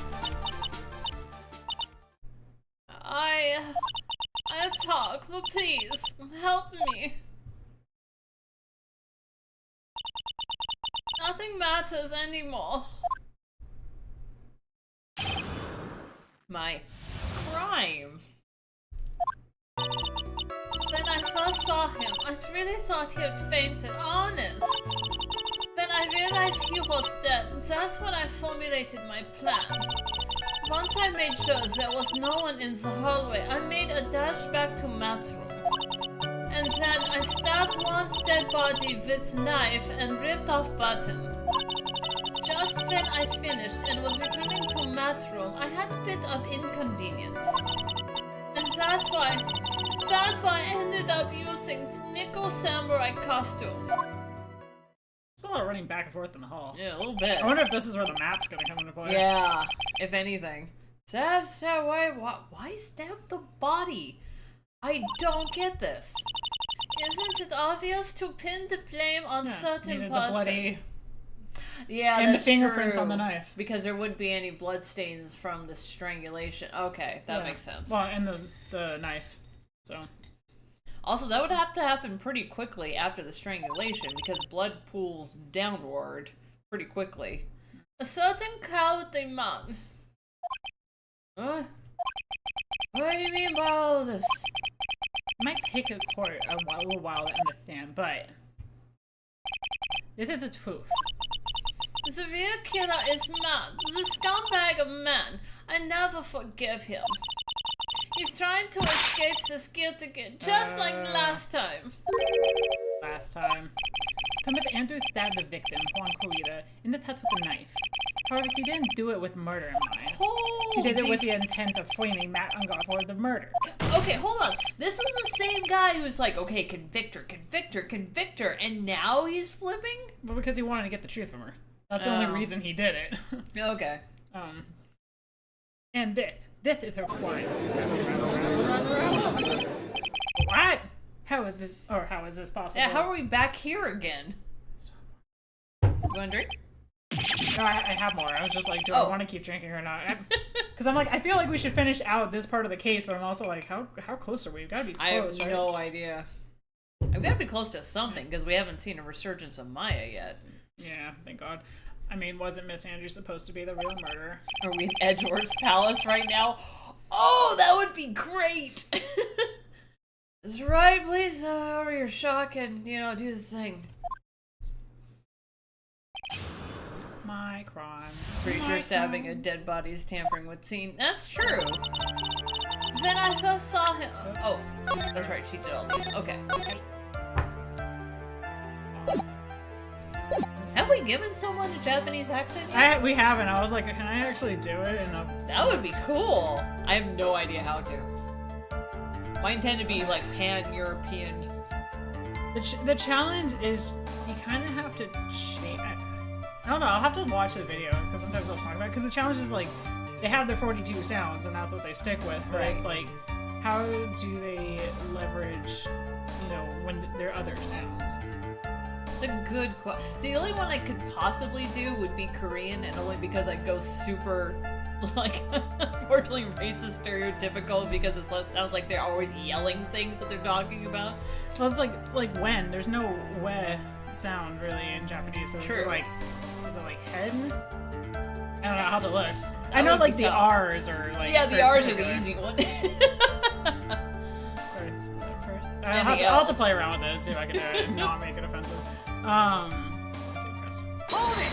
I'll talk, but please, help me. Nothing matters anymore. My crime. When I first saw him, I really thought he had fainted, honest. When I realized he was dead, that's when I formulated my plan. Once I made sure there was no one in the hallway, I made a dash back to Matt's room. And then I stabbed one's dead body with knife and ripped off button. Just when I finished and was returning to Matt's room, I had a bit of inconvenience. And that's why I ended up using Nickel Samurai costume. It's a lot running back and forth in the hall. Yeah, a little bit. I wonder if this is where the map's gonna come into play. Yeah, if anything. Stab, why stab the body? I don't get this. Isn't it obvious to pin the blame on certain needed person? the bloody Yeah, and that's the fingerprints true. on the knife. Because there wouldn't be any bloodstains from the strangulation. Okay, that makes sense. Well, and the knife. So. Also, that would have to happen pretty quickly after the strangulation because blood pools downward pretty quickly. A certain cowardly man. What? What do you mean by all this? It might take a court a little while to understand, but this is the truth. The real killer is Matt, the scumbag of man. I never forgive him. He's trying to escape this guilt again, just like last time. Last time. Thomas Andrews stabbed the victim, Juan Corita, in the touch with a knife. However, he didn't do it with murder in mind. He did it with the intent of framing Matt Ungar for the murder. Okay, hold on. This is the same guy who's like, okay, convict her, and now he's flipping? Well, because he wanted to get the truth from her. That's the only reason he did it. Okay. And this is her crime. What? How is this possible? Yeah, how are we back here again? You want a drink? No, I have more. I was just like, do I want to keep drinking or not? Because I'm like, I feel like we should finish out this part of the case, but I'm also like, how close are we? We've got to be close, I have no idea. I've got to be close to something, because we haven't seen a resurgence of Maya yet. Yeah, thank God. I mean, wasn't Miss Andrews supposed to be the real murderer? Are we in Edgeworth's palace right now? Oh, that would be great! That's right, please over your shock and, do the thing. My crime. Pretty sure stabbing a dead body is tampering with scene. That's true. Then I first saw him. Oh, that's right. She did all these. Okay. Have we given someone a Japanese accent yet? We haven't. I was like, can I actually do it? That would be cool. I have no idea how to. Mine tend to be like pan-European. The challenge is you kind of have to change. I don't know. I'll have to watch the video because sometimes they'll talk about it. Because the challenge is like they have their 42 sounds and that's what they stick with. But it's like, how do they leverage, when their other sounds? It's a good question. See, the only one I could possibly do would be Korean, and only because I go super, like, unfortunately racist stereotypical, because it sounds like they're always yelling things that they're talking about. Well, it's like when. There's no we sound really in Japanese. So True. is it like head? I don't know. I'll have to look. I That know would like be the tough. R's are like. Yeah, the pretty R's are particular. the easy one. First. And I'll the have to L's. play around with it and see if I can do it and not make it offensive. Let's see first. Hold it!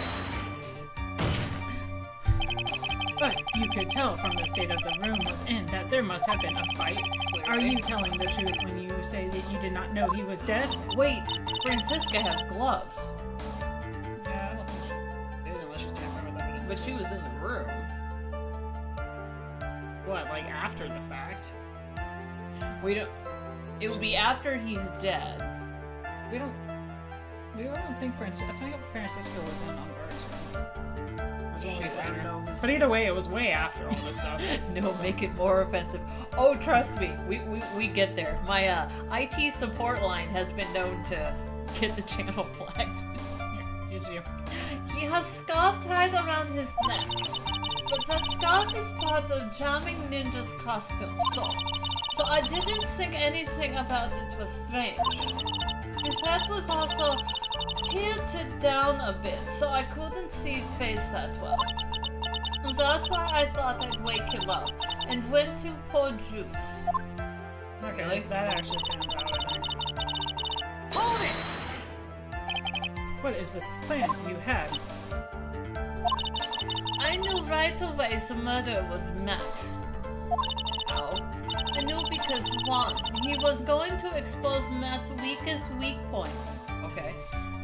But you could tell from the state of the room was in that there must have been a fight. Are you telling the truth when you say that you did not know he was dead? Wait, Francisca has gloves, Yeah, I don't think she did unless she's tampering with evidence. but she was in the room. What, like after the fact? We don't. It would be after he's dead. We don't think Francisco was in on guards. That's when we found her. But either way, it was way after all this stuff. No, make it more offensive. Oh, trust me, we get there. My IT support line has been known to get the channel flagged. Here's you. He has scarf tied around his neck, but that scarf is part of Jamming Ninja's costume, so I didn't think anything about it was strange. His head was also tilted down a bit, so I couldn't see his face that well. That's why I thought I'd wake him up, and went to pour juice. Okay, Really? that actually pans out, I think. Hold it! What is this plan you had? I knew right away the murderer was Matt. How? I knew because, one, he was going to expose Matt's weakest weak point, okay,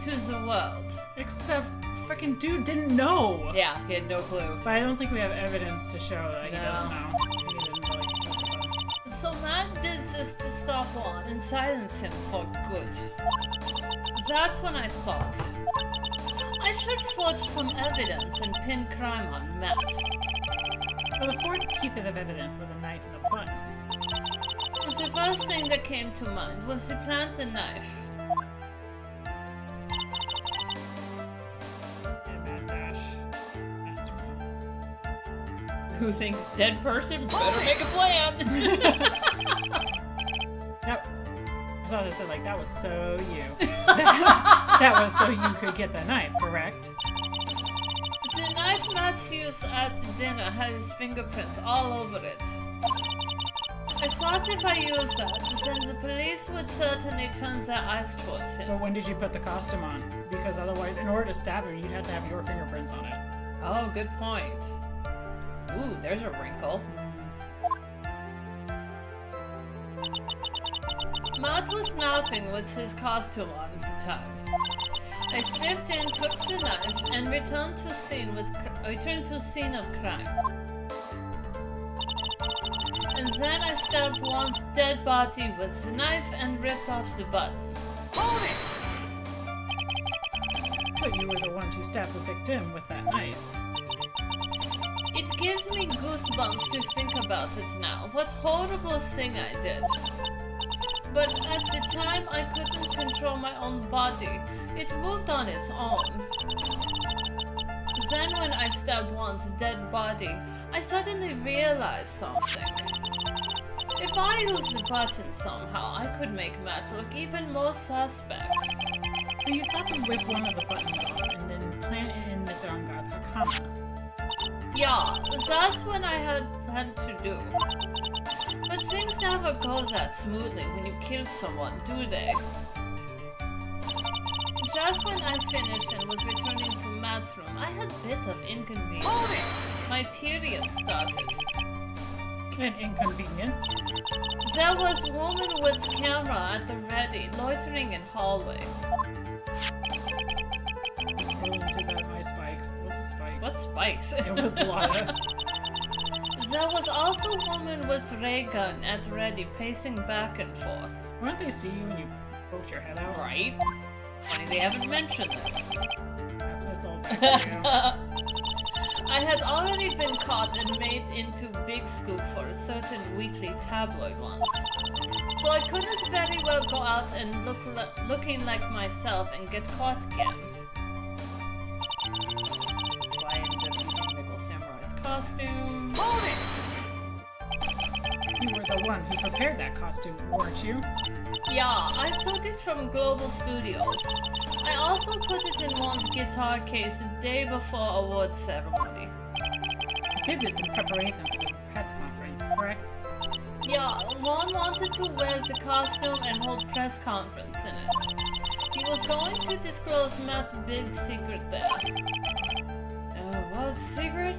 to the world. Except, frickin' dude didn't know! Yeah, he had no clue. But I don't think we have evidence to show that he No. doesn't know. He didn't, like, testify. So Matt did this to stop Juan and silence him for good. That's when I thought, I should forge some evidence and pin crime on Matt. So the fourth piece of evidence was a knife and a button. The first thing that came to mind was to plant the knife. And Matt Dash. That's Who thinks dead person better make a plan? Yep. I thought they said, like, that was so you. That was so you could get the knife, correct? The knife Matt used at dinner had his fingerprints all over it. I thought if I used that, then the police would certainly turn their eyes towards him. But when did you put the costume on? Because otherwise, in order to stab him, you'd have to have your fingerprints on it. Oh, good point. Ooh, there's a wrinkle. Matt was napping with his costume on at the time. I slipped in, took the knife, and returned to scene of crime. And then I stabbed Juan's dead body with the knife and ripped off the button. Hold it! So you were the one who stabbed the victim with that knife. It gives me goosebumps to think about it now. What horrible thing I did. But at the time, I couldn't control my own body. It moved on its own. Then when I stabbed Juan's dead body, I suddenly realized something. If I used the button somehow, I could make Matt look even more suspect. So you thought to whip one of the buttons off and then plant it in the Dangath Hakama. Yeah, that's what I had to do. But things never go that smoothly when you kill someone, do they? Just when I finished and was returning to Matt's room, I had a bit of inconvenience. My period started. An inconvenience. There was a woman with camera at the ready, loitering in hallway. Rolling too bad my spikes. What's a spike? What spikes? It was Lada. There was also a woman with ray gun at ready, pacing back and forth. Why don't they see you when you poke your head out? Right? Funny they haven't mentioned this. That's my soul back for you. I had already been caught and made into Big Scoop for a certain weekly tabloid once. So I couldn't very well go out and looking like myself and get caught again. That's why I ended up using Nickel Samurai's costume. Hold it! You were the one who prepared that costume, weren't you? Yeah, I took it from Global Studios. I also put it in one's guitar case the day before awards ceremony. You did it in preparation for the press conference, correct? Yeah, Juan wanted to wear the costume and hold press conference in it. He was going to disclose Matt's big secret there. What's secret?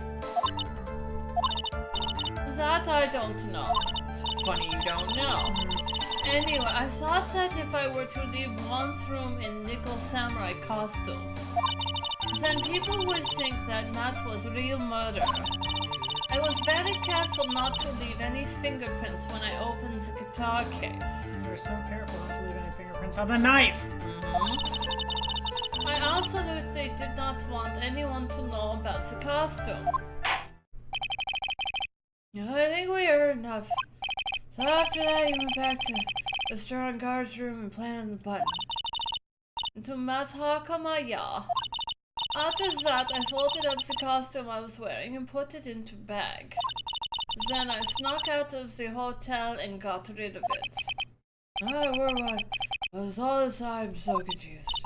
That I don't know. Funny you don't know. Anyway, I thought that if I were to leave Juan's room in Nickel Samurai costume, then people would think that Matt was real murderer. I was very careful not to leave any fingerprints when I opened the guitar case. You were so careful not to leave any fingerprints on the knife! I also knew they did not want anyone to know about the costume. I think we heard enough. So after that, you went back to the strong guard's room and planted the button. Into Matt's Hakamaya. After that, I folded up the costume I was wearing and put it into a bag. Then I snuck out of the hotel and got rid of it. Where was all this time? I'm so confused.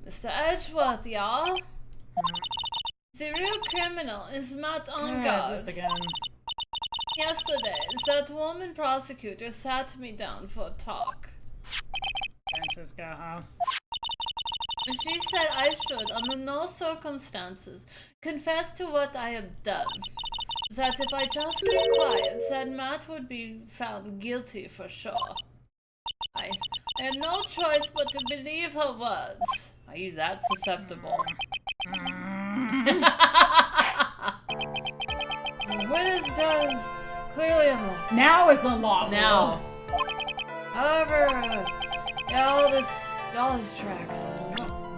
Mr. Edgeworth, y'all? The real criminal is Matt on guard. This again. Yesterday, that woman prosecutor sat me down for a talk. Francisca, huh? She said I should, under no circumstances, confess to what I have done. That if I just keep quiet, that Matt would be found guilty for sure. I had no choice but to believe her words. Are you that susceptible? The witness does clearly unlawful. Now it's unlawful! Now. However, yeah, all this tracks.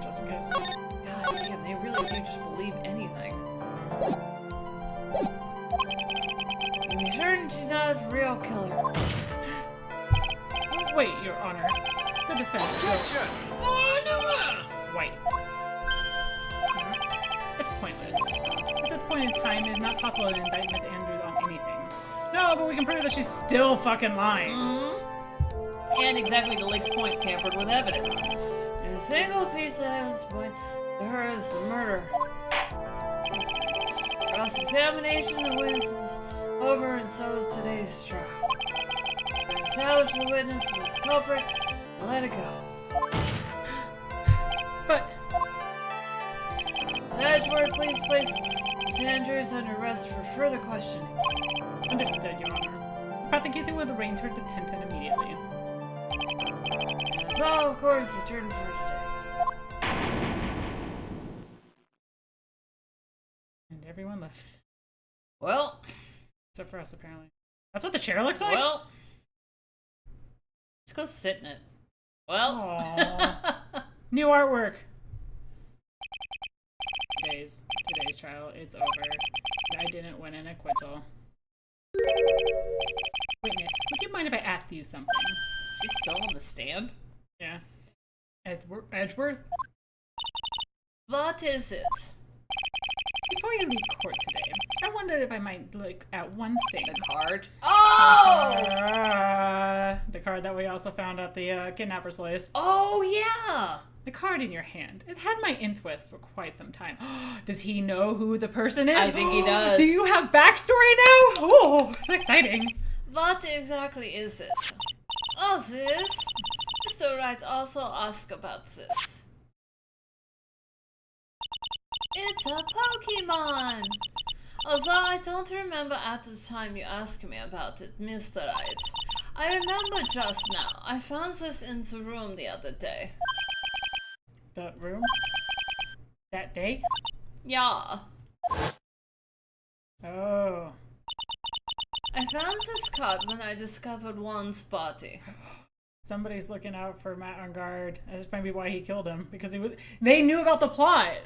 Just in case. God damn, they really do just believe anything. Be certain she's not a real killer. Wait, Your Honor. The defense still... White. It's pointless. At this point in time, it is not possible to indict Miss Andrews on anything. No, but we can prove that she's still fucking lying. And exactly to Lake's point, tampered with evidence. There's a single piece of evidence point to her is the murder. Cross-examination of witnesses over, and so is today's trial. To establish the witness was the culprit, and let it go. But... Edgeworth, please place Miss Andrews under arrest for further questioning. Understood, Your Honor. The prosecutor will arrange her detention immediately. That's all, of course, adjourned for today. And everyone left. Well, Except for us, apparently. That's what the chair looks like? well, let's go sit in it. Well, Aww. New artwork! Today's trial, it's over. I didn't win an acquittal. Witness, would you mind if I asked you something? she's still on the stand. Yeah. Edgeworth? What is it? Before you leave court today, I wondered if I might look at one thing. The card? Oh! The card that we also found at the kidnapper's place. Oh, yeah! The card in your hand. It had my interest for quite some time. Does he know who the person is? I think he does. Do you have backstory now? Oh, it's exciting. What exactly is it? Oh, this? Mr. Wright also asked about this. It's a Pokemon! Although I don't remember at the time you asked me about it, Mr. Wright. I remember just now. I found this in the room the other day. The room? That day? Yeah. Oh. I found this card when I discovered Juan's body. Somebody's looking out for Matt on guard. That's maybe why he killed him. Because they knew about the plot.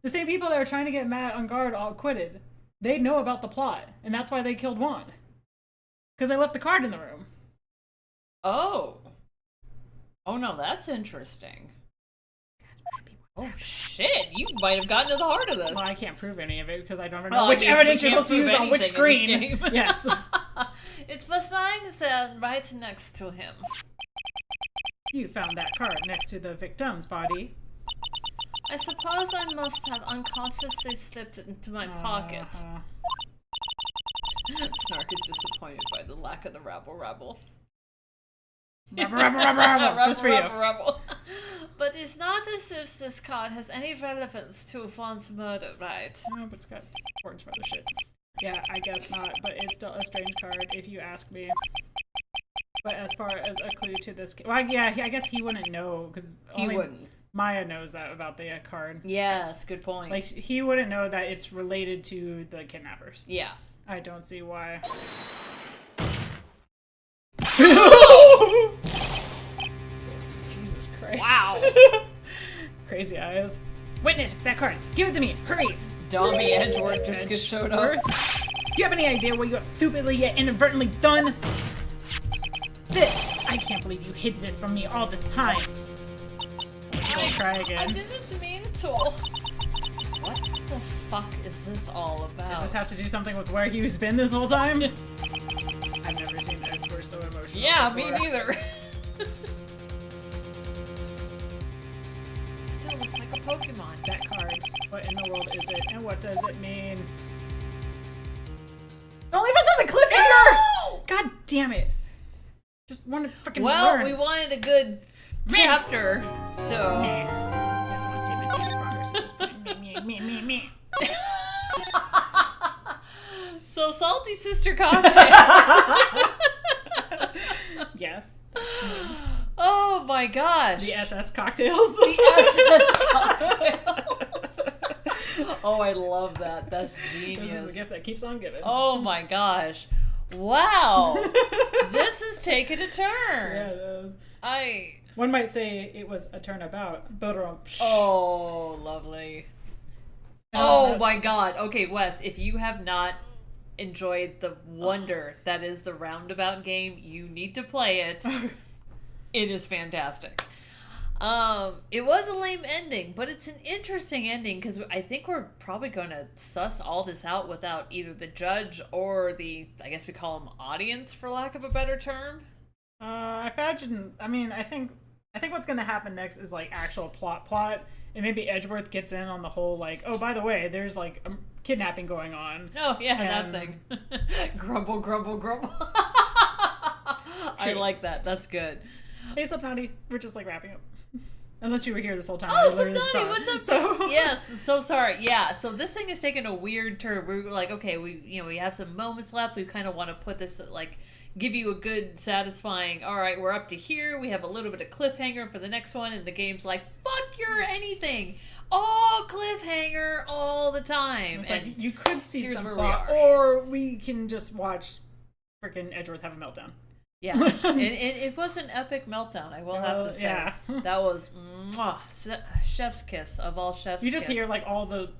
The same people that were trying to get Matt on guard all quitted. They know about the plot, and that's why they killed Juan. Because they left the card in the room. Oh. Oh no, that's interesting. Oh shit, you might have gotten to the heart of this. Well, I can't prove any of it because I don't know Well, which I mean, evidence we you're can't supposed to use prove on which anything in screen. this game. Yes. It was lying said right next to him. You found that card next to the victim's body. I suppose I must have unconsciously slipped it into my pocket. Snark is disappointed by the lack of the rabble. Just for you. Rabble. But it's not as if this card has any relevance to Vaughn's murder, right? No, but it's got importance for other shit. Yeah, I guess not, but it's still a strange card if you ask me. But as far as a clue to this, well, yeah, I guess he wouldn't know because He wouldn't. Maya knows that about the card. Yes, good point. Like he wouldn't know that it's related to the kidnappers. Yeah. I don't see why. Jesus Christ! Wow. Crazy eyes. Witness that card. Give it to me. Hurry. Dobby Edgeworth just showed up. Do you have any idea what you have stupidly yet inadvertently done? This! I can't believe you hid this from me all the time. She's gonna cry I again. didn't mean to. What the fuck is this all about? Does this have to do something with where he's been this whole time? I've never seen Edward so emotional. Yeah, before. me neither. Still looks like a Pokemon. That card. What in the world is it, and what does it mean? Don't leave us on a cliffhanger! No! God damn it! Just want to freaking Well, learn. we wanted a good chapter, so. You guys want to see my team's progress at this point? Me. So salty sister cocktails. Yes, that's me. Oh my gosh. The SS cocktails. The SS cocktails. Oh, I love that. That's genius. This is a gift that keeps on giving. Oh my gosh. Wow. This is taking a turn. Yeah, it is. One might say it was a turnabout, but Oh, lovely. No, Oh that's- my god. Okay, Wes, if you have not enjoyed the wonder that is the Roundabout game, you need to play it. It is fantastic. It was a lame ending, but it's an interesting ending because I think we're probably going to suss all this out without either the judge or the, I guess we call them audience, for lack of a better term. I imagine. I mean, I think what's gonna happen next is like actual plot, and maybe Edgeworth gets in on the whole like, oh, by the way, there's like a kidnapping going on. Oh yeah, And- that thing. Grumble, grumble, grumble. I like that. That's good. Hey, Subnaughty, we're just like wrapping up. Unless you were here this whole time. Oh, I literally just Subnaughty, saw what's it. up? So Yes, so sorry. Yeah, so this thing has taken a weird turn. We're like, okay, we have some moments left. We kind of want to put this like give you a good, satisfying. All right, we're up to here. We have a little bit of cliffhanger for the next one, and the game's like, fuck your anything, all cliffhanger all the time. it's And like you could see here's some where plot, we are. or we can just watch freaking Edgeworth have a meltdown. yeah, and it was an epic meltdown. I will have to say, Yeah. that was chef's kiss of all chef's. You just kiss. hear like all the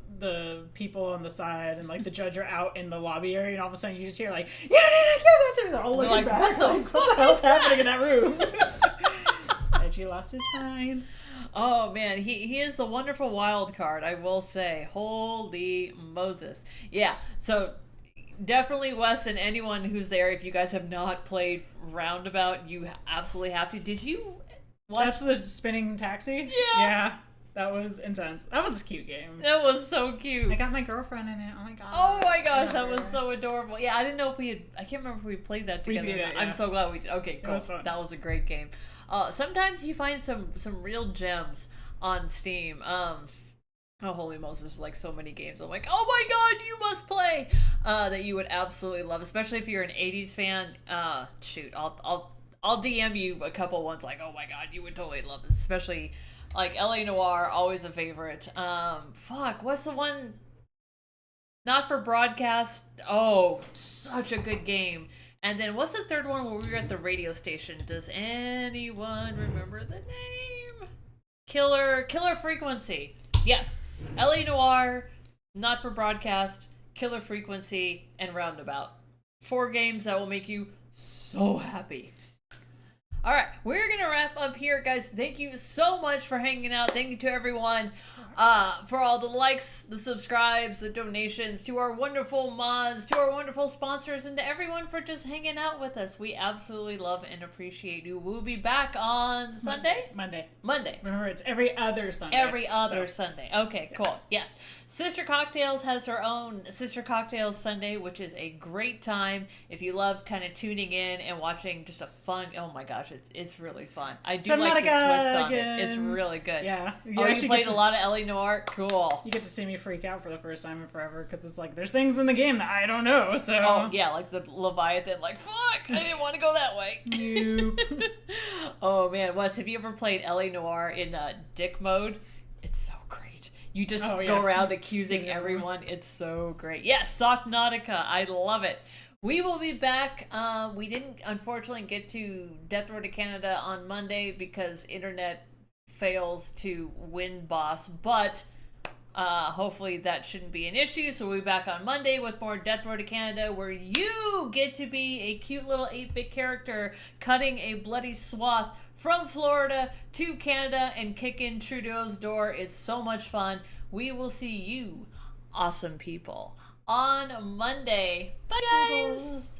people on the side and like the judge are out in the lobby area, and all of a sudden you just hear like, yeah, kill that dude. They're all They're looking like, back, what the like, what fuck the hell's is that? happening in that room? Reggie lost his mind. Oh man, he is a wonderful wild card, I will say. Holy Moses. Yeah, so definitely Wes and anyone who's there, if you guys have not played Roundabout, you absolutely have to. Did you watch? That's the spinning taxi? Yeah. Yeah. That was intense. That was a cute game. That was so cute. I got my girlfriend in it. Oh my god. Oh my gosh, that was Whatever. so adorable. Yeah, I didn't know if we had, I can't remember if we played that We together. did or not. it, I'm yeah. so glad we did. Okay, cool. was fun. That was a great game. Sometimes you find some real gems on Steam. Oh, holy Moses, like so many games. I'm like, oh my god, you must play! That you would absolutely love, especially if you're an 80s fan. Shoot, I'll DM you a couple ones like, oh my god, you would totally love this, especially like LA Noire, always a favorite. Fuck, what's the one? Not for broadcast. Oh, such a good game. And then what's the third one where we were at the radio station? Does anyone remember the name? Killer Frequency. Yes. LA Noire, Not for Broadcast, Killer Frequency, and Roundabout. 4 games that will make you so happy. Alright, we're gonna wrap up here, guys. Thank you so much for hanging out. Thank you to everyone for all the likes, the subscribes, the donations, to our wonderful mods, to our wonderful sponsors, and to everyone for just hanging out with us. We absolutely love and appreciate you. We'll be back on Sunday? Monday. Monday. Remember, it's every other Sunday. Every other Sunday. Okay, cool. Yes. Sister Cocktails has her own Sister Cocktails Sunday, which is a great time if you love kind of tuning in and watching just a fun. Oh my gosh, it's really fun. I do like this twist on it. It's really good. Yeah. You played a lot of LA Noire? Cool. You get to see me freak out for the first time in forever because it's like there's things in the game that I don't know. So. Oh yeah, like the Leviathan. Like fuck, I didn't want to go that way. Nope. Oh man, Wes, have you ever played LA Noire in dick mode? It's so great. You just go around accusing everyone. It's so great. Yes, Socknautica. I love it. We will be back. We didn't, unfortunately, get to Death Road to Canada on Monday because internet fails to win boss, but hopefully that shouldn't be an issue. So we'll be back on Monday with more Death Road to Canada, where you get to be a cute little 8-bit character cutting a bloody swath from Florida to Canada and kick in Trudeau's door. It's so much fun. We will see you, awesome people, on Monday. Bye, guys!